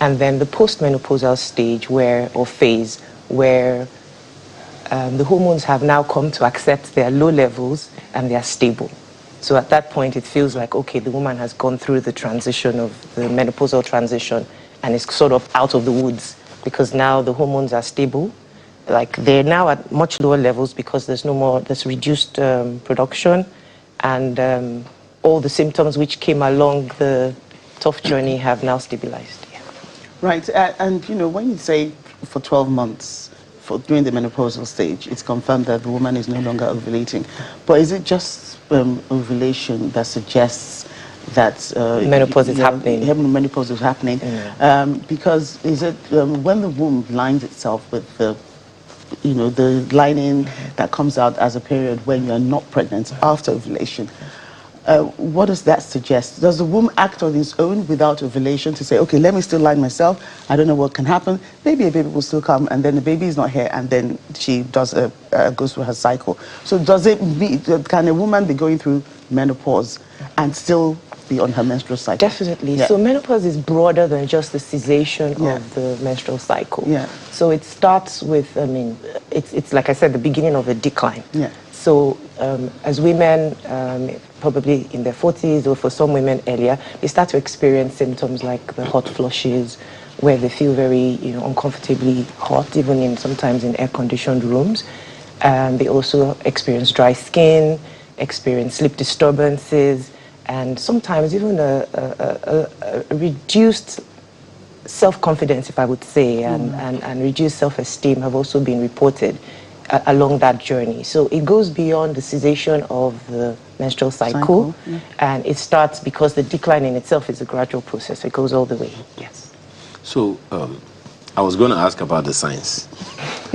And then the postmenopausal stage phase where the hormones have now come to accept their low levels and they are stable. So at that point it feels like, okay, the woman has gone through the transition of the menopausal transition and is sort of out of the woods, because now the hormones are stable. Like they're now at much lower levels because there's reduced production, and all the symptoms which came along the tough journey have now stabilized. Right, and you know, when you say for 12 months, during the menopausal stage, it's confirmed that the woman is no longer ovulating. But is it just ovulation that suggests that menopause is happening? Menopause is happening. Because is it when the womb lines itself with the lining that comes out as a period when you're not pregnant after ovulation? What does that suggest? Does the womb act on its own without ovulation to say, okay, let me still line myself, I don't know what can happen, maybe a baby will still come, and then the baby is not here, and then she does goes through her cycle. So can a woman be going through menopause and still be on her menstrual cycle? Definitely. Yeah. So menopause is broader than just the cessation of the menstrual cycle. Yeah. So it starts with, it's like I said, the beginning of a decline. Yeah. So as women, probably in their 40s, or for some women earlier, they start to experience symptoms like the hot flushes, where they feel very, uncomfortably hot, even sometimes in air-conditioned rooms. They also experience dry skin, experience sleep disturbances, and sometimes even a reduced self-confidence, if I would say, and reduced self-esteem have also been reported along that journey. So it goes beyond the cessation of the menstrual cycle. And it starts because the decline in itself is a gradual process. It goes all the way. Yes. So I was going to ask about the science.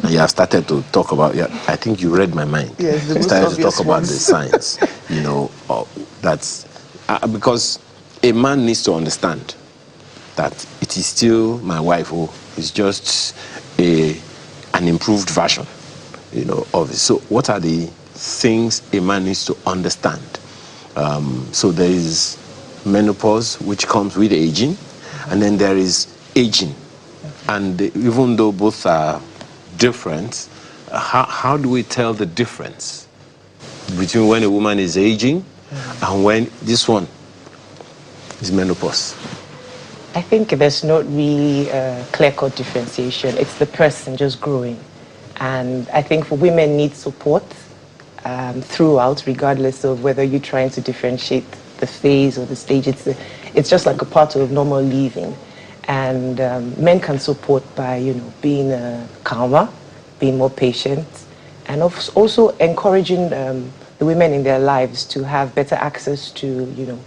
And you have started to talk about, I think you read my mind. Yes, you started to talk about the science, that's because a man needs to understand that it is still my wife who is just an improved version, of it. So what are the things a man needs to understand? So there is menopause, which comes with aging, and then there is aging. And even though both are different, how do we tell the difference between when a woman is aging and when this one is menopause? I think there's not really a clear-cut differentiation. It's the person just growing. And I think women need support throughout, regardless of whether you're trying to differentiate the phase or the stage. It's just like a part of normal living. And men can support by, being calmer, being more patient, and also encouraging the women in their lives to have better access to,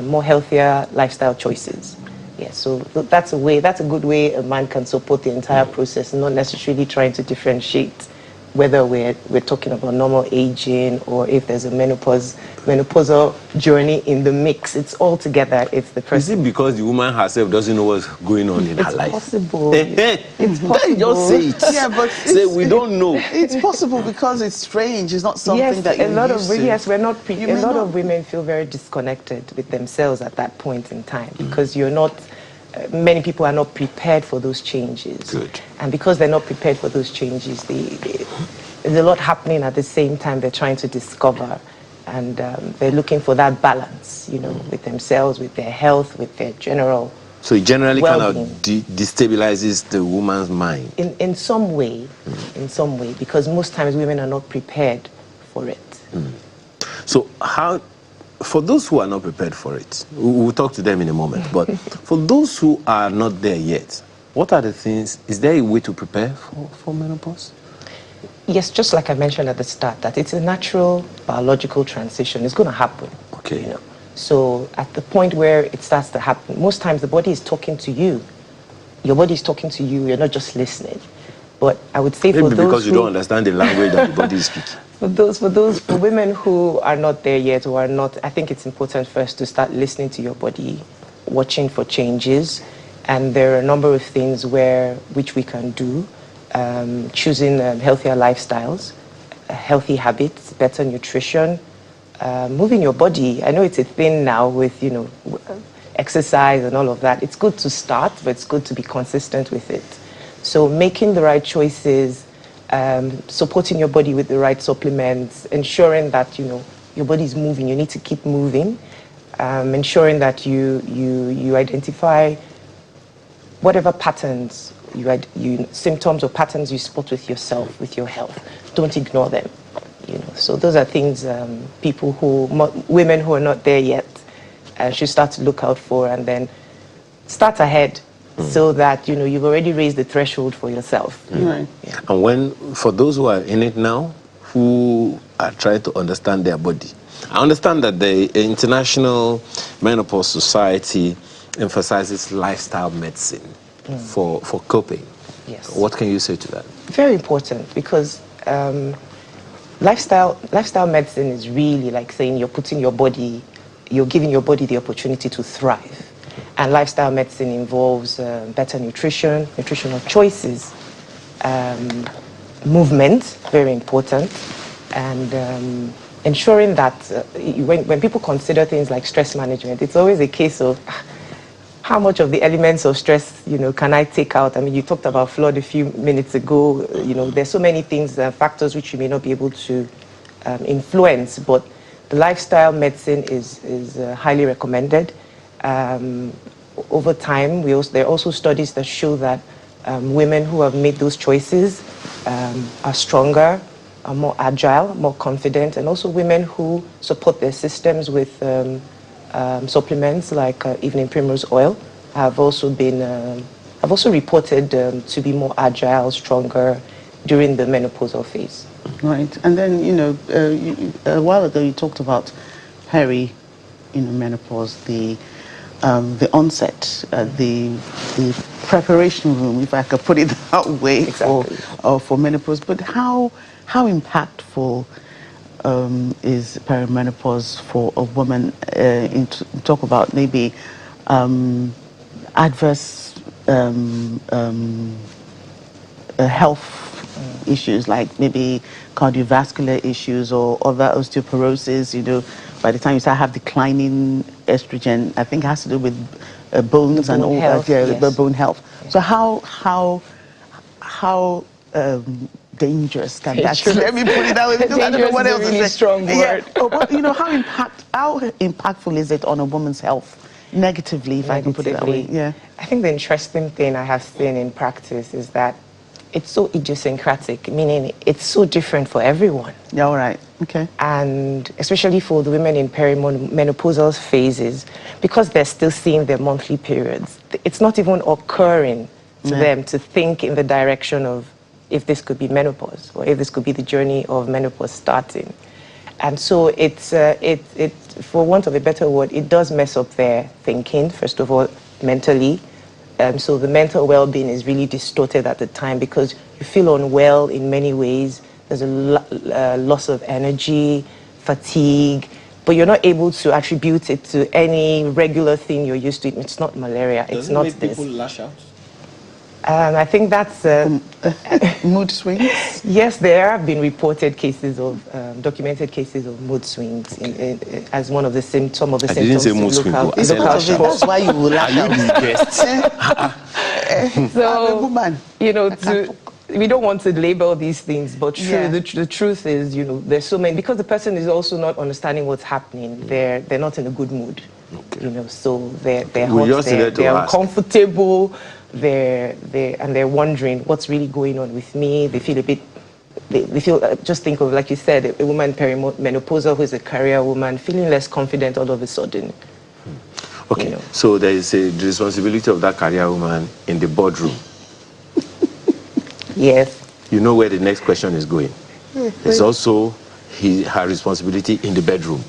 more healthier lifestyle choices. Yeah, so that's a good way a man can support the entire process, not necessarily trying to differentiate whether we're talking about normal aging or if there's a menopausal journey in the mix. It's all together. It's the person. Is it because the woman herself doesn't know what's going on in her life? Possible. It's possible. Just say it. Yeah, but say we don't know. It's possible because it's strange. It's not something that you're used to. Yes, we're not. A lot of women feel very disconnected with themselves at that point in time because you're not. Many people are not prepared for those changes. Good. And because they're not prepared for those changes, there's a lot happening at the same time they're trying to discover. And they're looking for that balance, with themselves, with their health, with their general So it generally well-being. kind of destabilizes the woman's mind. In some way, because most times women are not prepared for it. So for those who are not prepared for it, we'll talk to them in a moment, but for those who are not there yet, what are the things, is there a way to prepare for menopause? Yes, just like I mentioned at the start, that it's a natural biological transition. It's going to happen. Okay. So at the point where it starts to happen, most times the body is talking to you. Your body is talking to you. You're not just listening. But I would say Maybe for those because you don't understand the language that the body is speaking. For women who are not there yet, who are not, I think it's important first to start listening to your body, watching for changes, and there are a number of things which we can do, choosing healthier lifestyles, healthy habits, better nutrition, moving your body. I know it's a thing now with exercise and all of that. It's good to start, but it's good to be consistent with it. So making the right choices. Supporting your body with the right supplements, ensuring that your body is moving. You need to keep moving. Ensuring that you identify whatever patterns symptoms or patterns you spot with yourself, with your health. Don't ignore them. So those are things women who are not there yet should start to look out for, and then start ahead. so that, you've already raised the threshold for yourself. Right. Yeah. And for those who are in it now, who are trying to understand their body, I understand that the International Menopause Society emphasizes lifestyle medicine for coping. Yes. What can you say to that? Very important, because lifestyle medicine is really like saying you're giving your body the opportunity to thrive. And lifestyle medicine involves better nutritional choices, movement, very important, and ensuring that when people consider things like stress management, it's always a case of how much of the elements of stress, can I take out? I mean, you talked about flood a few minutes ago. There's so many things, factors which you may not be able to influence, but the lifestyle medicine is highly recommended. Over time, there are also studies that show that women who have made those choices are stronger, are more agile, more confident, and also women who support their systems with supplements like evening primrose oil have also reported to be more agile, stronger during the menopausal phase. Right, and then a while ago you talked about menopause, the onset, the preparation room, if I could put it that way, exactly. for menopause. But how impactful is perimenopause for a woman? Talk about maybe adverse health issues, like maybe cardiovascular issues or other osteoporosis. By the time you start have declining estrogen, I think it has to do with bones and all health, that. Yeah, yes. the bone health. So how dangerous can that be? Let me put it that way, because I don't know what else is a really strong word. Yeah. But how impactful is it on a woman's health? Negatively, if I can put it that way. Yeah. I think the interesting thing I have seen in practice is that it's so idiosyncratic, meaning it's so different for everyone. Yeah, all right. Okay. And especially for the women in perimenopausal phases, because they're still seeing their monthly periods, it's not even occurring to them to think in the direction of if this could be menopause or if this could be the journey of menopause starting. And so it's for want of a better word, it does mess up their thinking, first of all, mentally. So the mental well-being is really distorted at the time because you feel unwell in many ways. There's a loss of energy, fatigue, but you're not able to attribute it to any regular thing you're used to. It's not malaria. Does it's it not make this. people lash out? I think that's mood swings. Yes, there have been reported cases of documented cases of mood swings as one of the symptoms. Some of the symptoms. I didn't say mood swings. I said lash out. That's why you will lash out. Are you the guest? So, I'm a woman. We don't want to label these things, but Yeah. the truth is, there's so many, because the person is also not understanding what's happening. They're not in a good mood. Okay. So they're hot, they're uncomfortable. They're wondering what's really going on with me. They feel a bit. They feel. Just think of, like you said, a woman perimenopausal who is a career woman feeling less confident all of a sudden. Okay. So there is the responsibility of that career woman in the boardroom. Yes. You know where the next question is going. It's also her responsibility in the bedroom.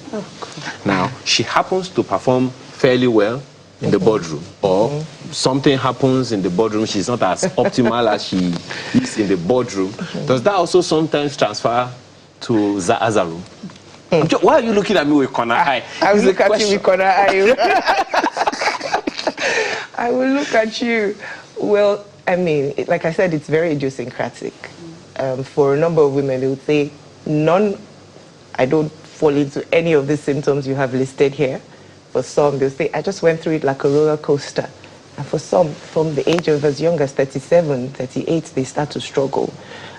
Now, she happens to perform fairly well in the boardroom, or something happens in the boardroom, she's not as optimal as she is in the boardroom. Does that also sometimes transfer to the other room? Why are you looking at me with corner eye? I was looking at you with corner eye. I will look at you. Well, I mean, like I said, it's very idiosyncratic. For a number of women, they would say, I don't fall into any of the symptoms you have listed here. For some, they'll say, I just went through it like a roller coaster. And for some, from the age of as young as 37, 38, they start to struggle.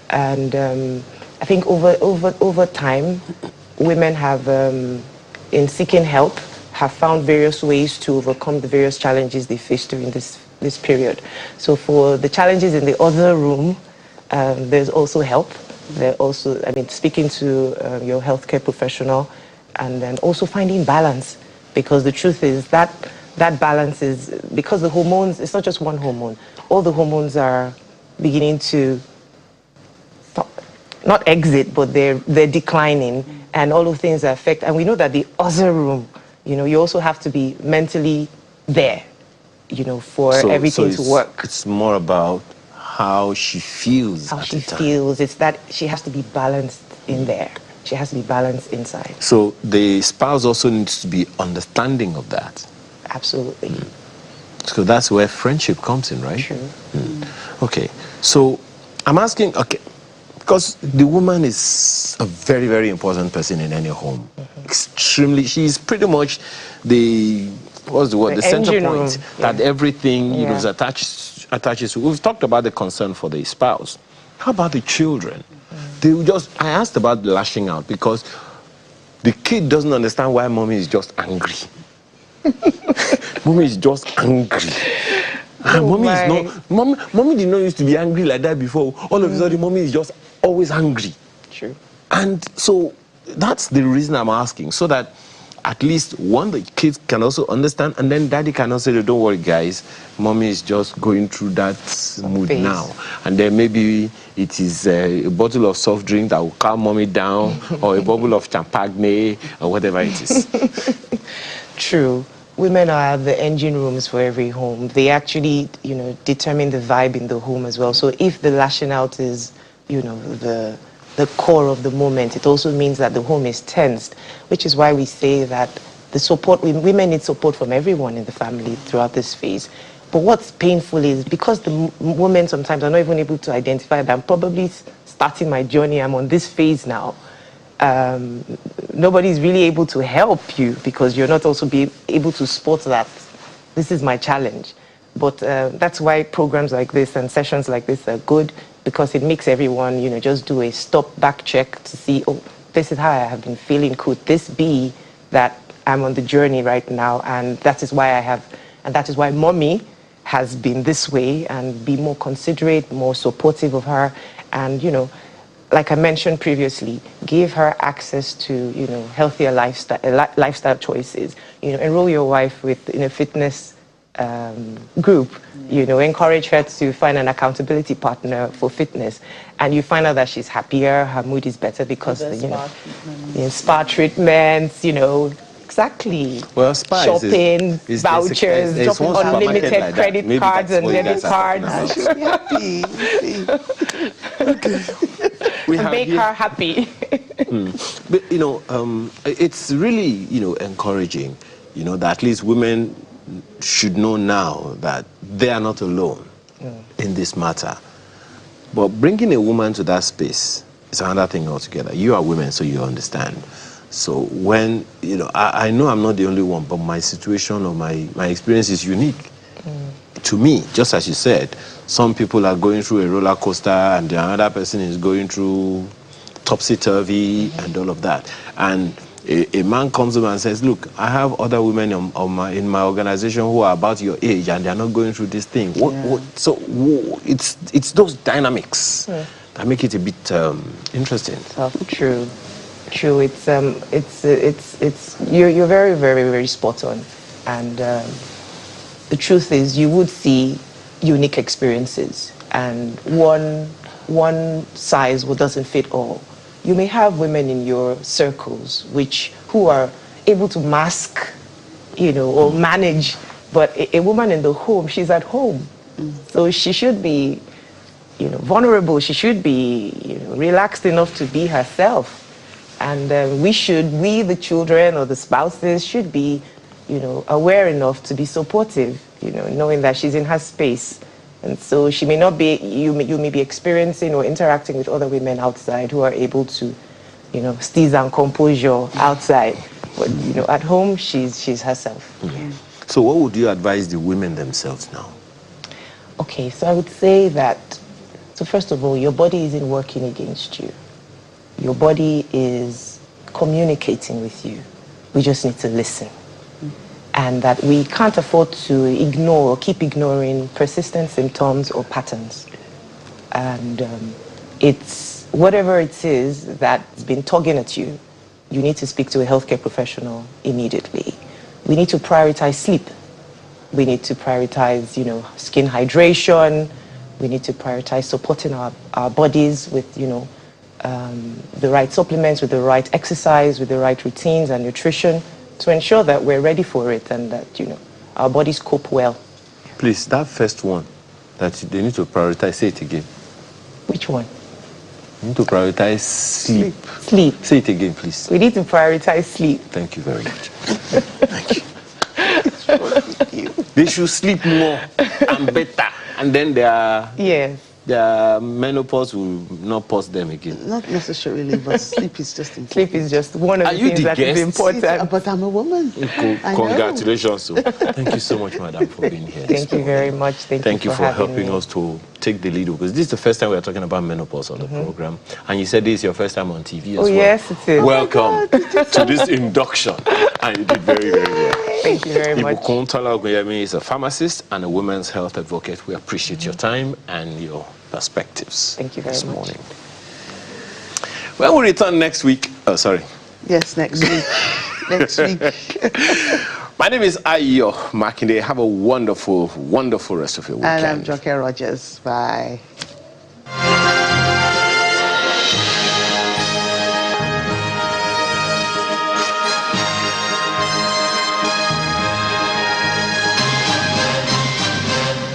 And I think over time, women have, in seeking help, have found various ways to overcome the various challenges they face during this period. So for the challenges in the other room, there's also help. They're also, speaking to your healthcare professional, and then also finding balance. Because the truth is that that balance is, because the hormones, it's not just one hormone. All the hormones are beginning to not exit, but they're declining, and all of things affect. And we know that the other room, you also have to be mentally there, for everything to work. It's more about how she feels. How she feels. It's that she has to be balanced in there. She has to be balanced inside. So the spouse also needs to be understanding of that. Absolutely. So that's where friendship comes in, right? True. Okay. So I'm asking, because the woman is a very, very important person in any home. Extremely, she's pretty much the center point that everything is attaches to. We've talked about the concern for the spouse. How about the children? I asked about lashing out because the kid doesn't understand why mommy is just angry. Mommy is just angry. Mommy did not used to be angry like that before. All of a sudden, mommy is just always angry. True. And so that's the reason I'm asking, so that at least the kids can also understand, and then daddy can also say, don't worry guys, mommy is just going through that mood now. And then maybe it is a bottle of soft drink that will calm mommy down, or a bottle of champagne, or whatever it is. True. Women are the engine rooms for every home. They actually, determine the vibe in the home as well. So if the lashing out is, the core of the moment, it also means that the home is tensed, which is why we say that women need support from everyone in the family throughout this phase. But what's painful is because the women sometimes are not even able to identify that I'm probably starting my journey, I'm on this phase now. Nobody's really able to help you because you're not also able to spot that this is my challenge. But that's why programs like this and sessions like this are good, because it makes everyone, just do a back check to see, oh, this is how I have been feeling. Could this be that I'm on the journey right now? And that is why that is why mommy has been this way, and be more considerate, more supportive of her. And, like I mentioned previously, give her access to, healthier lifestyle choices. Enroll your wife with in a fitness group. Encourage her to find an accountability partner for fitness, and you find out that she's happier, her mood is better because spa treatments, exactly. Well, spa shopping, vouchers, unlimited credit cards and debit cards. She'll be happy. Okay. Make her happy. But it's really encouraging, that at least women should know now that they are not alone in this matter. But bringing a woman to that space is another thing altogether. You are women, so you understand. So when, I know I'm not the only one, but my situation or my experience is unique. To me, just as you said, some people are going through a roller coaster and the other person is going through topsy-turvy and all of that. And a man comes over and says, look, I have other women in my organization who are about your age and they're not going through this thing. So it's those dynamics that make it a bit interesting. True. You're very, very, very spot on. And the truth is, you would see unique experiences, and one size doesn't fit all. You may have women in your circles who are able to mask, or manage, but a woman in the home, she's at home. So she should be, vulnerable. She should be, relaxed enough to be herself. And we, the children or the spouses, should be, aware enough to be supportive, knowing that she's in her space. And so she may not be, you may be experiencing or interacting with other women outside who are able to, steeze and composure outside. But, at home, she's herself. So what would you advise the women themselves now? Okay, so I would say that, first of all, your body isn't working against you. Your body is communicating with you. We just need to listen. And that we can't afford to ignore or keep ignoring persistent symptoms or patterns. And it's whatever it is that's been tugging at you, you need to speak to a healthcare professional immediately. We need to prioritize sleep. We need to prioritize, skin hydration. We need to prioritize supporting our bodies with, the right supplements, with the right exercise, with the right routines and nutrition to ensure that we're ready for it and that, our bodies cope well. Please, that first one, that they need to prioritize, say it again. Which one? We need to prioritize sleep. Sleep. Say it again, please. We need to prioritize sleep. Thank you very much. Thank you. They should sleep more and better, and then their menopause will not pause them again. Not necessarily, but sleep is just important. Sleep is just one of the things that is important. But I'm a woman. Congratulations. So. Thank you so much, madam, for being here. Thank you very much. Thank you for helping us to take the lead, because this is the first time we are talking about menopause on the program. And you said this is your first time on TV as well. Yes, it is. Welcome to this induction. And you did very, very well. Thank you very much. Ibukuntala Ogunyemi is a pharmacist and a women's health advocate. We appreciate your time and your perspectives. Thank you very much. Morning. When we return next week, Yes, next week. Next week. My name is Ayo Makinde. Have a wonderful, wonderful rest of your weekend. And I'm Joke Rogers. Bye.